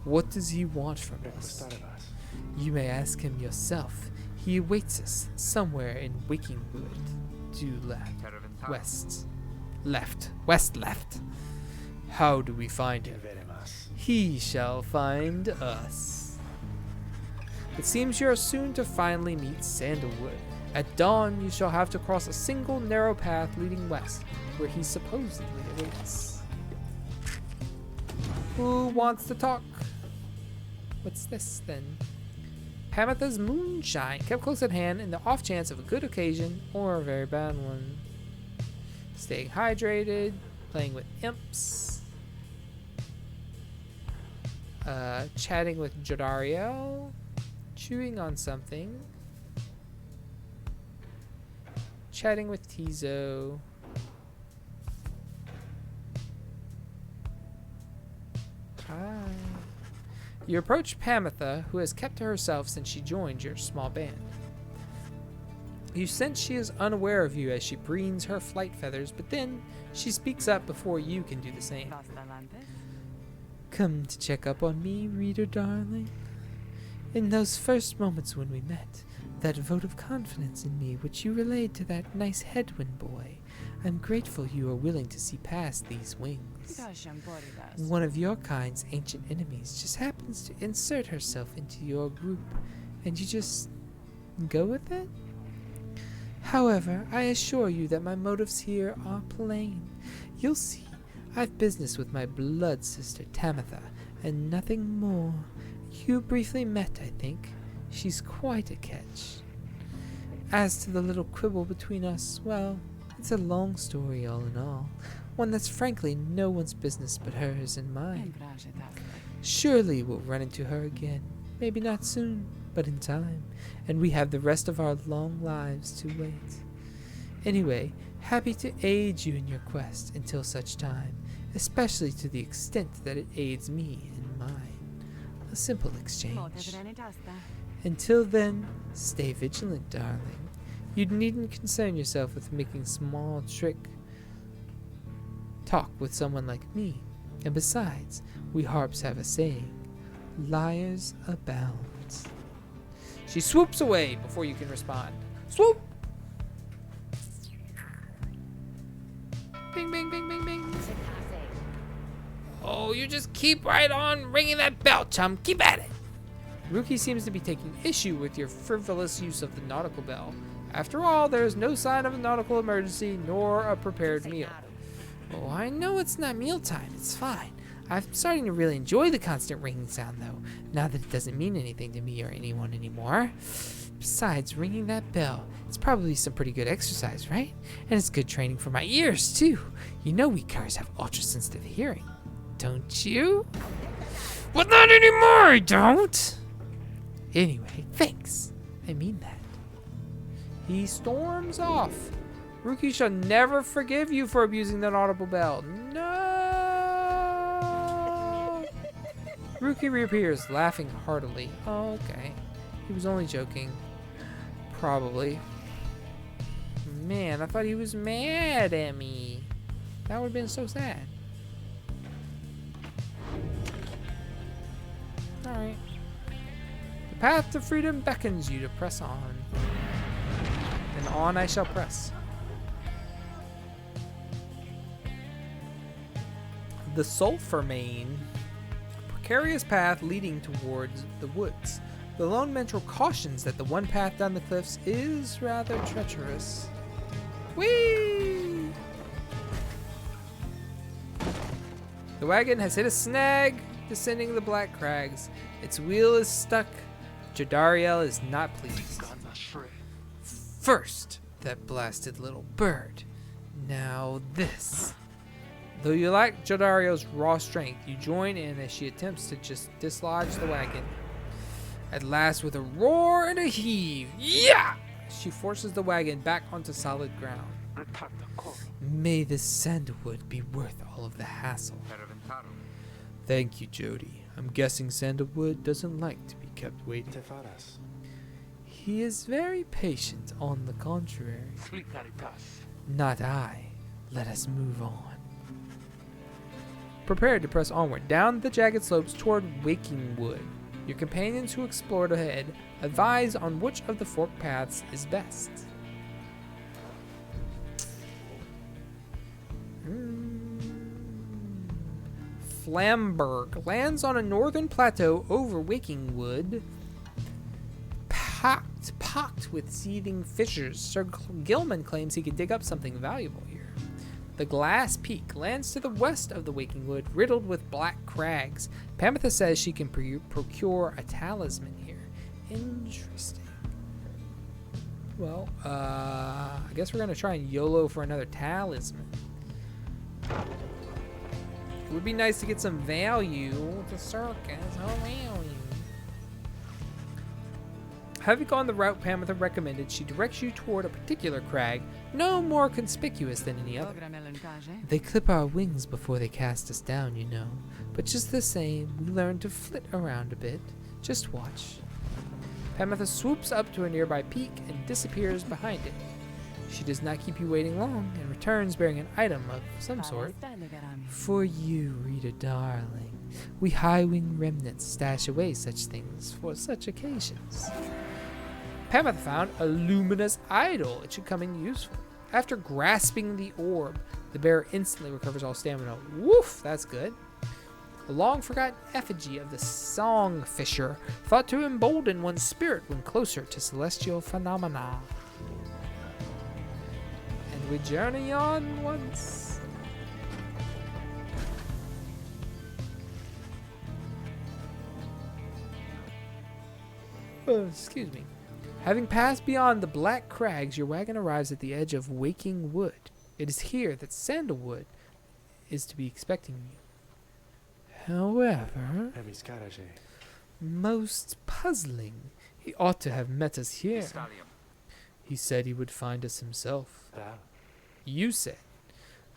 What does he want from us? You may ask him yourself. He awaits us somewhere in Wakingwood. Due left. West. Left. West left. How do we find him? He shall find us. It seems you are soon to finally meet Sandalwood. At dawn, you shall have to cross a single narrow path leading west, where he supposedly awaits. Who wants to talk? What's this, then? Pamitha's moonshine, kept close at hand in the off chance of a good occasion or a very bad one. Staying hydrated, playing with imps. chatting with Jodariel, chewing on something, chatting with Tizo. Hi. You approach Pamitha, who has kept to herself since she joined your small band. You sense she is unaware of you as she preens her flight feathers, but then she speaks up before you can do the same. Come to check up on me, reader darling. In those first moments when we met, that vote of confidence in me which you relayed to that nice Hedwyn boy, I'm grateful you are willing to see past these wings. One of your kind's ancient enemies just happens to insert herself into your group, and you just go with it? However, I assure you that my motives here are plain. You'll see, I've business with my blood sister Pamitha, and nothing more. You briefly met, I think. She's quite a catch. As to the little quibble between us, well, it's a long story all in all. One that's frankly no one's business but hers and mine. Surely we'll run into her again. Maybe not soon, but in time. And we have the rest of our long lives to wait. Anyway, happy to aid you in your quest until such time, especially to the extent that it aids me in mine. A simple exchange. Until then, stay vigilant, darling. You needn't concern yourself with making small talk with someone like me. And besides, we harps have a saying, liars abound. She swoops away before you can respond. Swoop! Bing, bing, bing, bing, bing. Oh, you just keep right on ringing that bell, chum. Keep at it. Rukey seems to be taking issue with your frivolous use of the nautical bell. After all, there is no sign of a nautical emergency nor a prepared meal. Oh, I know it's not mealtime. It's fine. I'm starting to really enjoy the constant ringing sound, though, now that it doesn't mean anything to me or anyone anymore. Besides, ringing that bell, it's probably some pretty good exercise, right? And it's good training for my ears, too. You know we cars have ultra-sensitive hearing, don't you? Well, not anymore, I don't! Anyway, thanks. I mean that. He storms off. Rukey shall never forgive you for abusing that audible bell. No! Rukey reappears, laughing heartily. Oh, okay. He was only joking. Probably. Man, I thought he was mad at me. That would have been so sad. Alright. The path to freedom beckons you to press on. And on I shall press. The Sulphur Main. Precarious path leading towards the woods. The lone mentor cautions that the one path down the cliffs is rather treacherous. Whee! The wagon has hit a snag, descending the black crags. Its wheel is stuck. Jodariel is not pleased. First, that blasted little bird. Now this. Though you lack Jodariel's raw strength, you join in as she attempts to just dislodge the wagon. At last, with a roar and a heave, yeah! She forces the wagon back onto solid ground. May this sandalwood be worth all of the hassle. Thank you, Jody. I'm guessing sandalwood doesn't like to be kept waiting. He is very patient, on the contrary. Not I. Let us move on. Prepared to press onward down the jagged slopes toward Waking Wood. Your companions who explored ahead advise on which of the forked paths is best. Flamberg lands on a northern plateau over Waking Wood, pocked with seething fissures. Sir Gilman claims he can dig up something valuable here. The Glass Peak lands to the west of the Waking Wood, riddled with black crags. Pamitha says she can procure a talisman here. Interesting. Well, I guess we're going to try and YOLO for another talisman. It would be nice to get some value with the circus. Oh, value. Having gone the route Pamitha recommended, she directs you toward a particular crag, no more conspicuous than any other. They clip our wings before they cast us down, you know. But just the same, we learn to flit around a bit. Just watch. Pamitha swoops up to a nearby peak and disappears behind it. She does not keep you waiting long and returns bearing an item of some sort. For you, reader darling, we high-wing remnants stash away such things for such occasions. Pamitha found a luminous idol. It should come in useful. After grasping the orb, the bearer instantly recovers all stamina. Woof, that's good. A long-forgotten effigy of the Song Fisher, thought to embolden one's spirit when closer to celestial phenomena. And we journey on once. Excuse me. Having passed beyond the Black Crags, your wagon arrives at the edge of Waking Wood. It is here that Sandalwood is to be expecting you. However, most puzzling. He ought to have met us here. He said he would find us himself. You said.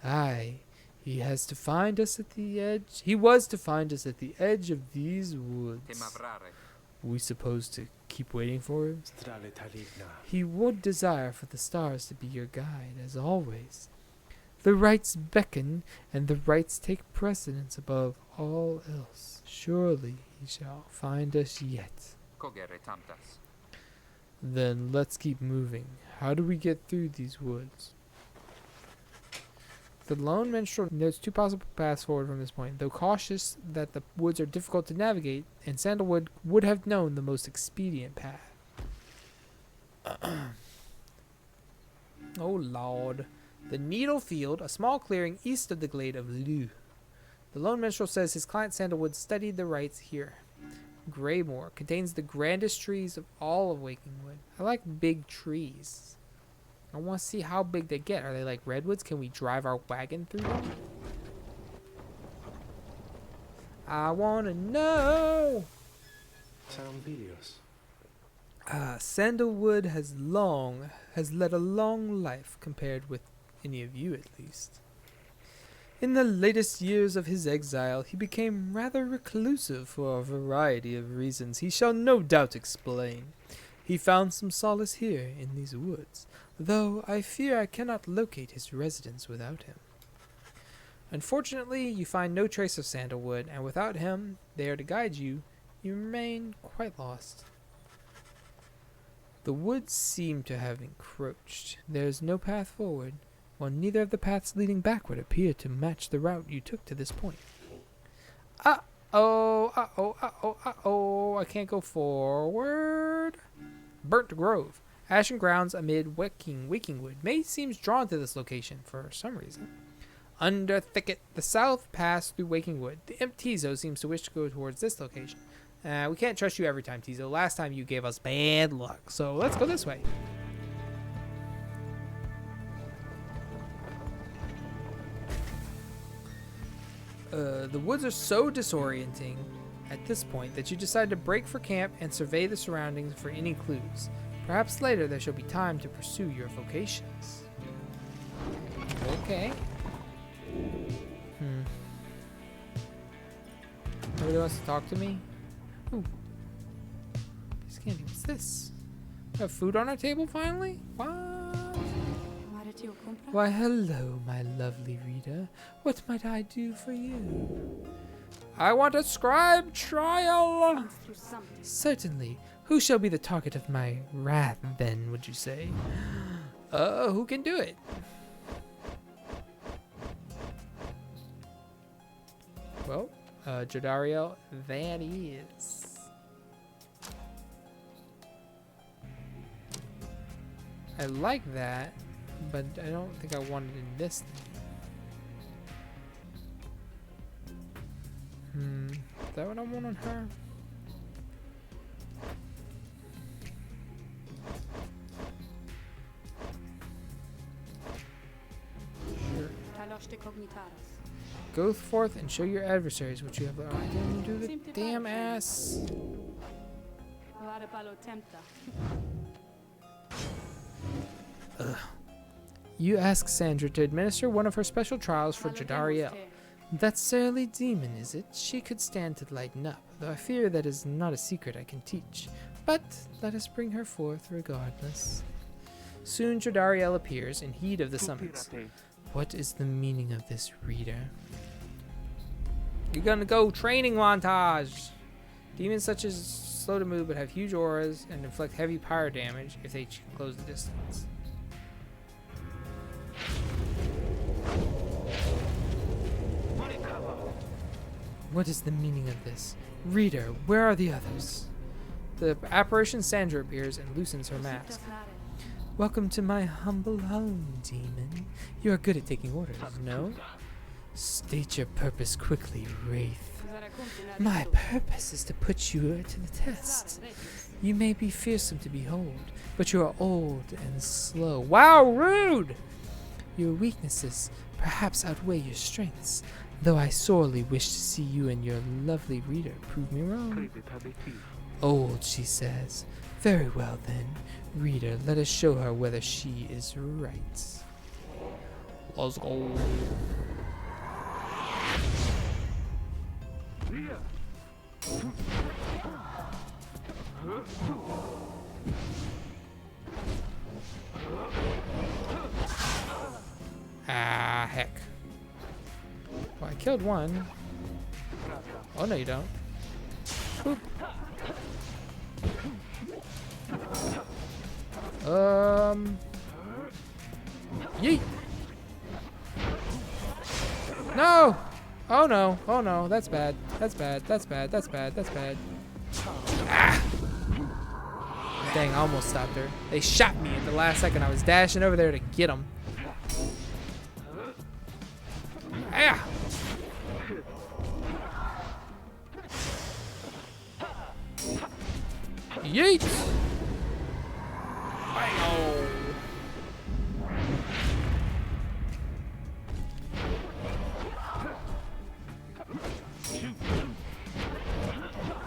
Aye, he has to find us at the edge. He was to find us at the edge of these woods. We supposed to keep waiting for him? He would desire for the stars to be your guide, as always. The rites beckon, and the rites take precedence above all else. Surely he shall find us yet. Then let's keep moving. How do we get through these woods? The lone minstrel notes two possible paths forward from this point, though cautious that the woods are difficult to navigate, and Sandalwood would have known the most expedient path. Oh Lord. The Needle Field, a small clearing east of the glade of Lu. The lone minstrel says his client Sandalwood studied the rites here. Greymoor contains the grandest trees of all of Wakingwood. I like big trees. I want to see how big they get. Are they like redwoods? Can we drive our wagon through them? I want to know. Sandalwood has led a long life compared with any of you, at least. In the latest years of his exile, he became rather reclusive for a variety of reasons he shall no doubt explain. He found some solace here in these woods, though I fear I cannot locate his residence without him. Unfortunately, you find no trace of Sandalwood, and without him there to guide you, you remain quite lost. The woods seem to have encroached. There is no path forward, while neither of the paths leading backward appear to match the route you took to this point. Uh-oh, I can't go forward. Burnt Grove. Ashen grounds amid Wakingwood. May seems drawn to this location for some reason. Under thicket, the south pass through Wakingwood. The imp Tizo seems to wish to go towards this location. We can't trust you every time, Tizo. Last time you gave us bad luck, so let's go this way. The woods are so disorienting at this point that you decide to break for camp and survey the surroundings for any clues. Perhaps later there shall be time to pursue your vocations. Okay. Nobody wants to talk to me? Ooh. Piece of candy. What's this? We have food on our table finally? What? Why, hello, my lovely reader. What might I do for you? I want a scribe trial! Certainly. Who shall be the target of my wrath, then, would you say? Who can do it? Well, Jodariel, that is. I like that, but I don't think I want it in this thing. Is that what I want on her? Sure. Go forth and show your adversaries what you have. I didn't do the damn ass. Ugh. You ask Sandra to administer one of her special trials for Jodariel. That surly demon, is it? She could stand to lighten up, though I fear that is not a secret I can teach. But let us bring her forth regardless. Soon Jodariel appears in heed of the summons. What is the meaning of this, reader? You're gonna go training montage! Demons such as slow to move but have huge auras and inflict heavy pyre damage if they close the distance. What is the meaning of this? Reader, where are the others? The apparition Sandra appears and loosens her mask. Welcome to my humble home, demon. You are good at taking orders, no? State your purpose quickly, Wraith. My purpose is to put you to the test. You may be fearsome to behold, but you are old and slow. Wow, rude! Your weaknesses perhaps outweigh your strengths, though I sorely wish to see you and your lovely reader prove me wrong. Old, she says. Very well then, reader, let us show her whether she is right. Let's go. Ah, heck. Well, I killed one. Oh, no, you don't. Boop. Yeet. No! Oh no, oh no, that's bad. That's bad, that's bad, that's bad, that's bad. Ah! Dang, I almost stopped her. They shot me at the last second. I was dashing over there to get them. Ah! Yeet! Oh.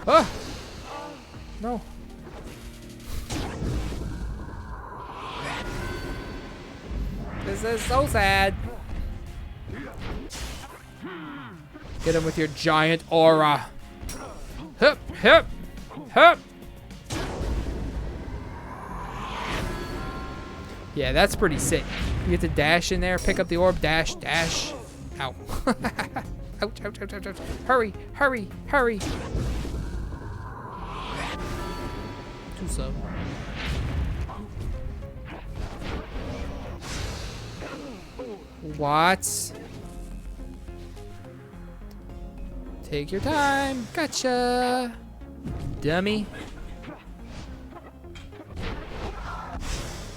Ah! No. This is so sad. Get him with your giant aura. Hup, hup, hup. Yeah, that's pretty sick. You get to dash in there, pick up the orb, dash, dash. Ow. Ouch, ouch, ouch, ouch, ouch. Hurry, hurry, hurry. Too slow. What? Take your time. Gotcha. Dummy.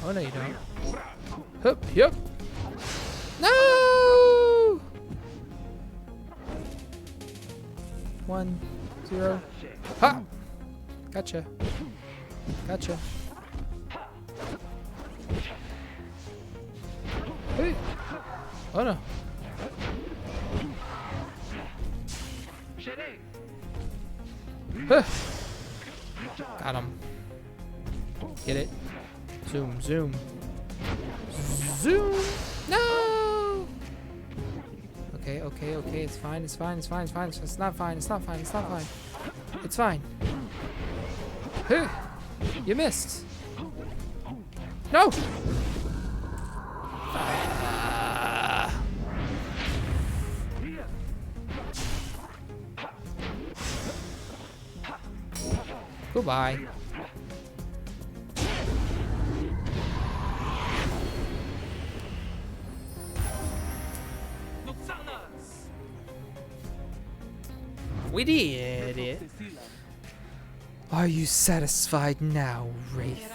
Oh, no, you don't. Hup, yup. No! 1, 0. Ha! Gotcha. Gotcha. Hey. Oh, no. Huh. Got him. Get it. Zoom, zoom. Zoom! No! Okay, okay, okay. It's fine, it's fine, it's fine, it's fine. It's not fine, it's not fine, it's not fine. It's fine. Huh. You missed. No! Goodbye. We did it. Are you satisfied now, Wraith?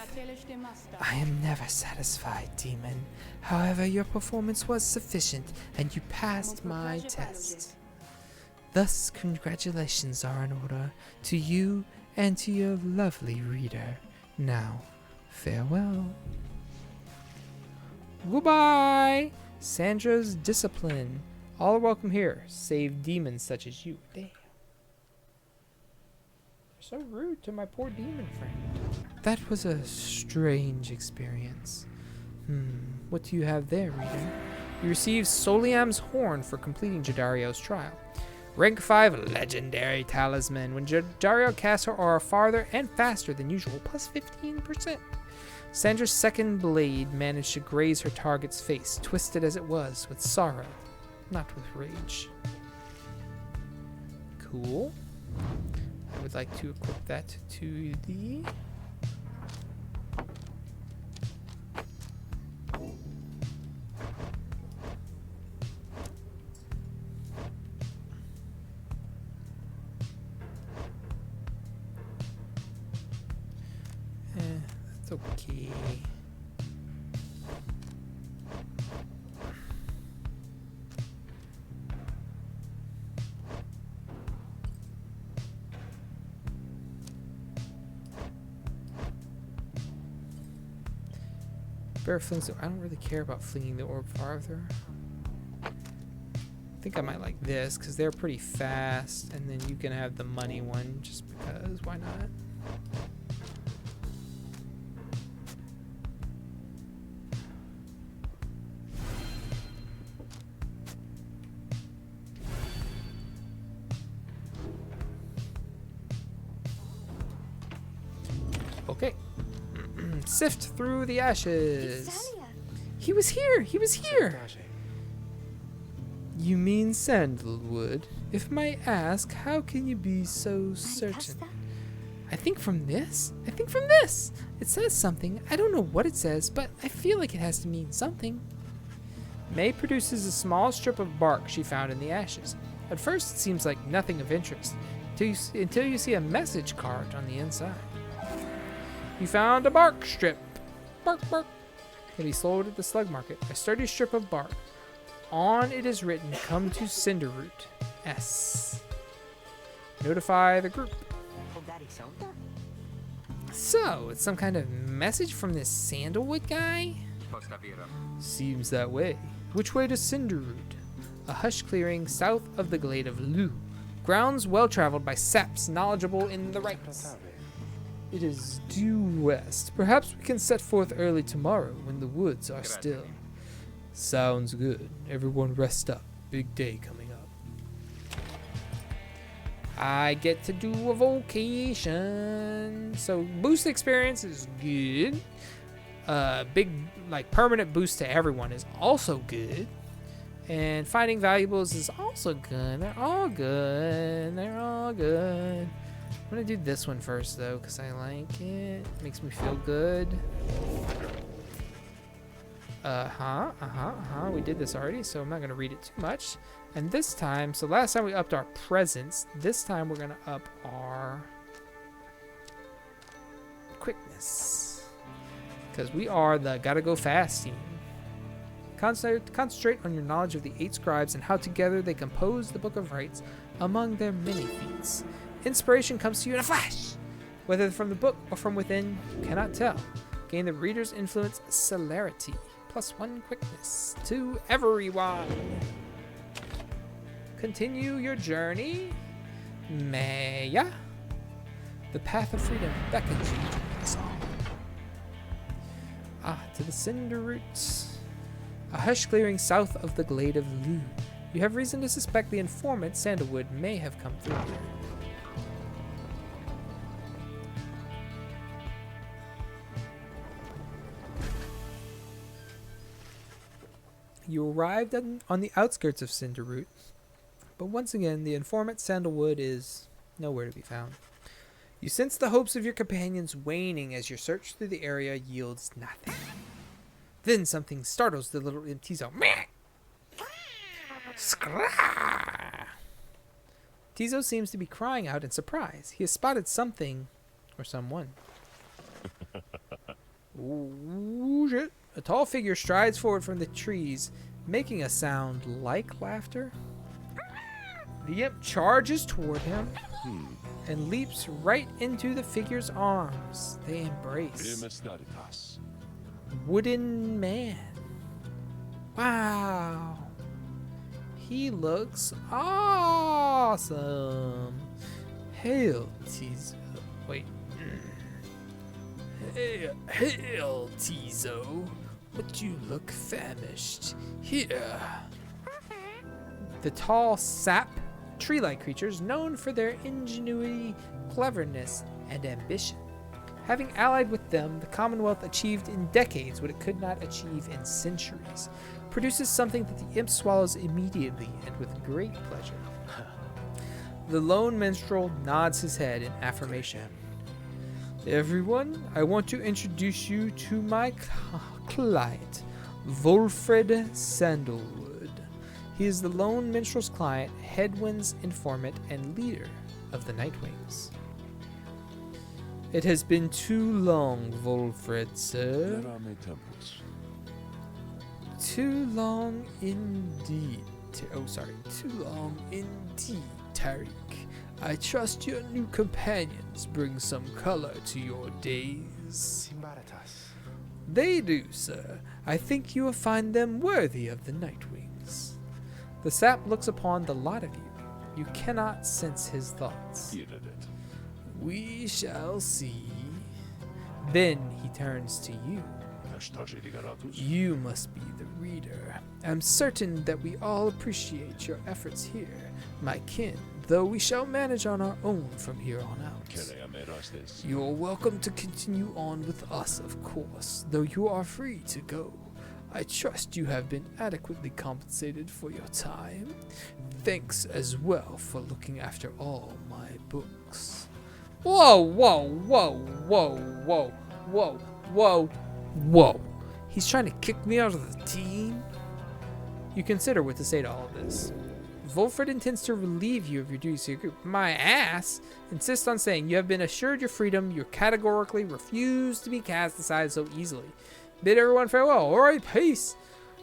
I am never satisfied, demon. However, your performance was sufficient, and you passed my test. Thus, congratulations are in order to you and to your lovely reader. Now, farewell. Goodbye! Sandra's discipline. All are welcome here, save demons such as you. Damn. You're so rude to my poor demon friend. That was a strange experience. What do you have there, reader? You receive Soliam's horn for completing Jodariel's trial. Rank 5 legendary talisman. When Jodariel casts her aura farther and faster than usual, plus 15%. Sandra's second blade managed to graze her target's face, twisted as it was with sorrow, not with rage. Cool. I would like to equip that to the... that's okay. Bear flings. I don't really care about flinging the orb farther. I think I might like this because they're pretty fast, and then you can have the money one just because. Why not? Okay. Sift through the ashes. He was here. He was here. You mean sandalwood? If I ask, how can you be so certain? I think from this. I think from this. It says something. I don't know what it says, but I feel like it has to mean something. May produces a small strip of bark she found in the ashes. At first, it seems like nothing of interest, until you see a message carved on the inside. You found a bark strip. Bark, bark. Can be sold at the slug market. A sturdy strip of bark. On it is written, come to Cinderroot. S. Notify the group. So, it's some kind of message from this sandalwood guy? Seems that way. Which way to Cinderroot? A hush clearing south of the glade of Lu. Grounds well traveled by saps knowledgeable in the rites. It is due west. Perhaps we can set forth early tomorrow when the woods are still. Sounds good. Everyone rest up. Big day coming up. I get to do a vocation. So boost experience is good. Big, like, permanent boost to everyone is also good. And finding valuables is also good. They're all good. They're all good. I'm gonna do this one first though, because I like it. Makes me feel good. We did this already, so I'm not gonna read it too much. And this time, so last time we upped our presence. This time we're gonna up our quickness, because we are the gotta go fast team. Concentrate on your knowledge of the 8 scribes and how together they compose the Book of Rites among their many feats. Inspiration comes to you in a flash. Whether from the book or from within, you cannot tell. Gain the reader's influence celerity. +1 quickness to everyone. Continue your journey. Maya. The path of freedom beckons you to us all. To the Cinderroot. A hush clearing south of the glade of Lu. You have reason to suspect the informant Sandalwood may have come through here. You arrived on the outskirts of Cinderroot, but once again, the informant Sandalwood is nowhere to be found. You sense the hopes of your companions waning as your search through the area yields nothing. Then something startles the little Tizo. Scribe! Tizo seems to be crying out in surprise. He has spotted something or someone. Ooh, shit. A tall figure strides forward from the trees, making a sound like laughter. The imp charges toward him and leaps right into the figure's arms. They embrace. Wooden man. Wow. He looks awesome. Hail, Tizo. Wait. Hail, Tizo. But you look famished. Here. The tall sap, tree-like creatures known for their ingenuity, cleverness, and ambition. Having allied with them, the Commonwealth achieved in decades what it could not achieve in centuries. Produces something that the imp swallows immediately and with great pleasure. The lone minstrel nods his head in affirmation. Everyone, I want to introduce you to my client, Volfred Sandalwood. He is the lone minstrel's client, Hedwyn's informant, and leader of the Nightwings. It has been too long, Volfred, sir. There are my temples. Too long indeed. Too long indeed, Tariq. I trust your new companions bring some color to your days. Simbaratas. They do, sir. I think you will find them worthy of the Nightwings. The sap looks upon the lot of you. You cannot sense his thoughts. We shall see. Then he turns to you. You must be the reader. I'm certain that we all appreciate your efforts here, my kin, though we shall manage on our own from here on out. You're welcome to continue on with us, of course, though you are free to go. I trust you have been adequately compensated for your time. Thanks as well for looking after all my books. Whoa, whoa, whoa, whoa, whoa, whoa, whoa, whoa. He's trying to kick me out of the team? You consider what to say to all of this. Volfred intends to relieve you of your duties to your group. My ass insists on saying you have been assured your freedom. You categorically refuse to be cast aside so easily. Bid everyone farewell. All right, peace.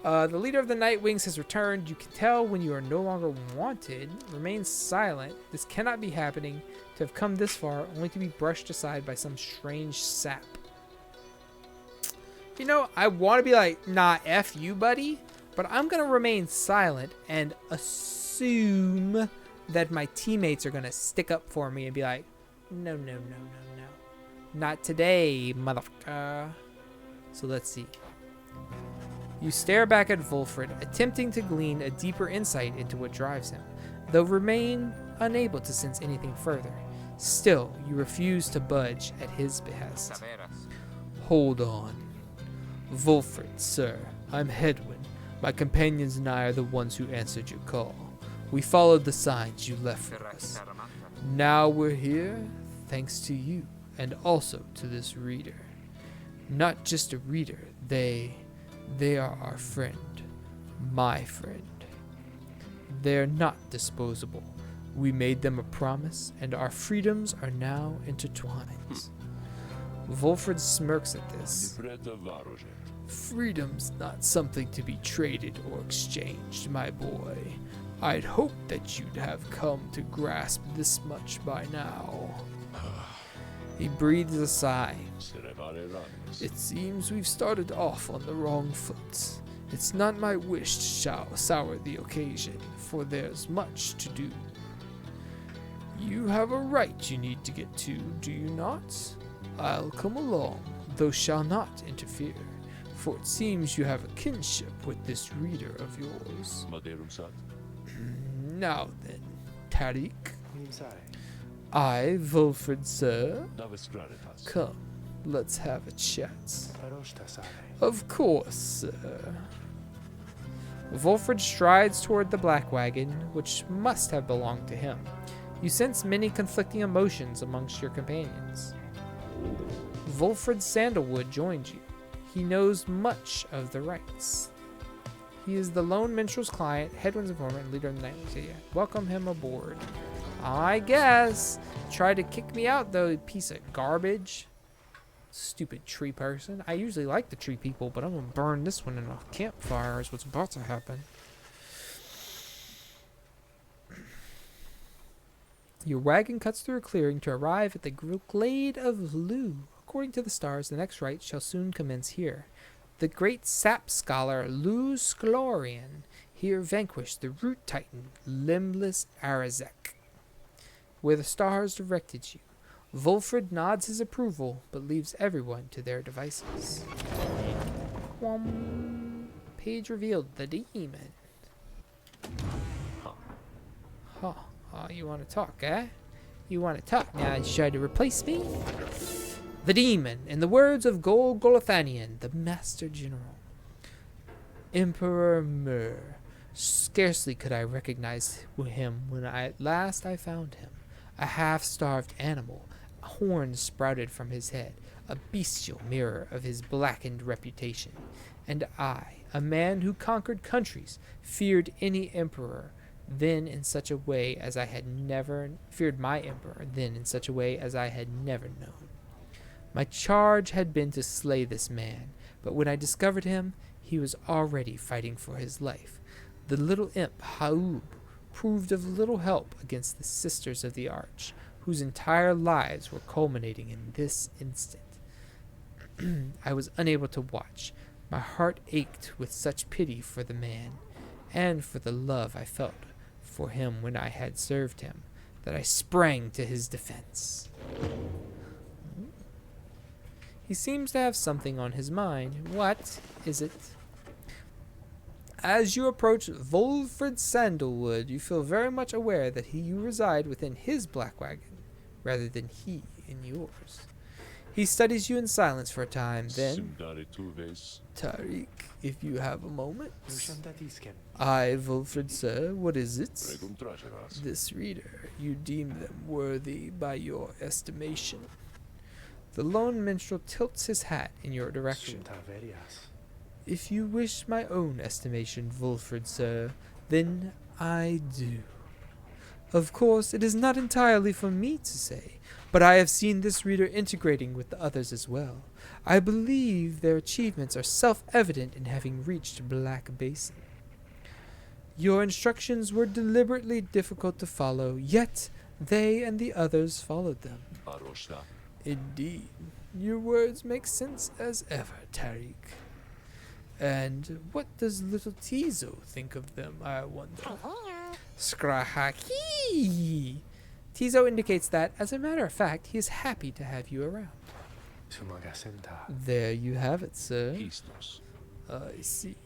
The leader of the Nightwings has returned. You can tell when you are no longer wanted. Remain silent. This cannot be happening. To have come this far, only to be brushed aside by some strange sap. You know, I want to be like, nah, F you, buddy. But I'm going to remain silent and assume that my teammates are going to stick up for me and be like, no, no, no, no, no. Not today, motherfucker. So let's see. You stare back at Volfred, attempting to glean a deeper insight into what drives him, though remain unable to sense anything further. Still, you refuse to budge at his behest. Hold on. Volfred, sir, I'm Hedwyn. My companions and I are the ones who answered your call. We followed the signs you left for us. Now we're here, thanks to you, and also to this reader. Not just a reader, they are our friend. My friend. They're not disposable. We made them a promise, and our freedoms are now intertwined. Volfred smirks at this. Freedom's not something to be traded or exchanged, my boy. I'd hoped that you'd have come to grasp this much by now. He breathes a sigh. It seems we've started off on the wrong foot. It's not my wish to sour the occasion, for there's much to do. You have a rite you need to get to, do you not? I'll come along, though shall not interfere, for it seems you have a kinship with this reader of yours. Now then, Tariq. I, Volfred, sir. Come, let's have a chat. Of course, sir. Volfred strides toward the black wagon, which must have belonged to him. You sense many conflicting emotions amongst your companions. Volfred Sandalwood joins you. He knows much of the Rites. He is the lone minstrel's client, Hedwyn's informant, and leader of the Nightwings. Welcome him aboard. I guess. Try to kick me out, though, you piece of garbage. Stupid tree person. I usually like the tree people, but I'm gonna burn this one in a campfire is what's about to happen. Your wagon cuts through a clearing to arrive at the glade of Lu. According to the stars, the next rite shall soon commence here. The great sap scholar Lu Sklorian. here vanquished the root titan, limbless Arazek. Where the stars directed you, Volfred nods his approval, but leaves everyone to their devices. Page revealed the demon. Huh. Oh, you want to talk, eh? You want to talk now and try to replace me? The demon, in the words of Gol Golothanian, the Master General. Emperor Mur. Scarcely could I recognize him when at last I found him. A half-starved animal, horns sprouted from his head, a bestial mirror of his blackened reputation. And I, a man who conquered countries, feared any emperor then in such a way as I had never feared my emperor then in such a way as I had never known. My charge had been to slay this man, but when I discovered him, he was already fighting for his life. The little imp, Haub, proved of little help against the Sisters of the Arch, whose entire lives were culminating in this instant. I was unable to watch. My heart ached with such pity for the man, and for the love I felt for him when I had served him, that I sprang to his defense. He seems to have something on his mind. What is it? As you approach Volfred Sandalwood, you feel very much aware that you reside within his black wagon, rather than he in yours. He studies you in silence for a time, then, Tariq, if you have a moment. I, Volfred, sir, what is it? This reader, you deem them worthy by your estimation. The lone minstrel tilts his hat in your direction. If you wish my own estimation, Volfred, sir, then I do. Of course, it is not entirely for me to say, but I have seen this reader integrating with the others as well. I believe their achievements are self-evident in having reached Black Basin. Your instructions were deliberately difficult to follow, yet they and the others followed them. Indeed, your words make sense as ever, Tariq. And what does little Tizo think of them, I wonder? Skrahaki! Tizo indicates that, as a matter of fact, he is happy to have you around. There you have it, sir. I see.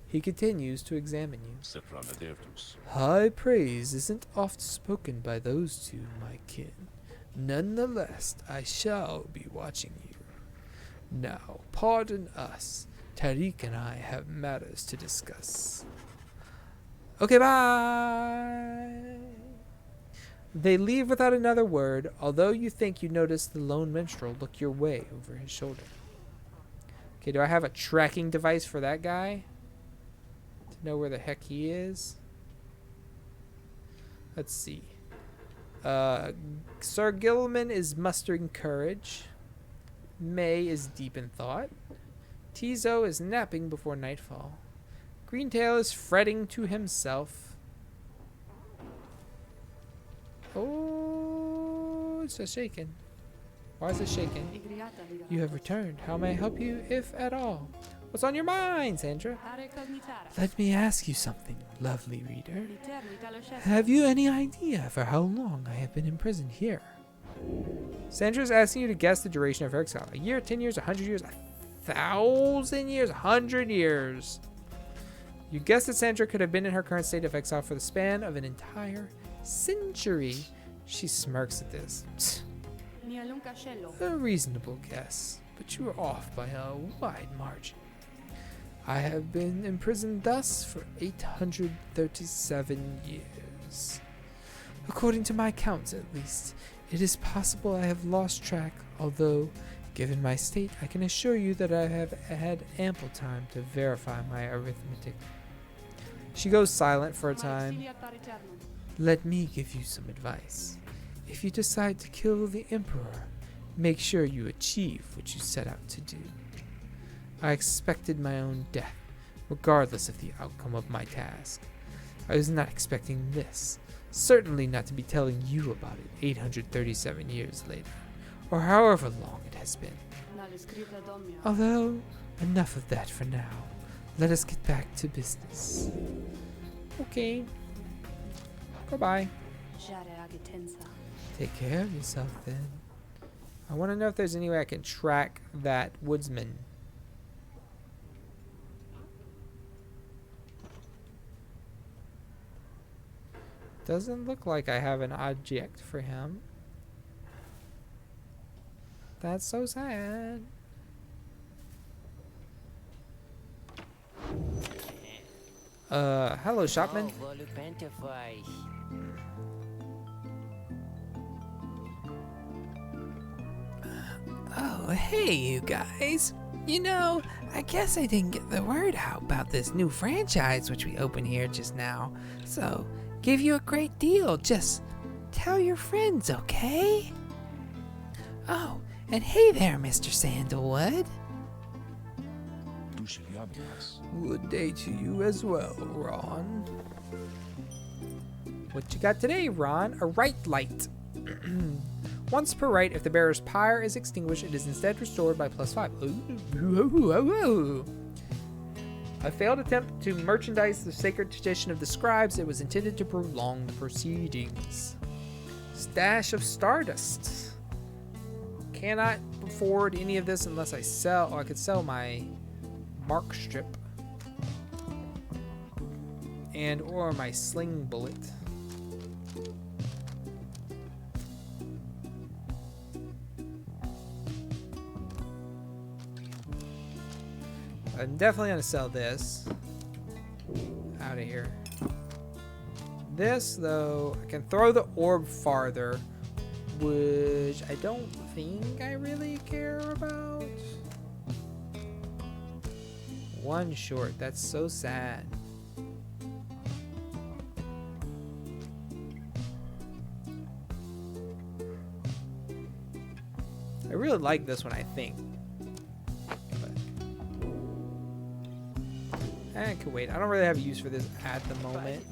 He continues to examine you. High praise isn't oft spoken by those two, my kin. Nonetheless, I shall be watching you. Now, pardon us. Tariq and I have matters to discuss. Okay, bye! They leave without another word, although you think you notice the lone minstrel look your way over his shoulder. Okay, do I have a tracking device for that guy? To know where the heck he is? Let's see. Sir Gilman is mustering courage. May is deep in thought. Tizo is napping before nightfall. Greentail is fretting to himself. Oh, it's just shaking. Why is it shaking? You have returned. How may I help you, if at all? What's on your mind, Sandra? Let me ask you something, lovely reader. Have you any idea for how long I have been imprisoned here? Sandra is asking you to guess the duration of her exile. A year, 10 years, 100 years, 1,000 years, 100 years. You guessed that Sandra could have been in her current state of exile for the span of an entire century. She smirks at this. A reasonable guess, but you are off by a wide margin. I have been imprisoned thus for 837 years. According to my counts, at least, it is possible I have lost track, although, given my state, I can assure you that I have had ample time to verify my arithmetic. She goes silent for a time. Let me give you some advice. If you decide to kill the Emperor, make sure you achieve what you set out to do. I expected my own death, regardless of the outcome of my task. I was not expecting this, certainly not to be telling you about it 837 years later, or however long it has been. Although, enough of that for now. Let us get back to business. Okay. Goodbye. Take care of yourself then. I want to know if there's any way I can track that woodsman. Doesn't look like I have an object for him. That's so sad. Hello, shopman. Oh, hey, you guys. You know, I guess I didn't get the word out about this new franchise which we opened here just now. So, give you a great deal. Just tell your friends, okay? Oh, and hey there, Mr. Sandalwood. Good day to you as well, Ron. What you got today, Ron? A Rite light. Once per rite, if the bearer's pyre is extinguished, it is instead restored by +5. Ooh. A failed attempt to merchandise the sacred tradition of the Scribes. It was intended to prolong the proceedings. Stash of Stardust. Cannot afford any of this unless I sell. Oh, I could sell my mark strip. And or my sling bullet. I'm definitely gonna sell this. Out of here. This though, I can throw the orb farther, which I don't think I really care about. One short, that's so sad. I really like this one, I think. I can wait. I don't really have use for this at the moment.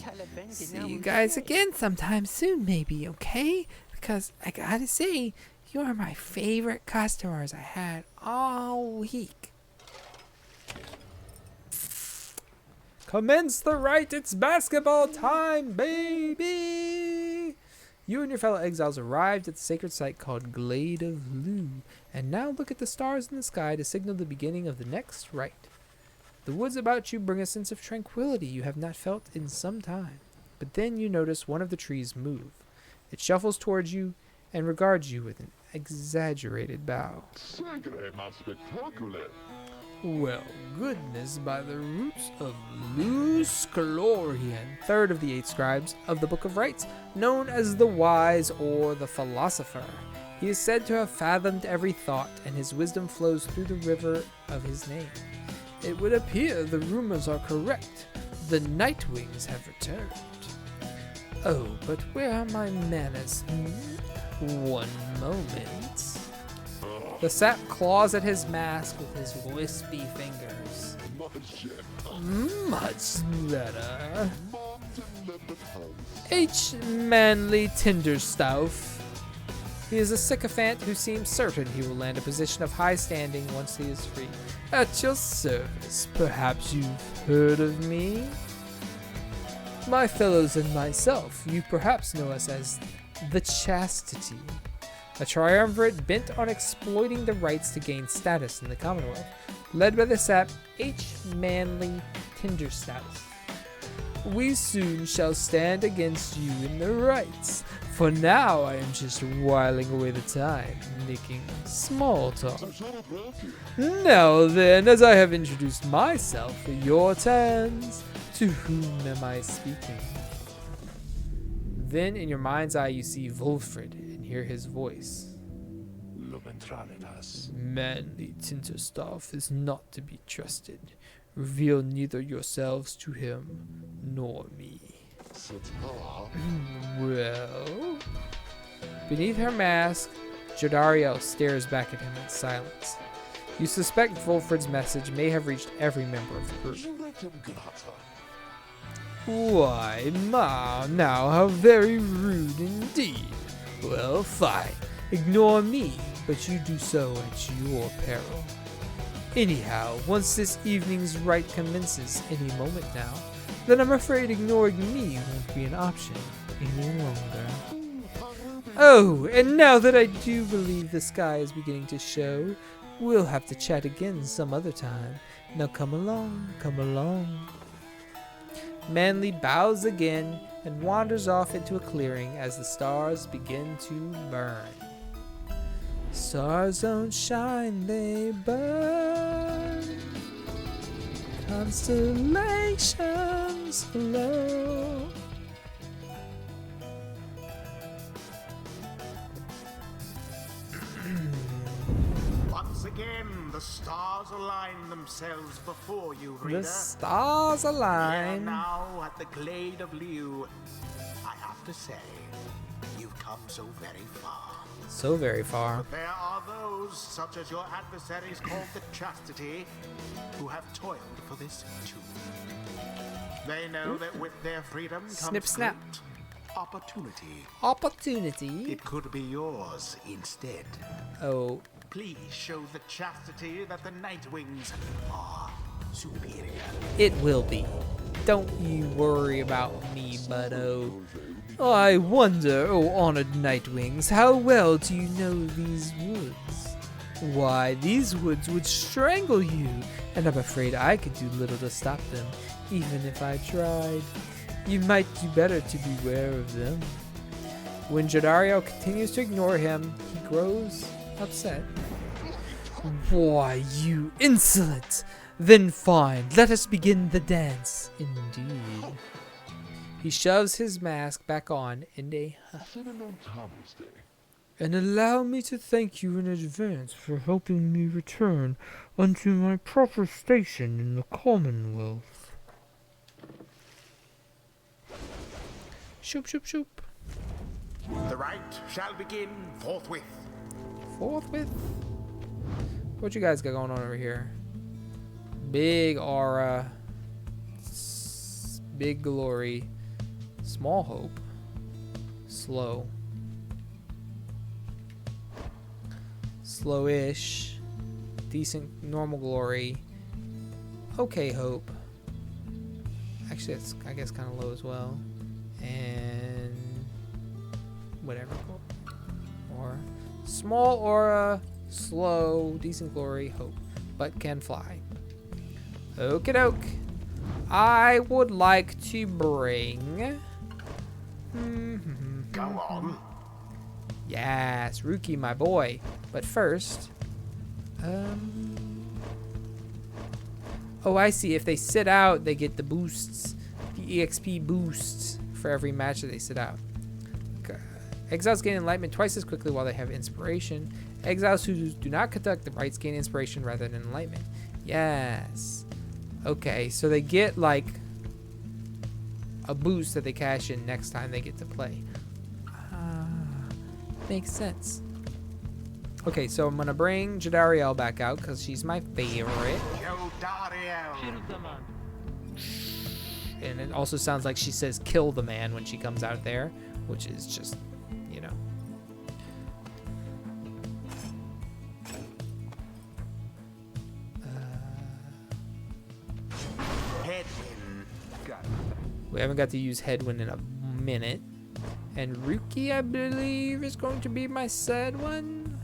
See you guys again sometime soon, maybe, okay? Because I gotta say, you're my favorite customers I had all week. Commence the rite. It's basketball time, baby. You and your fellow exiles arrived at the sacred site called Glade of Lu, and now look at the stars in the sky to signal the beginning of the next rite. The woods about you bring a sense of tranquility you have not felt in some time. But then you notice one of the trees move. It shuffles towards you and regards you with an exaggerated bow. Well, goodness, by the roots of Luscalorian, third of the 8 scribes of the Book of Rites, known as the Wise or the Philosopher. He is said to have fathomed every thought, and his wisdom flows through the river of his name. It would appear the rumors are correct. The Nightwings have returned. Oh, but where are my manners? One moment. The sap claws at his mask with his wispy fingers. Much better. H. Manly Tinderstouff. He is a sycophant who seems certain he will land a position of high standing once he is free. At your service. Perhaps you've heard of me? My fellows and myself, you perhaps know us as the Chastity, a triumvirate bent on exploiting the rites to gain status in the Commonwealth, led by the sap H. Manly Tinderstouff. We soon shall stand against you in the rites. For now, I am just whiling away the time, making small talk. Now then, as I have introduced myself, your turns. To whom am I speaking? Then, in your mind's eye, you see Volfred and hear his voice. Manly Tinterstaff is not to be trusted. Reveal neither yourselves to him nor me. Well, beneath her mask, Jodariel stares back at him in silence. You suspect Volfred's message may have reached every member of the group. Why, ma, now how very rude indeed. Well, fine. Ignore me, but you do so at your peril. Anyhow, once this evening's rite commences any moment now, then I'm afraid ignoring me won't be an option any longer. Oh, and now that I do believe the sky is beginning to show, we'll have to chat again some other time. Now come along, come along. Manly bows again and wanders off into a clearing as the stars begin to burn. Stars don't shine, they burn. Constellations glow. Once again, the stars align themselves before you, reader. The stars Here align. now at the Glade of Liu, I have to say, you've come so very far. So very far. There are those, such as your adversaries called the Chastity, who have toiled for this too. They know that with their freedom comes Snip, snap. great opportunity. Opportunity. It could be yours instead. Oh, Please show the Chastity that the Nightwings are superior. it will be. Don't you worry about me, buddo. I wonder, oh honored Nightwings, how well do you know these woods? Why, these woods would strangle you, and I'm afraid I could do little to stop them, even if I tried. You might do better to beware of them. When Jodariel continues to ignore him, he grows upset. Why, you insolent! Then fine, let us begin the dance. Indeed. He shoves his mask back on in a huff. And allow me to thank you in advance for helping me return unto my proper station in the Commonwealth. Shoop, shoop, shoop. The rite shall begin forthwith. Forthwith? What you guys got going on over here? Big aura. Big glory. Small hope. Slow. Slowish. Decent normal glory. Okay hope. Actually, it's I guess kind of low as well. And whatever. Or small aura, slow, decent glory, hope, but can fly. Okie doke. I would like to bring. Go on. Yes, Rukey, my boy. But first, oh, I see. If they sit out, they get the boosts, the EXP boosts for every match that they sit out. Exiles gain enlightenment twice as quickly while they have inspiration. Exiles who do not conduct the rites gain inspiration rather than enlightenment. Yes. Okay, so they get like a boost that they cash in next time they get to play. Makes sense. Okay, so I'm gonna bring Jodariel back out because she's my favorite. Jodariel. And it also sounds like she says kill the man when she comes out there, which is just, you know. Hedwyn. We haven't got to use Hedwyn in a minute. And Rukey, I believe, is going to be my sad one.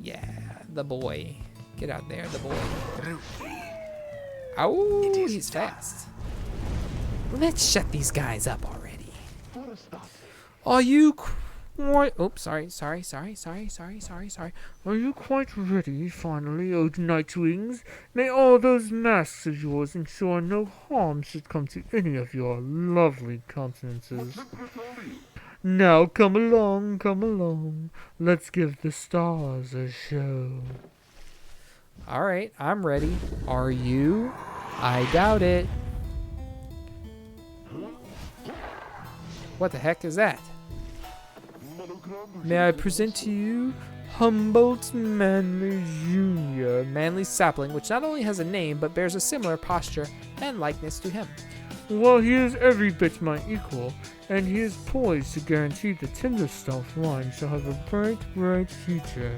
Yeah, the boy. Get out there, the boy. Rukey. Oh, It is he's done. fast. Let's shut these guys up already. Are you quite... Oops, sorry. Are you quite ready, finally, old Nightwings? May all those masks of yours ensure no harm should come to any of your lovely countenances. Now come along. Let's give the stars a show. Alright, I'm ready. Are you? I doubt it. What the heck is that? May I present to you Humboldt Manley Jr., Manly Sapling, which not only has a name, but bears a similar posture and likeness to him. Well, he is every bit my equal, and he is poised to guarantee the Tender Stealth line shall have a bright future.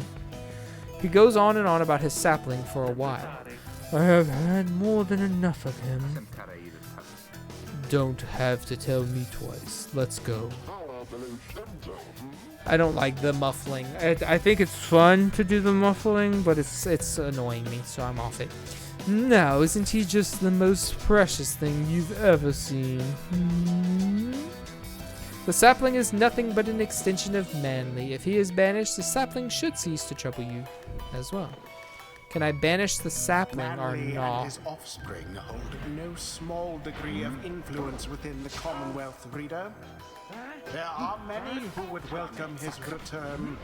He goes on and on about his sapling for a while. I have had more than enough of him. Don't have to tell me twice. Let's go. I don't like the muffling. I think it's fun to do the muffling, but it's annoying me, so I'm off it. Now, isn't he just the most precious thing you've ever seen? The sapling is nothing but an extension of Manly. If he is banished, the sapling should cease to trouble you as well. Can I banish the sapling or Manly and not? his offspring hold no small degree of influence within the Commonwealth, reader. There are many who would welcome his return,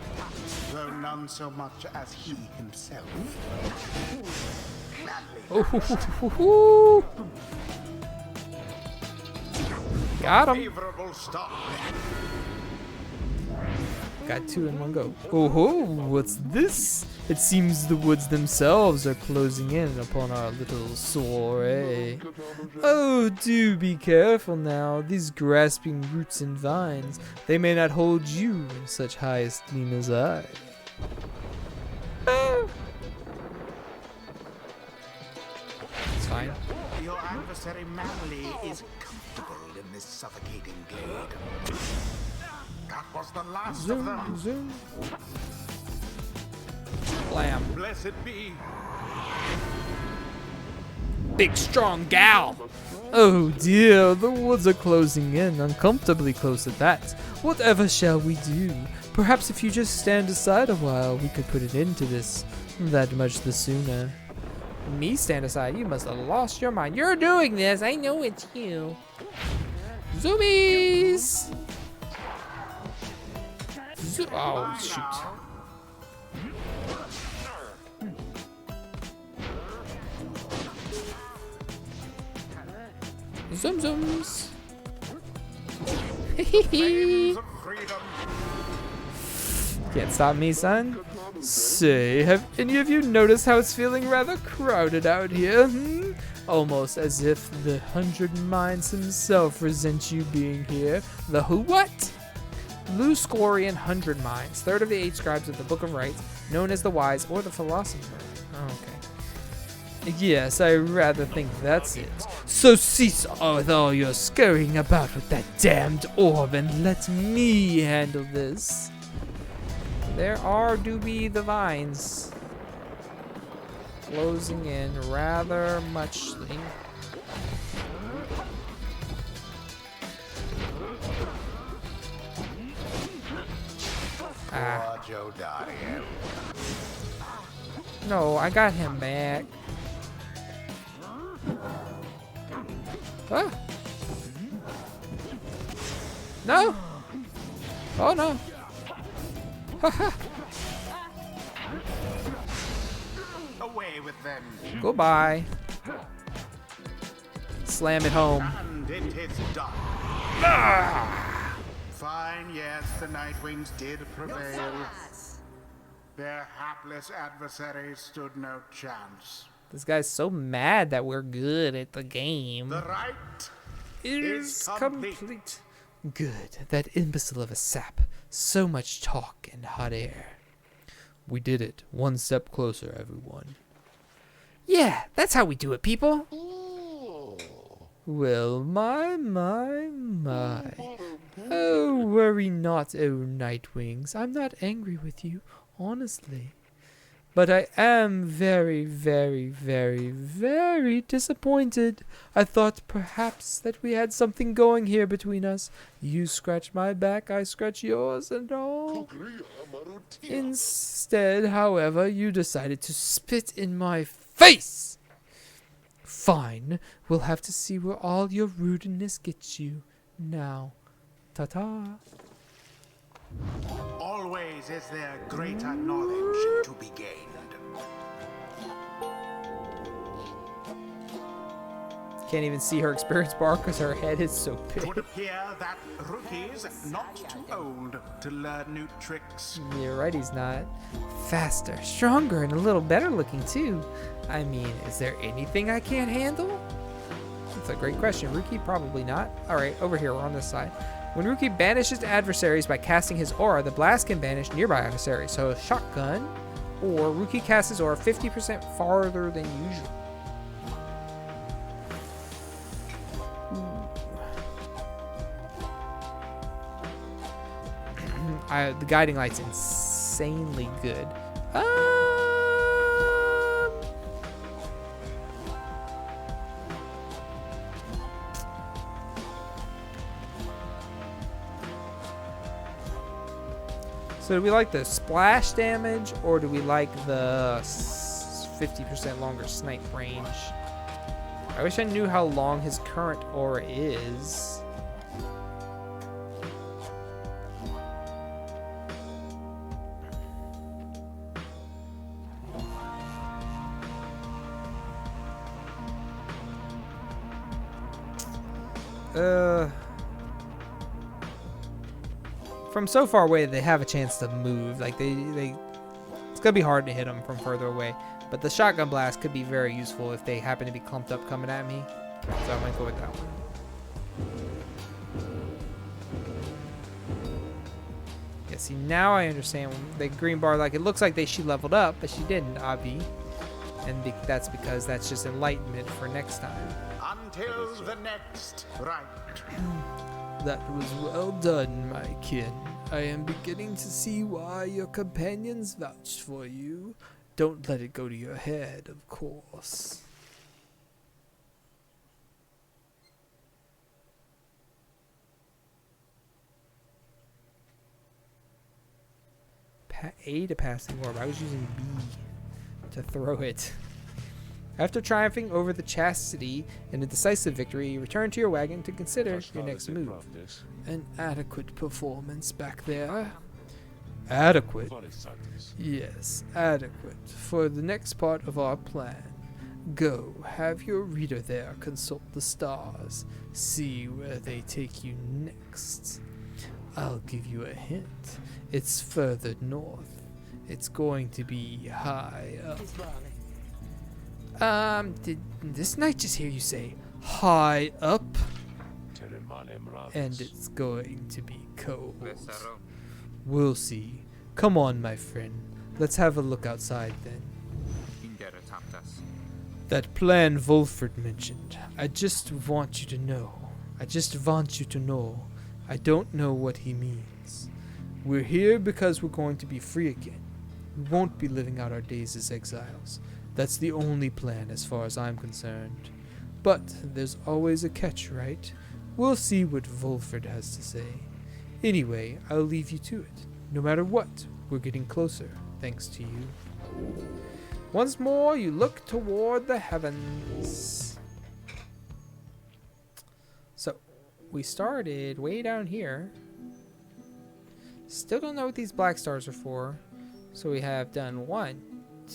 though none so much as he himself. Oh, got him. Favorable start. Got two in one go. Oh, what's this? It seems the woods themselves are closing in upon our little soiree. Oh, do be careful now. These grasping roots and vines, they may not hold you in such high esteem as I. It's fine. Your adversary Manly is comfortable in this suffocating glade. That was the last of them. Zoom. Blam. Blessed be. Big strong gal. Oh dear, the woods are closing in, uncomfortably close at that. Whatever shall we do? Perhaps if you just stand aside a while, we could put an end to this. That much the sooner. Me stand aside? You must have lost your mind. You're doing this. I know it's you. Zoomies! Oh, shoot. Zoom zooms. Flames of freedom. Can't stop me, son. Say, have any of you noticed how it's feeling rather crowded out here? Almost as if the 100 Minds himself resents you being here. The who what? Luscorian 100 Minds, third of the 8 scribes of the Book of Rites, known as the Wise or the Philosopher. Oh, okay. Yes, I rather think that's it. So cease with all your scurrying about with that damned orb and let me handle this. There do be the vines closing in rather muchly. Poor Jodariel. No, I got him back. Ah. No. Oh no. Haha. Away with them. Goodbye. Slam it home. And it is done. Fine, yes, the Nightwings did prevail. Their hapless adversaries stood no chance. This guy's so mad that we're good at the game. The Rite Is complete. complete. Good. That imbecile of a sap. So much talk and hot air. We did it. One step closer, everyone. Yeah, that's how we do it, people. Well, my. Oh, worry not, oh Nightwings. I'm not angry with you, honestly. But I am very, very, very, very disappointed. I thought perhaps that we had something going here between us. You scratch my back, I scratch yours, and all. Instead, however, you decided to spit in my face. Fine, we'll have to see where all your rudeness gets you. Now, ta-ta. Always is there greater knowledge to be gained. Can't even see her experience bar because her head is so It would big. appear that Rukey's not too old to learn new tricks. You're right, he's not. Faster, stronger, and a little better looking too. I mean, is there anything I can't handle? That's a great question. Rukey, probably not. Alright, over here, we're on this side. When Rukey banishes adversaries by casting his aura, the blast can banish nearby adversaries. So a shotgun or Rukey casts his aura 50% farther than usual. The guiding light's insanely good. So do we like the splash damage, or do we like the 50% longer snipe range? I wish I knew how long his current aura is. From so far away, they have a chance to move. Like it's gonna be hard to hit them from further away. But the shotgun blast could be very useful if they happen to be clumped up coming at me. So I might go with that one. Yeah, see, now I understand the green bar. Like, it looks like she leveled up, but she didn't, Avi. And that's because that's just enlightenment for next time. Until the next Rite. That was well done, my kin. I am beginning to see why your companions vouched for you. Don't let it go to your head, of course. A to pass the orb. I was using B to throw it. After triumphing over the Chastity in a decisive victory, you return to your wagon to consider your next move. An adequate performance back there. Adequate? Yes, adequate. For the next part of our plan, go, have your reader there consult the stars. See where they take you next. I'll give you a hint. It's further north. It's going to be high up. Did this knight just hear you say, high up? And it's going to be cold. We'll see. Come on, my friend. Let's have a look outside then. That plan Volfred mentioned. I just want you to know. I don't know what he means. We're here because we're going to be free again. We won't be living out our days as exiles. That's the only plan as far as I'm concerned. But there's always a catch, right? We'll see what Volfred has to say. Anyway, I'll leave you to it. No matter what, we're getting closer, thanks to you. Once more, you look toward the heavens. So, we started way down here. Still don't know what these black stars are for. So we have done 1,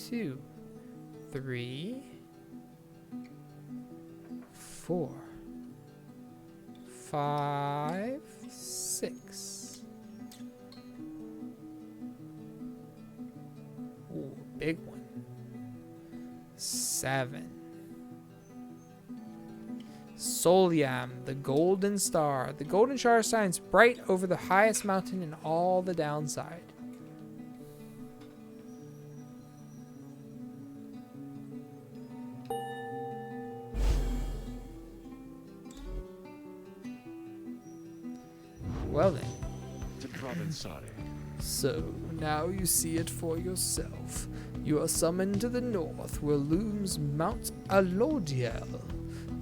2, 3, 4, 5, 6. Ooh, big one. 7. Soliam, the golden star. The golden star shines bright over the highest mountain in all the downside. Well then. So, now you see it for yourself. You are summoned to the north, where looms Mount Jodariel,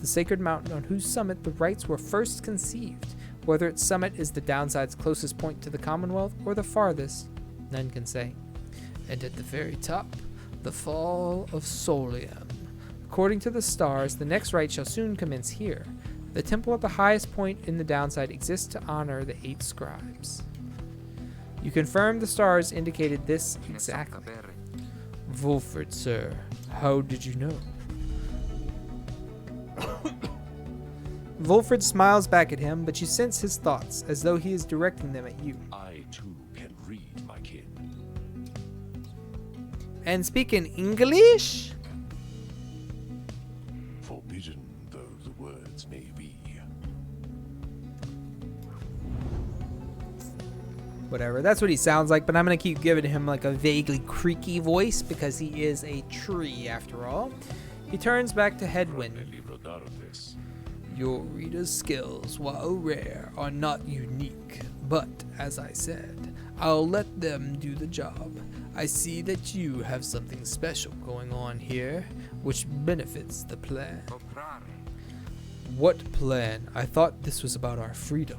the sacred mountain on whose summit the rites were first conceived. Whether its summit is the downside's closest point to the Commonwealth, or the farthest, none can say. And at the very top, the fall of Soliam. According to the stars, the next rite shall soon commence here. The temple at the highest point in the downside exists to honor the 8 scribes. You confirmed the stars indicated this exactly. Volfred, sir, how did you know? Volfred smiles back at him, but you sense his thoughts, as though he is directing them at you. I too can read, my kin. And speak in English? Forbidden though the words may be. Whatever. That's what he sounds like, but I'm going to keep giving him like a vaguely creaky voice because he is a tree after all. He turns back to Hedwyn. Your reader's skills, while rare, are not unique, but, as I said, I'll let them do the job. I see that you have something special going on here, which benefits the plan. What plan? I thought this was about our freedom.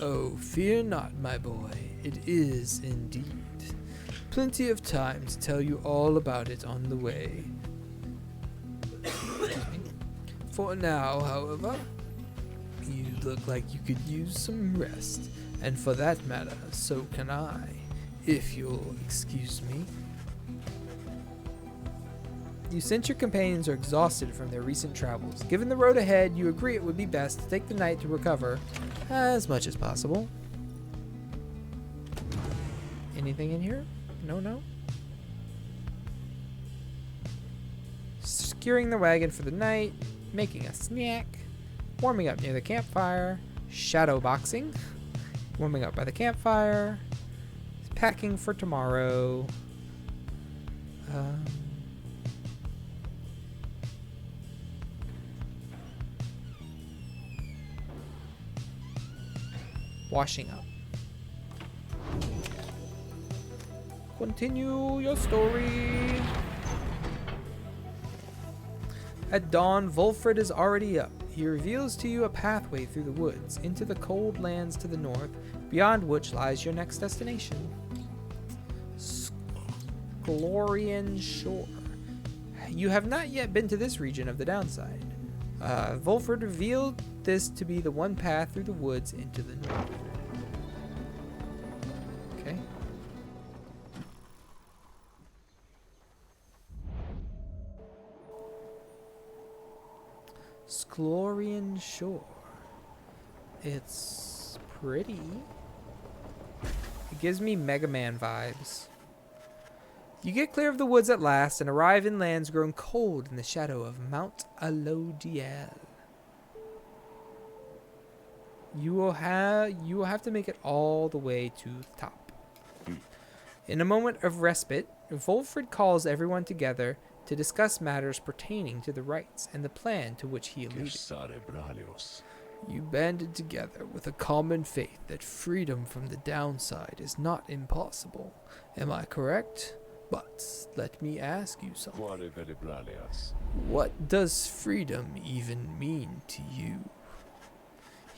Oh, fear not, my boy. It is indeed. Plenty of time to tell you all about it on the way. For now, however, you look like you could use some rest, and for that matter, so can I, if you'll excuse me. You sense your companions are exhausted from their recent travels. Given the road ahead, you agree it would be best to take the night to recover as much as possible. Anything in here? No? Securing the wagon for the night, making a snack, warming up near the campfire, shadow boxing, warming up by the campfire, packing for tomorrow. Washing up. Continue your story. At dawn, Volfred is already up. He reveals to you a pathway through the woods into the cold lands to the north, beyond which lies your next destination. Sklorian Shore. You have not yet been to this region of the downside. Volfred revealed this to be the one path through the woods into the north. Okay. Sklorian Shore. It's pretty. It gives me Mega Man vibes. You get clear of the woods at last and arrive in lands grown cold in the shadow of Mount Alodiel. You will have to make it all the way to the top. In a moment of respite, Volfred calls everyone together to discuss matters pertaining to the rites and the plan to which he alluded. You banded together with a common faith that freedom from the downside is not impossible. Am I correct? But let me ask you something. What does freedom even mean to you?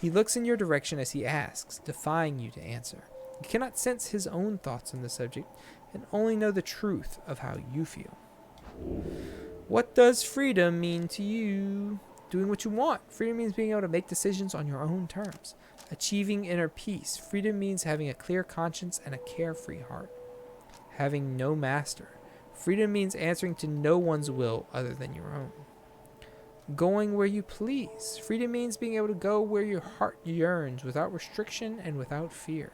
He looks in your direction as he asks, defying you to answer. You cannot sense his own thoughts on the subject and only know the truth of how you feel. What does freedom mean to you? Doing what you want. Freedom means being able to make decisions on your own terms. Achieving inner peace. Freedom means having a clear conscience and a carefree heart. Having no master. Freedom means answering to no one's will other than your own. Going where you please. Freedom means being able to go where your heart yearns without restriction and without fear.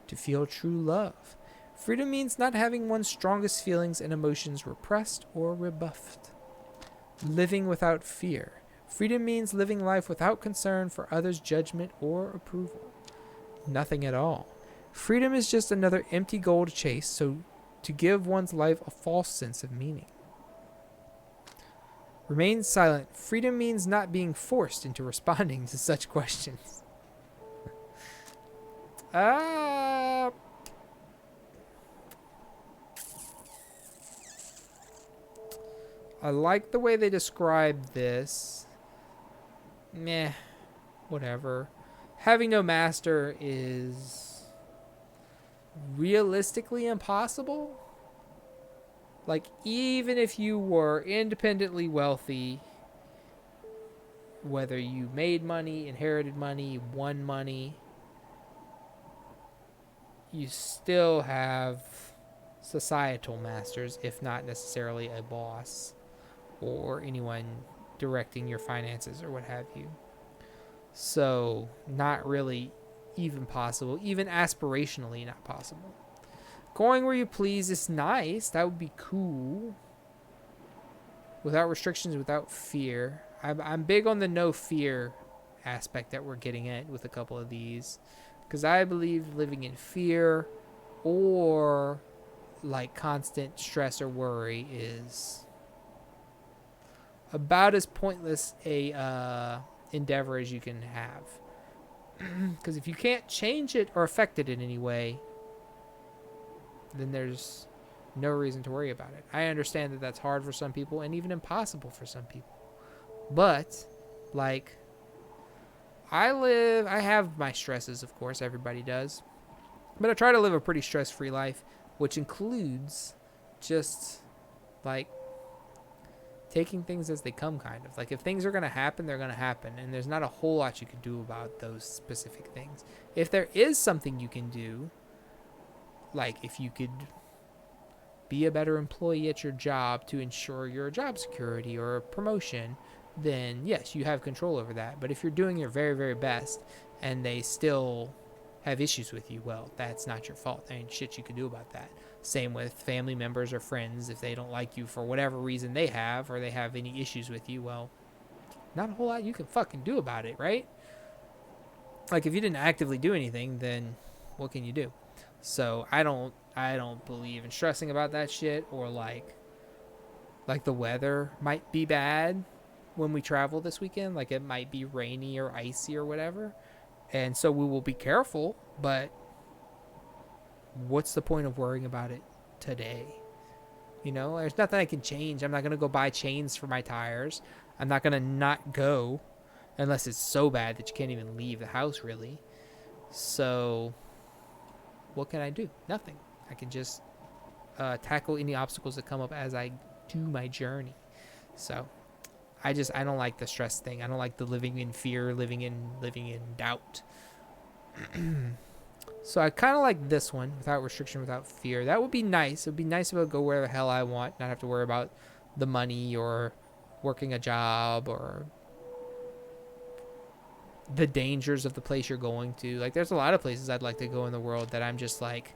To feel true love. Freedom means not having one's strongest feelings and emotions repressed or rebuffed. Living without fear. Freedom means living life without concern for others' judgment or approval. Nothing at all. Freedom is just another empty goal to chase, so to give one's life a false sense of meaning. Remain silent. Freedom means not being forced into responding to such questions. I like the way they describe this. Meh. Whatever. Having no master is realistically impossible. Like, even if you were independently wealthy, whether you made money, inherited money, won money, you still have societal masters, if not necessarily a boss or anyone directing your finances or what have you. So, not really even possible, even aspirationally not possible. Going where you please is nice. That would be cool. Without restrictions, without fear. I'm big on the no fear aspect that we're getting at with a couple of these. Because I believe living in fear or like constant stress or worry is about as pointless a endeavor as you can have. Because if you can't change it or affect it in any way, then there's no reason to worry about it. I understand that that's hard for some people and even impossible for some people. But, like, I have my stresses, of course, everybody does. But I try to live a pretty stress-free life, which includes just, like, taking things as they come, kind of. Like, if things are going to happen, they're going to happen. And there's not a whole lot you can do about those specific things. If there is something you can do, like if you could be a better employee at your job to ensure your job security or promotion, then yes, you have control over that. But if you're doing your very, very best and they still have issues with you, well, that's not your fault. There ain't shit you can do about that. Same with family members or friends. If they don't like you for whatever reason they have, or they have any issues with you, well, not a whole lot you can fucking do about it, right? Like, if you didn't actively do anything, then what can you do? So I don't believe in stressing about that shit, or like the weather might be bad when we travel this weekend. Like, it might be rainy or icy or whatever. And so we will be careful, but what's the point of worrying about it today? You know, there's nothing I can change. I'm not going to go buy chains for my tires. I'm not going to not go unless it's so bad that you can't even leave the house, really. So what can I do? Nothing. I can just tackle any obstacles that come up as I do my journey. So I don't like the stress thing. I don't like the living in fear, living in doubt. So I kind of like this one, without restriction, without fear. That would be nice. It would be nice if I could go where the hell I want, not have to worry about the money or working a job or the dangers of the place you're going to. Like, there's a lot of places I'd like to go in the world that I'm just like,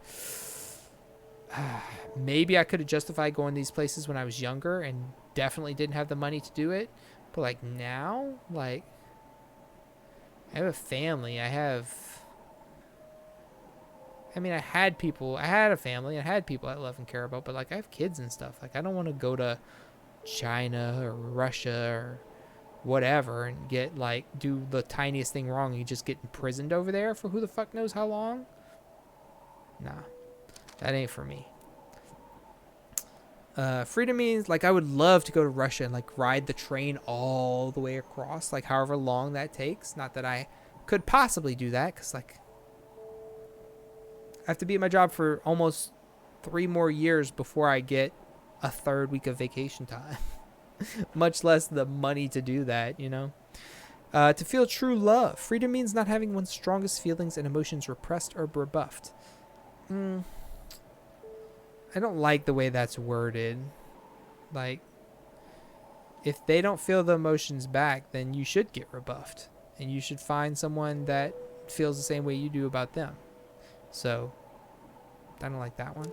maybe I could have justified going to these places when I was younger and definitely didn't have the money to do it. But like now, like, I have a family. I had a family. I had people I love and care about, but like, I have kids and stuff. Like, I don't want to go to China or Russia or whatever and do the tiniest thing wrong and you just get imprisoned over there for who the fuck knows how long. Nah, that ain't for me. Freedom means, like, I would love to go to Russia and like ride the train all the way across, like however long that takes. Not that I could possibly do that, because like I have to be at my job for almost 3 more years before I get a 3rd week of vacation time. Much less the money to do that, you know. To feel true love. Freedom means not having one's strongest feelings and emotions repressed or rebuffed. I don't like the way that's worded. Like, if they don't feel the emotions back, then you should get rebuffed. And you should find someone that feels the same way you do about them. So, I don't like that one.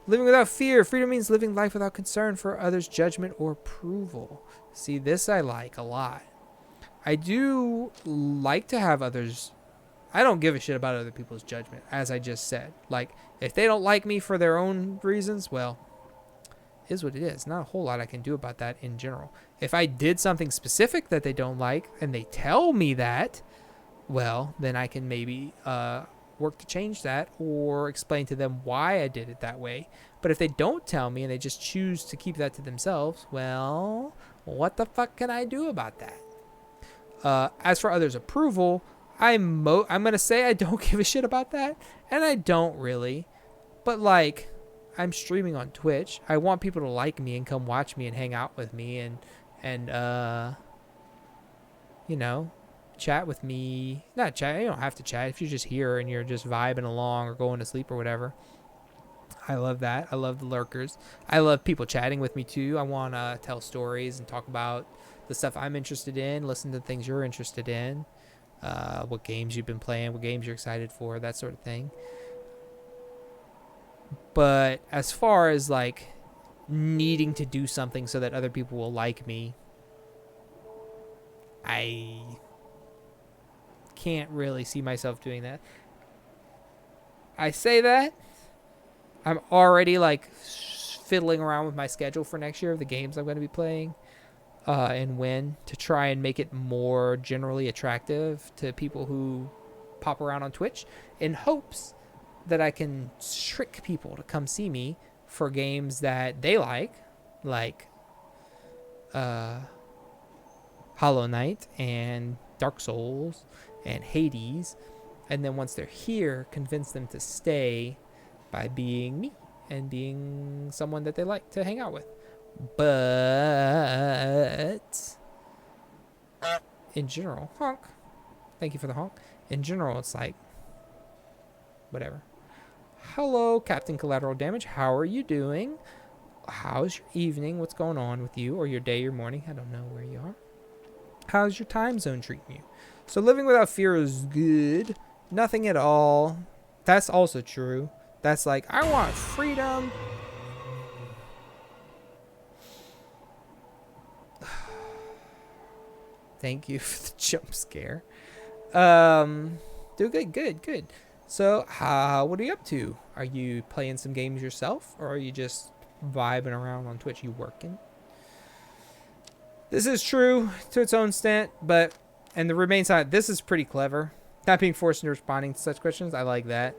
Living without fear. Freedom means living life without concern for others' judgment or approval. See, this I like a lot. I do like to have others. I don't give a shit about other people's judgment, as I just said. Like, if they don't like me for their own reasons, well, it is what it is. Not a whole lot I can do about that in general. If I did something specific that they don't like and they tell me that, well, then I can maybe work to change that or explain to them why I did it that way. But if they don't tell me and they just choose to keep that to themselves, well, what the fuck can I do about that? As for others' approval, I'm gonna say I don't give a shit about that, and I don't really. But like, I'm streaming on Twitch. I want people to like me and come watch me and hang out with me and you know, chat with me. Not chat. You don't have to chat if you're just here and you're just vibing along or going to sleep or whatever. I love that. I love the lurkers. I love people chatting with me too. I want to tell stories and talk about the stuff I'm interested in, listen to things you're interested in, what games you've been playing, what games you're excited for, that sort of thing. But as far as like needing to do something so that other people will like me, I can't really see myself doing that. I say that. I'm already like fiddling around with my schedule for next year of the games I'm going to be playing and when to try and make it more generally attractive to people who pop around on Twitch in hopes that I can trick people to come see me for games that they like Hollow Knight and Dark Souls and Hades, and then once they're here, convince them to stay by being me and being someone that they like to hang out with. But in general, honk. Thank you for the honk. In general, it's like whatever. Hello, Captain Collateral Damage. How are you doing? How's your evening? What's going on with you? Or your day, your morning? I don't know where you are. How's your time zone treating you? So living without fear is good. Nothing at all. That's also true. That's like, I want freedom. Thank you for the jump scare. Do good. So, what are you up to? Are you playing some games yourself, or are you just vibing around on Twitch? You working? This is true to its own extent, but and the remain silent. This is pretty clever. Not being forced into responding to such questions. I like that.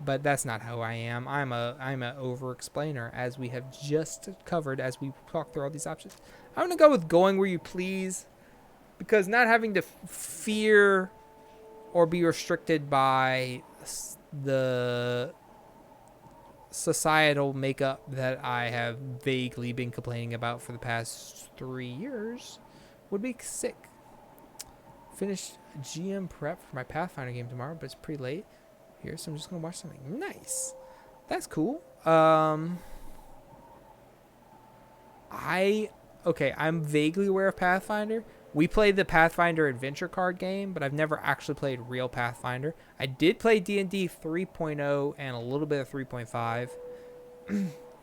But that's not how I am. I'm a over-explainer, as we have just covered as we talk through all these options. I'm gonna go with going where you please, because not having to fear or be restricted by the societal makeup that I have vaguely been complaining about for the past 3 years would be sick. Finished GM prep for my Pathfinder game tomorrow, but it's pretty late here, so I'm just gonna watch something. Nice. That's cool. I'm vaguely aware of Pathfinder. We played the Pathfinder adventure card game, but I've never actually played real Pathfinder. I did play D&D 3.0 and a little bit of 3.5.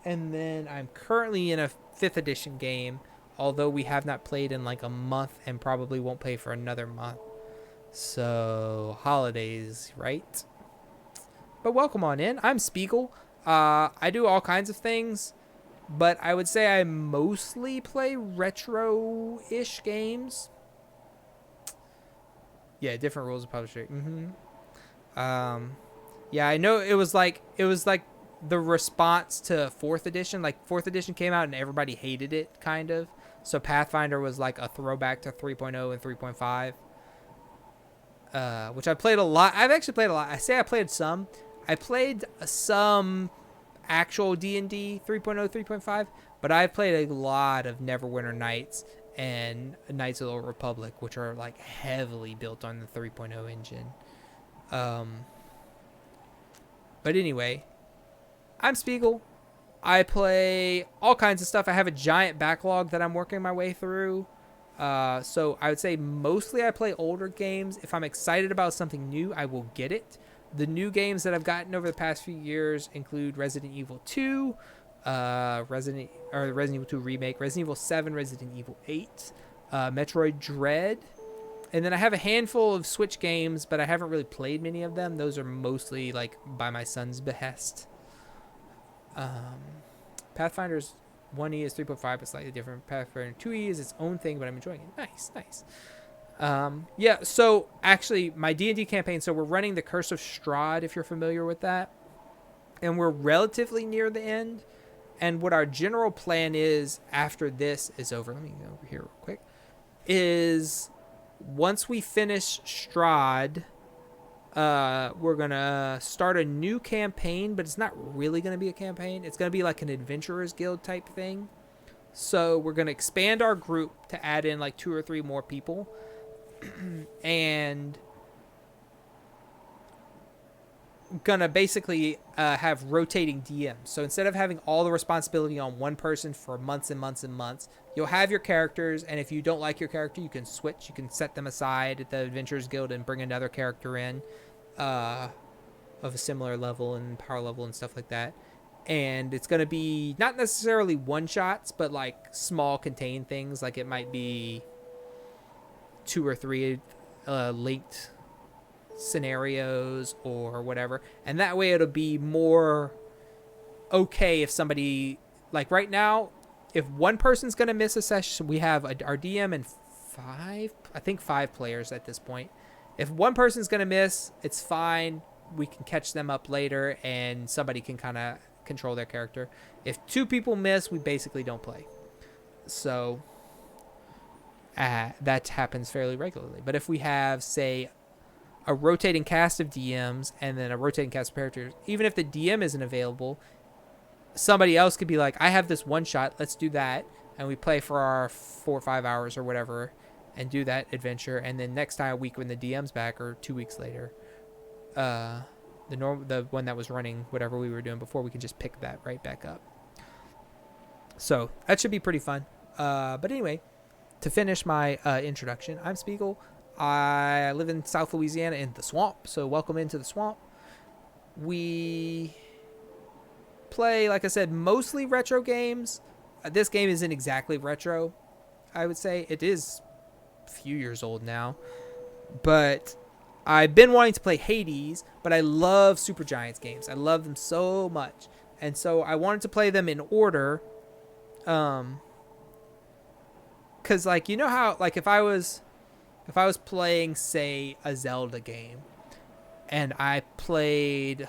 And then I'm currently in a 5th edition game, although we have not played in like a month and probably won't play for another month. So, holidays, right? But welcome on in. I'm Spiegel. I do all kinds of things, but I would say I mostly play retro-ish games. Yeah, different rules of publisher. Yeah, I know it was like the response to 4th edition. Like 4th edition came out and everybody hated it, kind of. So Pathfinder was like a throwback to 3.0 and 3.5. Which I played a lot. I've actually played a lot. I say I played some. I played some actual D&D 3.0, 3.5, but I've played a lot of Neverwinter Nights and Knights of the Old Republic, which are like heavily built on the 3.0 engine. But anyway, I'm Spiegel. I play all kinds of stuff. I have a giant backlog that I'm working my way through. So I would say mostly I play older games. If I'm excited about something new, I will get it. The new games that I've gotten over the past few years include Resident Evil 2, Resident Evil 2 Remake, Resident Evil 7, Resident Evil 8, Metroid Dread. And then I have a handful of Switch games, but I haven't really played many of them. Those are mostly like by my son's behest. Pathfinder's 1E is 3.5, but slightly different. Pathfinder 2E is its own thing, but I'm enjoying it. Nice. Yeah, so actually my D&D campaign, so we're running the Curse of Strahd, if you're familiar with that. And we're relatively near the end. And what our general plan is after this is over, let me go over here real quick, is once we finish Strahd, we're going to start a new campaign, but it's not really going to be a campaign. It's going to be like an Adventurers Guild type thing. So we're going to expand our group to add in like 2 or 3 more people. And gonna basically have rotating DMs. So instead of having all the responsibility on one person for months and months and months, you'll have your characters, and if you don't like your character, you can switch. You can set them aside at the Adventurers Guild and bring another character in of a similar level and power level and stuff like that. And it's going to be not necessarily one-shots, but like small contained things. Like it might be 2 or 3 linked scenarios or whatever, and that way it'll be more okay if somebody, like right now, if one person's gonna miss a session, we have our DM and five players at this point. If one person's gonna miss, it's fine. We can catch them up later, and somebody can kind of control their character. If two people miss, we basically don't play. So that happens fairly regularly. But if we have, say, a rotating cast of DMs and then a rotating cast of characters, even if the DM isn't available, somebody else could be like, I have this one shot, let's do that, and we play for our 4 or 5 hours or whatever and do that adventure, and then next time, a week when the DM's back, or 2 weeks later, the one that was running whatever we were doing before, we can just pick that right back up. So that should be pretty fun. But anyway, to finish my introduction, I'm Spiegel. I live in South Louisiana in the swamp, so welcome into the swamp. We play, like I said, mostly retro games. This game isn't exactly retro, I would say. It is a few years old now, but I've been wanting to play Hades, but I love Supergiant's games. I love them so much, and so I wanted to play them in order, because, like, you know how, like, if I was playing, say, a Zelda game, and I played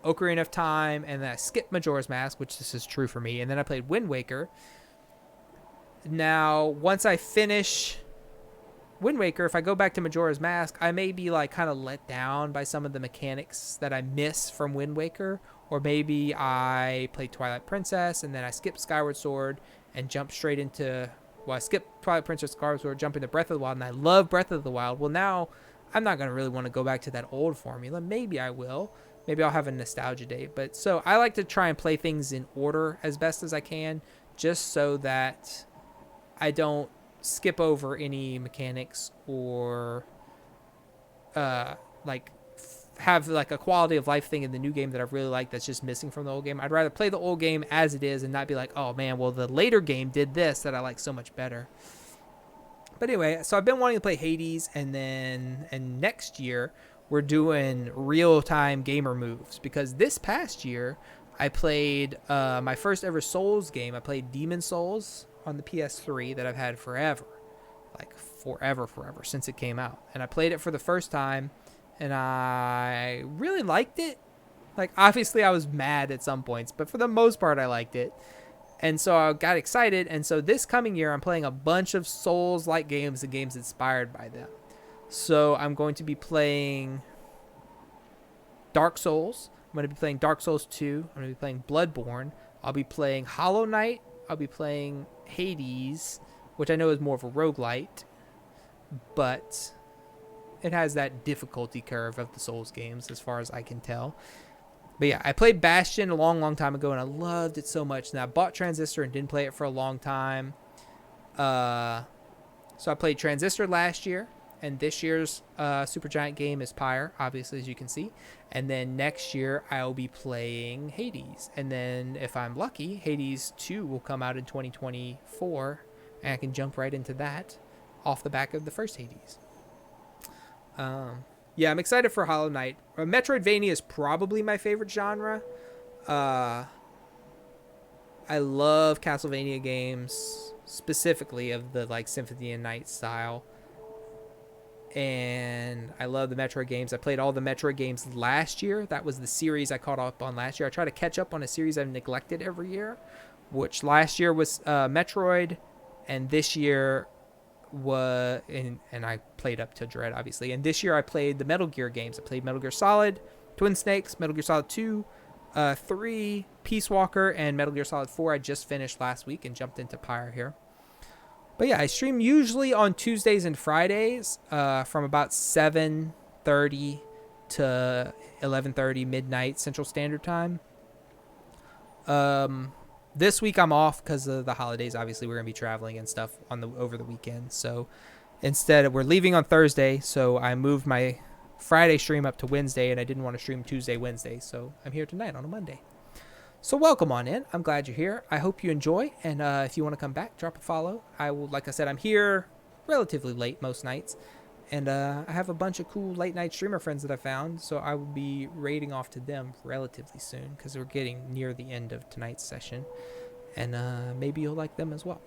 Ocarina of Time, and then I skipped Majora's Mask, which this is true for me, and then I played Wind Waker. Now, once I finish Wind Waker, if I go back to Majora's Mask, I may be, like, kind of let down by some of the mechanics that I miss from Wind Waker, or maybe I played Twilight Princess, and then I skipped Skyward Sword and jumped straight into, well, I skipped Twilight Princess, Skyward Sword, jump into Breath of the Wild, and I love Breath of the Wild. Well, now I'm not going to really want to go back to that old formula. Maybe I will. Maybe I'll have a nostalgia date. But so I like to try and play things in order as best as I can, just so that I don't skip over any mechanics or have like a quality of life thing in the new game that I really like that's just missing from the old game. I'd rather play the old game as it is and not be like, oh man, well, the later game did this that I like so much better. But anyway, so I've been wanting to play Hades, and next year we're doing real-time gamer moves, because this past year I played my first ever Souls game. I played Demon Souls on the PS3 that I've had forever, like forever since it came out. And I played it for the first time, and I really liked it. Like, obviously I was mad at some points, but for the most part I liked it. And so I got excited, and so this coming year I'm playing a bunch of Souls-like games and games inspired by them. So I'm going to be playing Dark Souls. I'm going to be playing Dark Souls 2. I'm going to be playing Bloodborne. I'll be playing Hollow Knight. I'll be playing Hades, which I know is more of a roguelite, but it has that difficulty curve of the Souls games as far as I can tell. But yeah, I played Bastion a long time ago, and I loved it so much. Now, I bought Transistor and didn't play it for a long time. So I played Transistor last year, and this year's Supergiant game is Pyre, obviously, as you can see. And then next year, I'll be playing Hades. And then, if I'm lucky, Hades 2 will come out in 2024, and I can jump right into that off the back of the first Hades. Yeah, I'm excited for Hollow Knight. Metroidvania is probably my favorite genre. I love Castlevania games, specifically of the like Symphony of Night style. And I love the Metroid games. I played all the Metroid games last year. That was the series I caught up on last year. I try to catch up on a series I've neglected every year, which last year was Metroid, and this year was, and I played up to Dread, obviously. And this year I played the Metal Gear games. I played Metal Gear Solid, Twin Snakes, Metal Gear Solid 2, 3, Peace Walker, and Metal Gear Solid 4 I just finished last week and jumped into Pyre here. But yeah, I stream usually on Tuesdays and Fridays from about 7:30 to 11:30 midnight Central Standard Time. This week I'm off because of the holidays. Obviously, we're going to be traveling and stuff over the weekend. So instead, we're leaving on Thursday, so I moved my Friday stream up to Wednesday, and I didn't want to stream Tuesday, Wednesday. So I'm here tonight on a Monday. So welcome on in. I'm glad you're here. I hope you enjoy. And if you want to come back, drop a follow. I will, like I said, I'm here relatively late most nights. And I have a bunch of cool late night streamer friends that I found, so I will be raiding off to them relatively soon because we're getting near the end of tonight's session. And maybe you'll like them as well.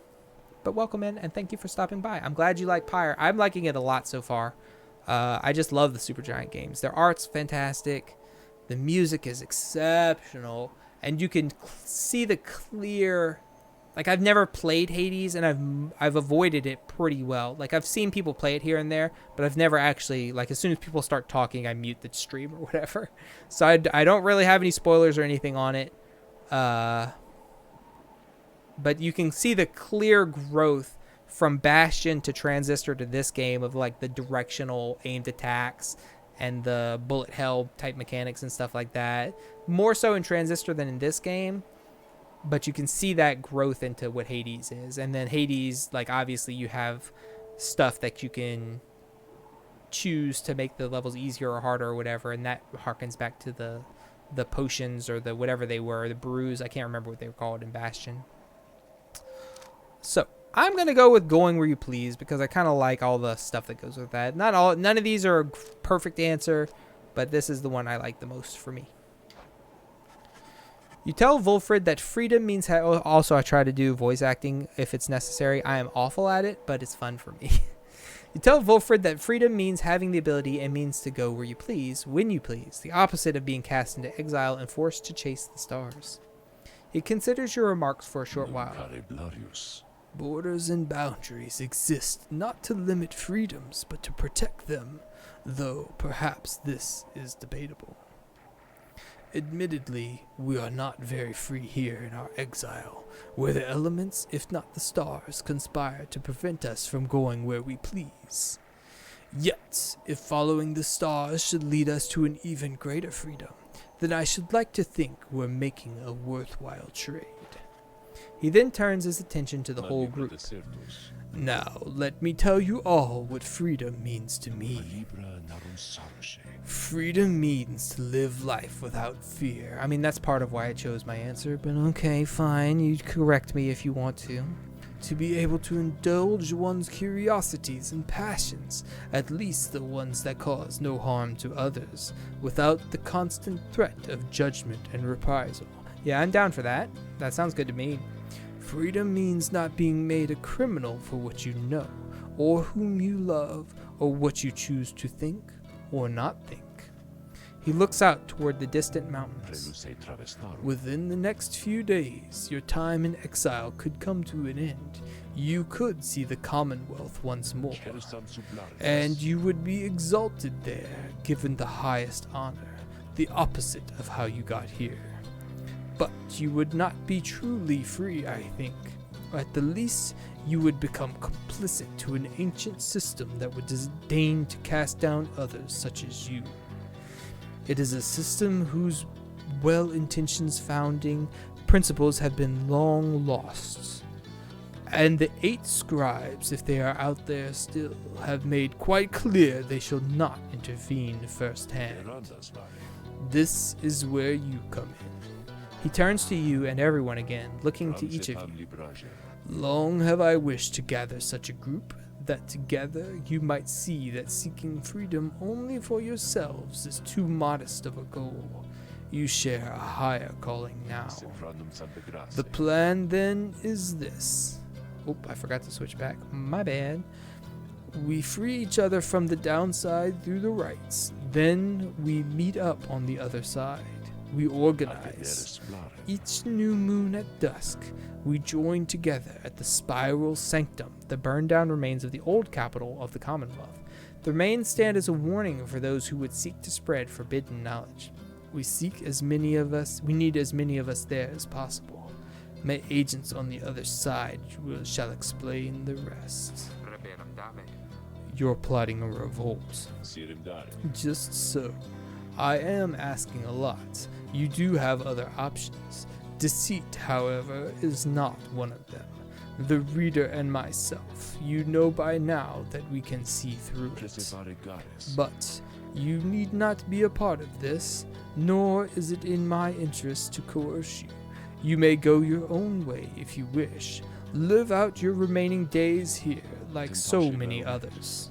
But welcome in, and thank you for stopping by. I'm glad you like Pyre. I'm liking it a lot so far. I just love the Supergiant games. Their art's fantastic. The music is exceptional. And you can see the clear... Like, I've never played Hades, and I've avoided it pretty well. Like, I've seen people play it here and there, but I've never actually... Like, as soon as people start talking, I mute the stream or whatever. So I don't really have any spoilers or anything on it. But you can see the clear growth from Bastion to Transistor to this game of, like, the directional aimed attacks and the bullet hell type mechanics and stuff like that. More so in Transistor than in this game. But you can see that growth into what Hades is. And then Hades, like, obviously you have stuff that you can choose to make the levels easier or harder or whatever. And that harkens back to the potions or the whatever they were, the brews. I can't remember what they were called in Bastion. So I'm going to go with Going Where You Please because I kind of like all the stuff that goes with that. None of these are a perfect answer, but this is the one I like the most for me. You tell Volfred that freedom means... Also, I try to do voice acting if it's necessary. I am awful at it, but it's fun for me. You tell Volfred that freedom means having the ability and means to go where you please, when you please. The opposite of being cast into exile and forced to chase the stars. He considers your remarks for a short while. Borders and boundaries exist not to limit freedoms, but to protect them, though perhaps this is debatable. Admittedly, we are not very free here in our exile, where the elements, if not the stars, conspire to prevent us from going where we please. Yet, if following the stars should lead us to an even greater freedom, then I should like to think we're making a worthwhile trade. He then turns his attention to the whole group. Now, let me tell you all what freedom means to me. Freedom means to live life without fear. I mean, that's part of why I chose my answer, but okay, fine, you correct me if you want to. To be able to indulge one's curiosities and passions, at least the ones that cause no harm to others, without the constant threat of judgment and reprisal. Yeah, I'm down for that. That sounds good to me. Freedom means not being made a criminal for what you know, or whom you love, or what you choose to think or not think. He looks out toward the distant mountains. Within the next few days, your time in exile could come to an end. You could see the Commonwealth once more, and you would be exalted there, given the highest honor, the opposite of how you got here. But you would not be truly free, I think. At the least, you would become complicit to an ancient system that would disdain to cast down others such as you. It is a system whose well-intentioned founding principles have been long lost. And the 8 scribes, if they are out there still, have made quite clear they shall not intervene firsthand. This is where you come in. He turns to you and everyone again, looking to each of you. Long have I wished to gather such a group, that together you might see that seeking freedom only for yourselves is too modest of a goal. You share a higher calling now. The plan then is this. Oh, I forgot to switch back. My bad. We free each other from the downside through the rites. Then we meet up on the other side. We organize. Each new moon at dusk, we join together at the Spiral Sanctum, the burned-down remains of the old capital of the Commonwealth. The remains stand as a warning for those who would seek to spread forbidden knowledge. We need as many of us there as possible. My agents on the other side shall explain the rest. You're plotting a revolt. Just so. I am asking a lot. You do have other options. Deceit, however, is not one of them. The reader and myself, you know by now that we can see through it. But you need not be a part of this, nor is it in my interest to coerce you. You may go your own way if you wish. Live out your remaining days here, like so many others.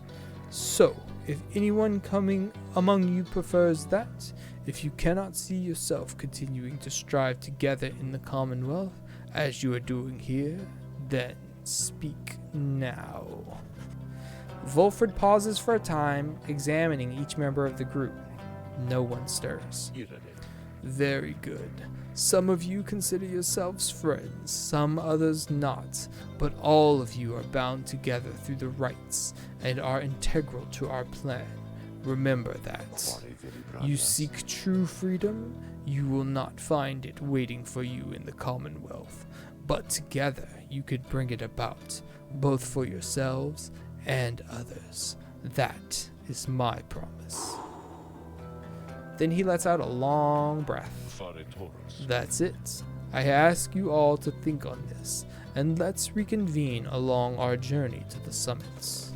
So, if anyone coming among you prefers that, if you cannot see yourself continuing to strive together in the Commonwealth, as you are doing here, then speak now. Volfred pauses for a time, examining each member of the group. No one stirs. Very good. Some of you consider yourselves friends, some others not, but all of you are bound together through the rites and are integral to our plan. Remember that. You seek true freedom, you will not find it waiting for you in the Commonwealth, but together you could bring it about, both for yourselves and others. That is my promise. Then he lets out a long breath. That's it. I ask you all to think on this, and let's reconvene along our journey to the summits.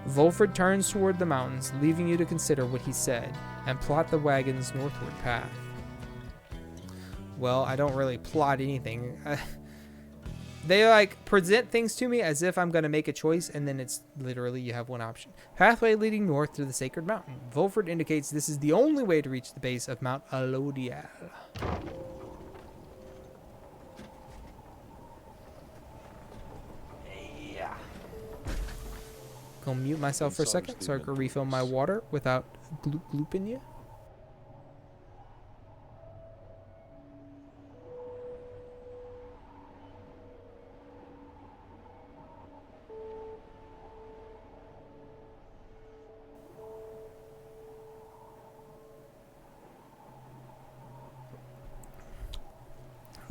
Volfred turns toward the mountains, leaving you to consider what he said, and plot the wagon's northward path. Well, I don't really plot anything. They present things to me as if I'm going to make a choice, and then it's literally you have one option. Pathway leading north to the Sacred Mountain. Volfred indicates this is the only way to reach the base of Mount Alodiel. Yeah. Gonna mute myself for a second so I can refill my water without glooping you.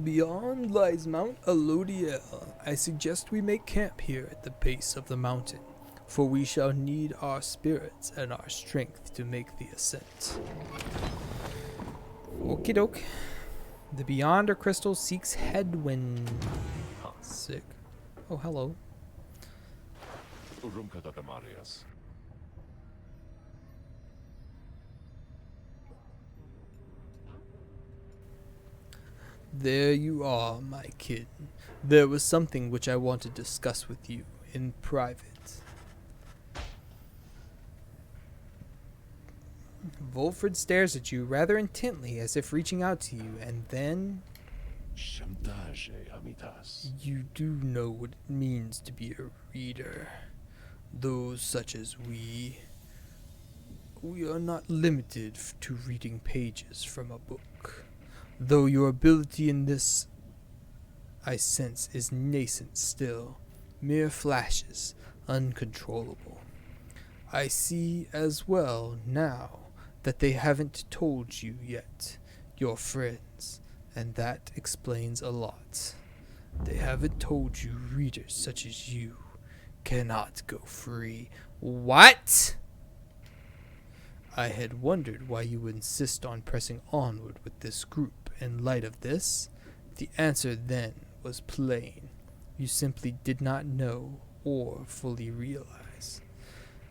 Beyond lies Mount Alodiel. I suggest we make camp here at the base of the mountain, for we shall need our spirits and our strength to make the ascent. Okie doke. The Beyonder Crystal seeks Hedwyn. Sick. Oh, hello. There you are, my kid. There was something which I want to discuss with you in private. Volfred stares at you rather intently as if reaching out to you, and then... You do know what it means to be a reader. Those such as we are not limited to reading pages from a book. Though your ability in this, I sense, is nascent still, mere flashes, uncontrollable. I see as well now that they haven't told you yet, your friends, and that explains a lot. They haven't told you readers such as you cannot go free. What? I had wondered why you would insist on pressing onward with this group. In light of this, the answer then was plain. You simply did not know or fully realize.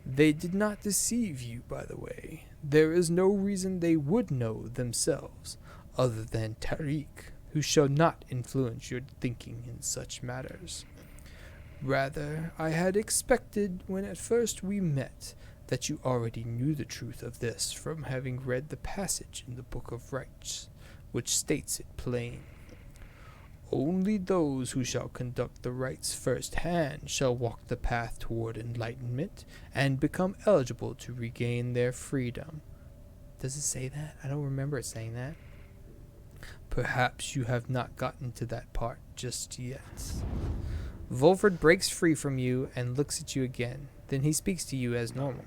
They did not deceive you, by the way. There is no reason they would know themselves, other than Tariq, who shall not influence your thinking in such matters. Rather, I had expected, when at first we met, that you already knew the truth of this from having read the passage in the Book of Rites, which states it plain. Only those who shall conduct the rites firsthand shall walk the path toward enlightenment and become eligible to regain their freedom. Does it say that? I don't remember it saying that. Perhaps you have not gotten to that part just yet. Volfred breaks free from you and looks at you again. Then he speaks to you as normal.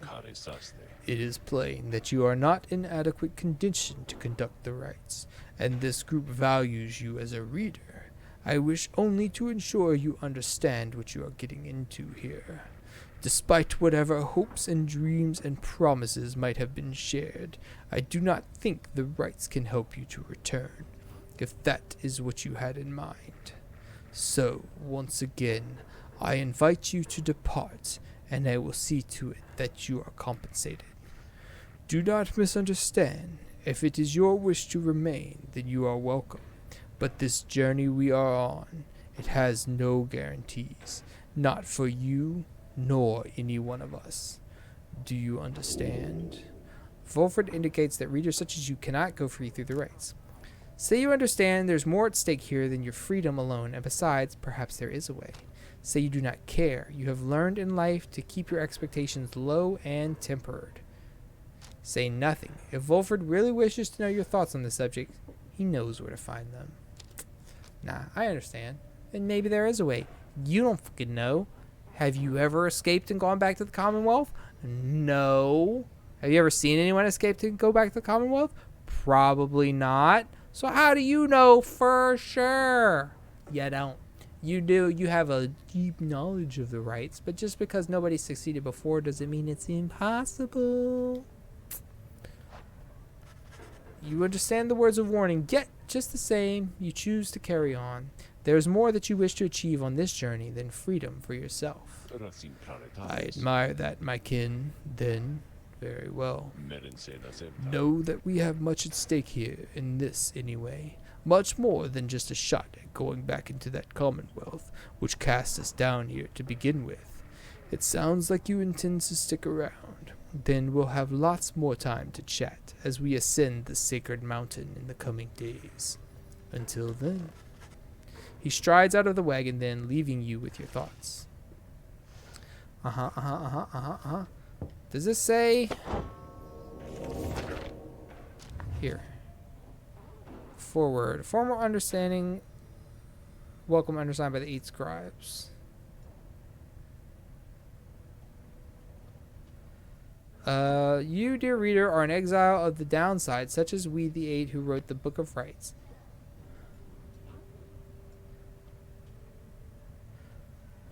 It is plain that you are not in adequate condition to conduct the rites, and this group values you as a reader. I wish only to ensure you understand what you are getting into here. Despite whatever hopes and dreams and promises might have been shared, I do not think the rites can help you to return, if that is what you had in mind. So, once again, I invite you to depart, and I will see to it that you are compensated. Do not misunderstand. If it is your wish to remain, then you are welcome. But this journey we are on, it has no guarantees, not for you, nor any one of us. Do you understand? Volfred indicates that readers such as you cannot go free through the rites. Say you understand there's more at stake here than your freedom alone, and besides, perhaps there is a way. Say you do not care. You have learned in life to keep your expectations low and tempered. Say nothing. If Volfred really wishes to know your thoughts on the subject, he knows where to find them. Nah, I understand. And maybe there is a way. You don't fucking know. Have you ever escaped and gone back to the Commonwealth? No. Have you ever seen anyone escape to go back to the Commonwealth? Probably not. So how do you know for sure? You don't. You do. You have a deep knowledge of the rites, but just because nobody succeeded before doesn't mean it's impossible. You understand the words of warning, yet just the same, you choose to carry on. There is more that you wish to achieve on this journey than freedom for yourself. I admire that, my kin, then. Very well. Know that we have much at stake here, in this anyway. Much more than just a shot at going back into that Commonwealth, which cast us down here to begin with. It sounds like you intend to stick around. Then we'll have lots more time to chat as we ascend the sacred mountain in the coming days. Until then. He strides out of the wagon then, leaving you with your thoughts. Does this say? Here. Forward. Formal understanding. Welcome undersigned by the 8 scribes. You, dear reader, are an exile of the downside, such as we, the 8 who wrote the Book of Rites.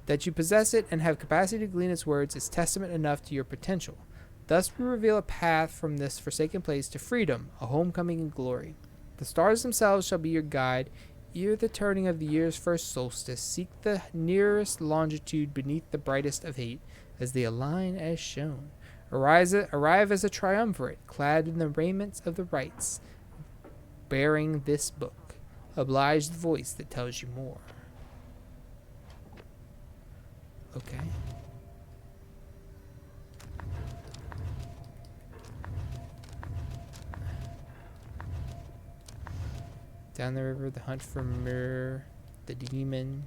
That you possess it and have capacity to glean its words is testament enough to your potential. Thus we reveal a path from this forsaken place to freedom, a homecoming and glory. The stars themselves shall be your guide. Ere the turning of the year's first solstice, seek the nearest longitude beneath the brightest of 8, as they align as shown. Arrive as a triumvirate, clad in the raiments of the rites, bearing this book. Oblige the voice that tells you more. Okay. Down the river, the hunt for Myr, the demon.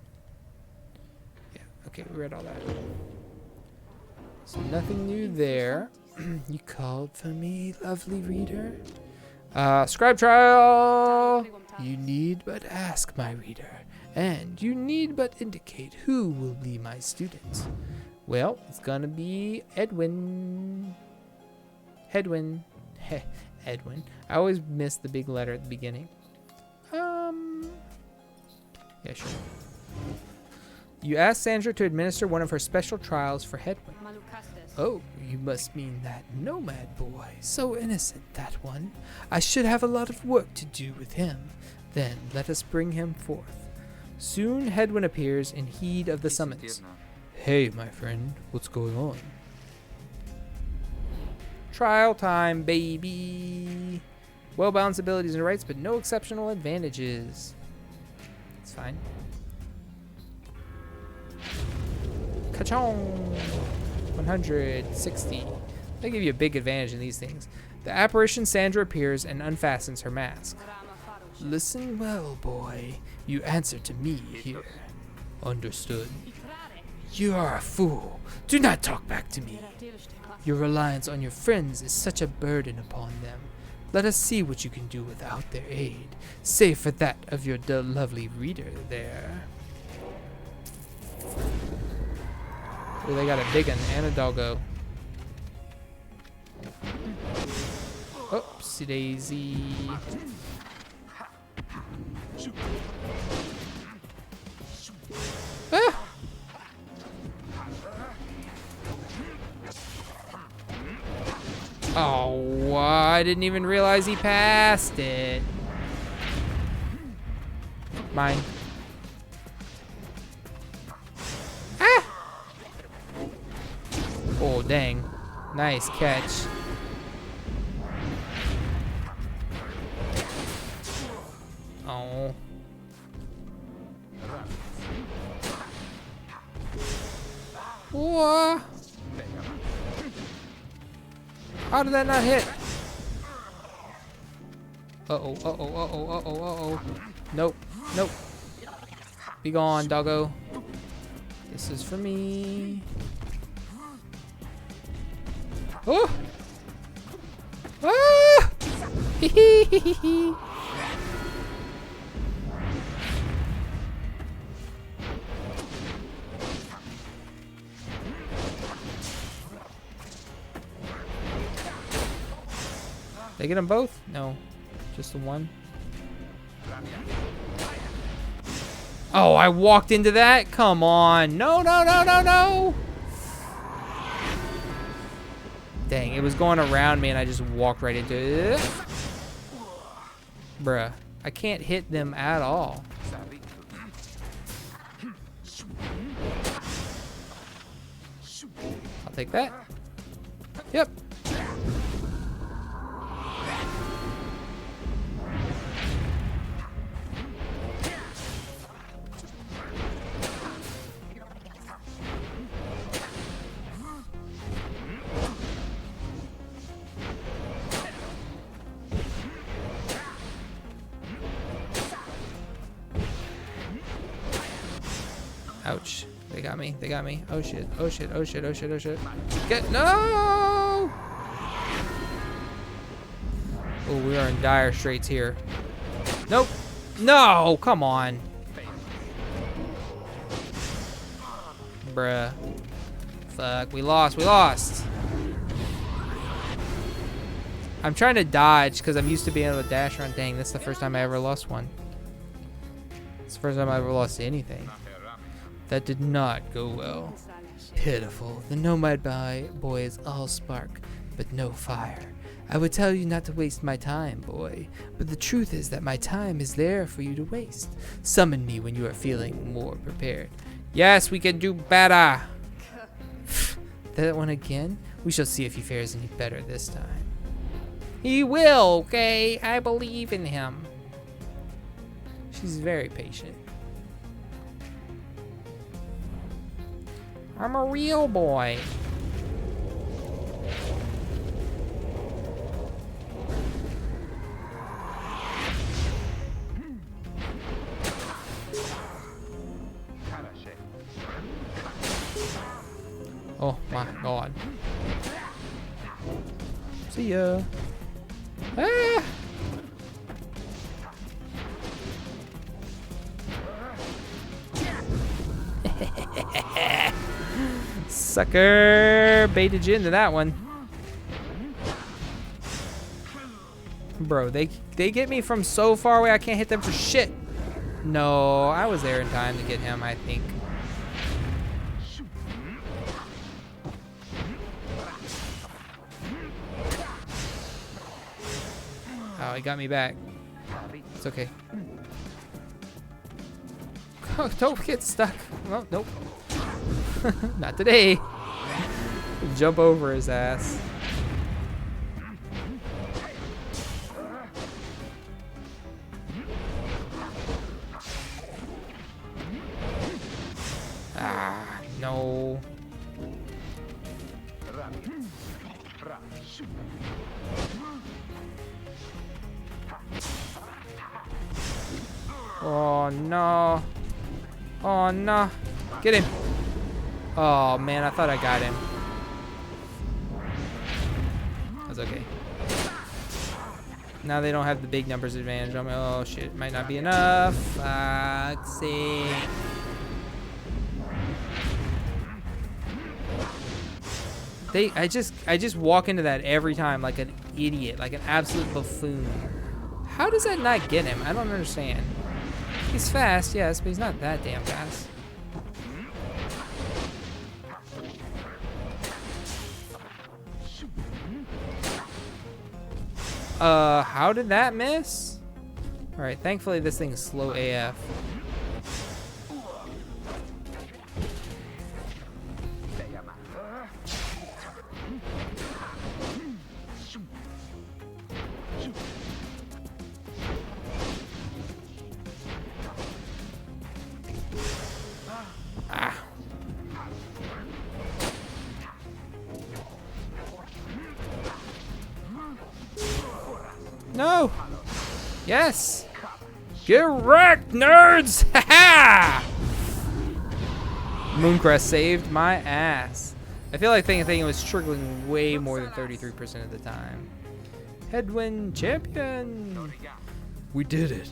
Yeah, okay, we read all that. So nothing new there. You called for me, lovely reader? Scribe trial! You need but ask, my reader. And you need but indicate who will be my student. Well, it's gonna be Hedwyn. Hedwyn. Hedwyn. I always miss the big letter at the beginning. Yeah, sure. You ask Sandra to administer one of her special trials for Hedwyn. Oh, you must mean that nomad boy. So innocent, that one. I should have a lot of work to do with him. Then let us bring him forth. Soon Hedwyn appears in heed of the summons. Hey, my friend, what's going on? Trial time, baby. Well-balanced abilities and rights, but no exceptional advantages. It's fine. Ka-chong! 160. They give you a big advantage in these things. The apparition Sandra appears and unfastens her mask. Listen well, boy. You answer to me here. Understood. You are a fool. Do not talk back to me. Your reliance on your friends is such a burden upon them. Let us see what you can do without their aid, save for that of your lovely reader there. Ooh, they got a big one and a doggo. Oopsie daisy. Ah! Oh, I didn't even realize he passed it. Mine. Ah! Oh, dang. Nice catch. Oh. Whoa. How did that not hit? Uh-oh, uh-oh, uh-oh, uh-oh, uh-oh. Nope, nope. Be gone, doggo. This is for me. Oh! Ah! Hee hee hee hee. They get them both? No, just the one. Oh, I walked into that? Come on. No, no, no, no, no. Dang, it was going around me and I just walked right into it. Bruh, I can't hit them at all. I'll take that. Yep. Ouch. They got me. They got me. Oh shit. Oh shit. Oh shit. Oh shit. Oh shit. Get. No! Oh, we are in dire straits here. Nope. No! Come on. Bruh. Fuck. We lost. We lost. I'm trying to dodge because I'm used to being able to dash around. Dang, that's the first time I ever lost one. It's the first time I ever lost anything. That did not go well. Pitiful. The nomad boys all spark, but no fire. I would tell you not to waste my time, boy, but the truth is that my time is there for you to waste. Summon me when you are feeling more prepared. Yes, we can do better. That one again? We shall see if he fares any better this time. He will, okay? I believe in him. She's very patient. I'm a real boy. Oh my god. See ya. Ah! Sucker! Baited you into that one. Bro, they get me from so far away I can't hit them for shit. No, I was there in time to get him, I think. Oh, he got me back. It's okay. Oh, don't get stuck. Oh, nope. Not today. Jump over his ass. Ah, no. Oh no. Oh no. Get him. Oh man, I thought I got him. That's okay. Now they don't have the big numbers advantage on me. Oh shit, might not be enough. Fuck's sake. I just walk into that every time like an idiot, like an absolute buffoon. How does that not get him? I don't understand. He's fast, yes, but he's not that damn fast. How did that miss? Alright, thankfully this thing is slow AF. No. Yes. Get wrecked, nerds! Ha ha! Mooncrest saved my ass. I feel like thinking was trickling way more than 33% of the time. Hedwyn champion. We did it.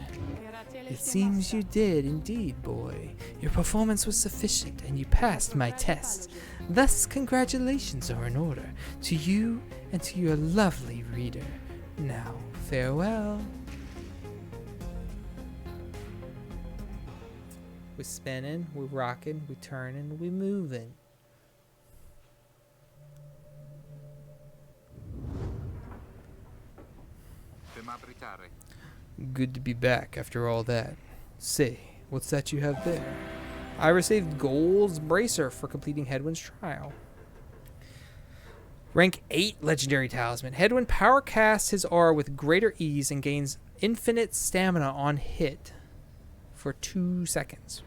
It seems you did indeed, boy. Your performance was sufficient and you passed my test. Thus, congratulations are in order to you and to your lovely reader. Now, farewell. We're spinning, we're rocking, we're turning, we're moving. Good to be back after all that. Say, what's that you have there? I received Gold's Bracer for completing Hedwyn's trial. Rank 8 Legendary Talisman. Hedwyn power casts his aura with greater ease and gains infinite stamina on hit for 2 seconds.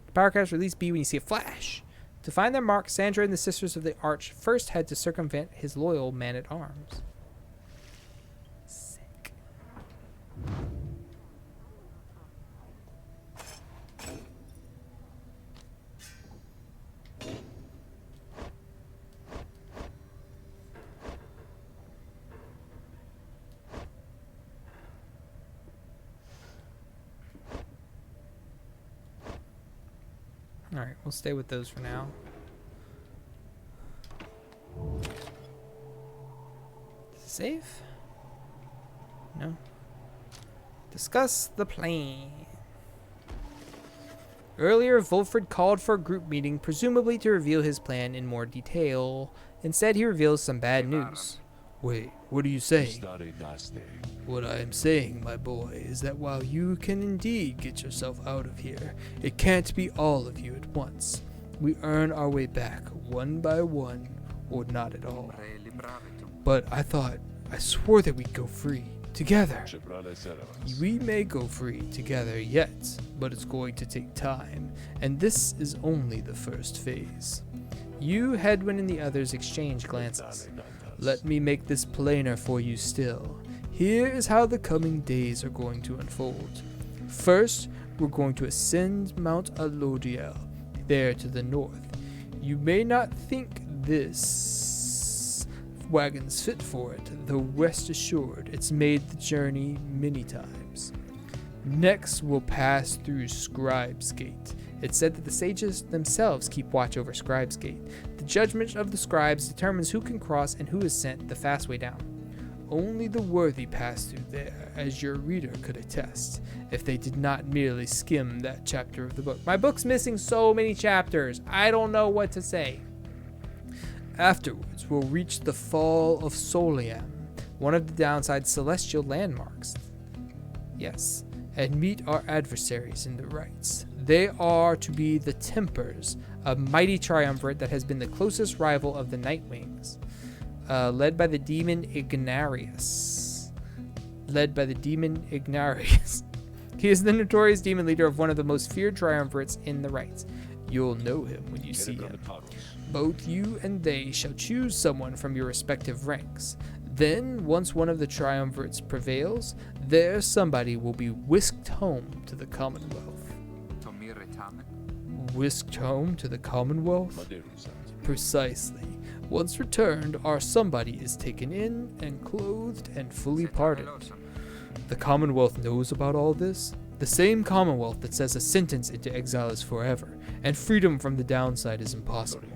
The power cast release B when you see a flash. To find their mark, Sandra and the Sisters of the Arch first had to circumvent his loyal man-at-arms. Sick. Alright, we'll stay with those for now. Save? No. Discuss the plan. Earlier, Volfred called for a group meeting, presumably to reveal his plan in more detail. Instead, he reveals some bad news. Wait, what are you saying? What I am saying, my boy, is that while you can indeed get yourself out of here, it can't be all of you at once. We earn our way back, one by one, or not at all. But I swore that we'd go free, together. We may go free together yet, but it's going to take time, and this is only the first phase. You, Hedwyn, and the others exchange glances. Let me make this plainer for you still. Here is how the coming days are going to unfold. First, we're going to ascend Mount Jodariel, there to the north. You may not think this wagon's fit for it, though rest assured it's made the journey many times. Next, we'll pass through Scribe's Gate. It's said that the sages themselves keep watch over Scribe's Gate. The judgment of the scribes determines who can cross and who is sent the fast way down. Only the worthy pass through there, as your reader could attest, if they did not merely skim that chapter of the book. My book's missing so many chapters. I don't know what to say. Afterwards, we'll reach the Fall of Soliam, one of the downside's celestial landmarks. Yes, and meet our adversaries in the Rites. They are to be the Tempers, a mighty triumvirate that has been the closest rival of the Nightwings, led by the demon Ignarius. He is the notorious demon leader of one of the most feared triumvirates in the Rites. You'll know him when you see him. Both you and they shall choose someone from your respective ranks. Then, once one of the triumvirates prevails, there somebody will be whisked home to the Commonwealth. Whisked home to the Commonwealth? Precisely. Once returned, our somebody is taken in and clothed and fully pardoned. The Commonwealth knows about all this? The same Commonwealth that says a sentence into exile is forever, and freedom from the downside is impossible.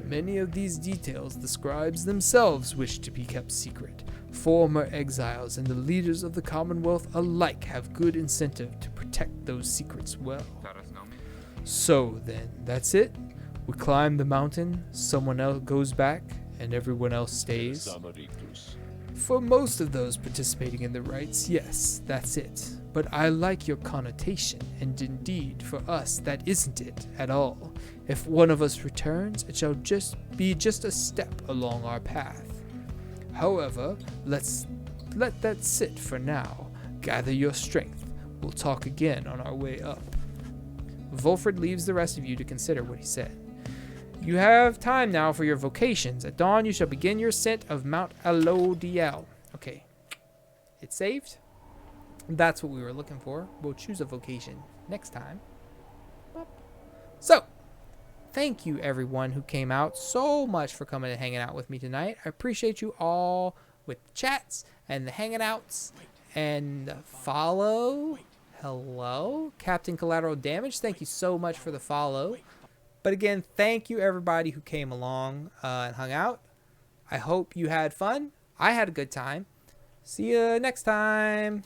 Many of these details the scribes themselves wish to be kept secret. Former exiles and the leaders of the Commonwealth alike have good incentive to protect those secrets well. So then, that's it? We climb the mountain, someone else goes back, and everyone else stays? For most of those participating in the rites, yes, that's it. But I like your connotation, and indeed, for us, that isn't it at all. If one of us returns, it shall be just a step along our path. However, let's let that sit for now. Gather your strength. We'll talk again on our way up. Volfred leaves the rest of you to consider what he said. You have time now for your vocations. At dawn, you shall begin your ascent of Mount Jodariel. Okay. It saved. That's what we were looking for. We'll choose a vocation next time. So, thank you everyone who came out so much for coming and hanging out with me tonight. I appreciate you all with the chats and the hanging outs and the follow. Hello, Captain Collateral Damage. Thank you so much for the follow. But again, thank you everybody who came along and hung out. I hope you had fun. I had a good time. See you next time.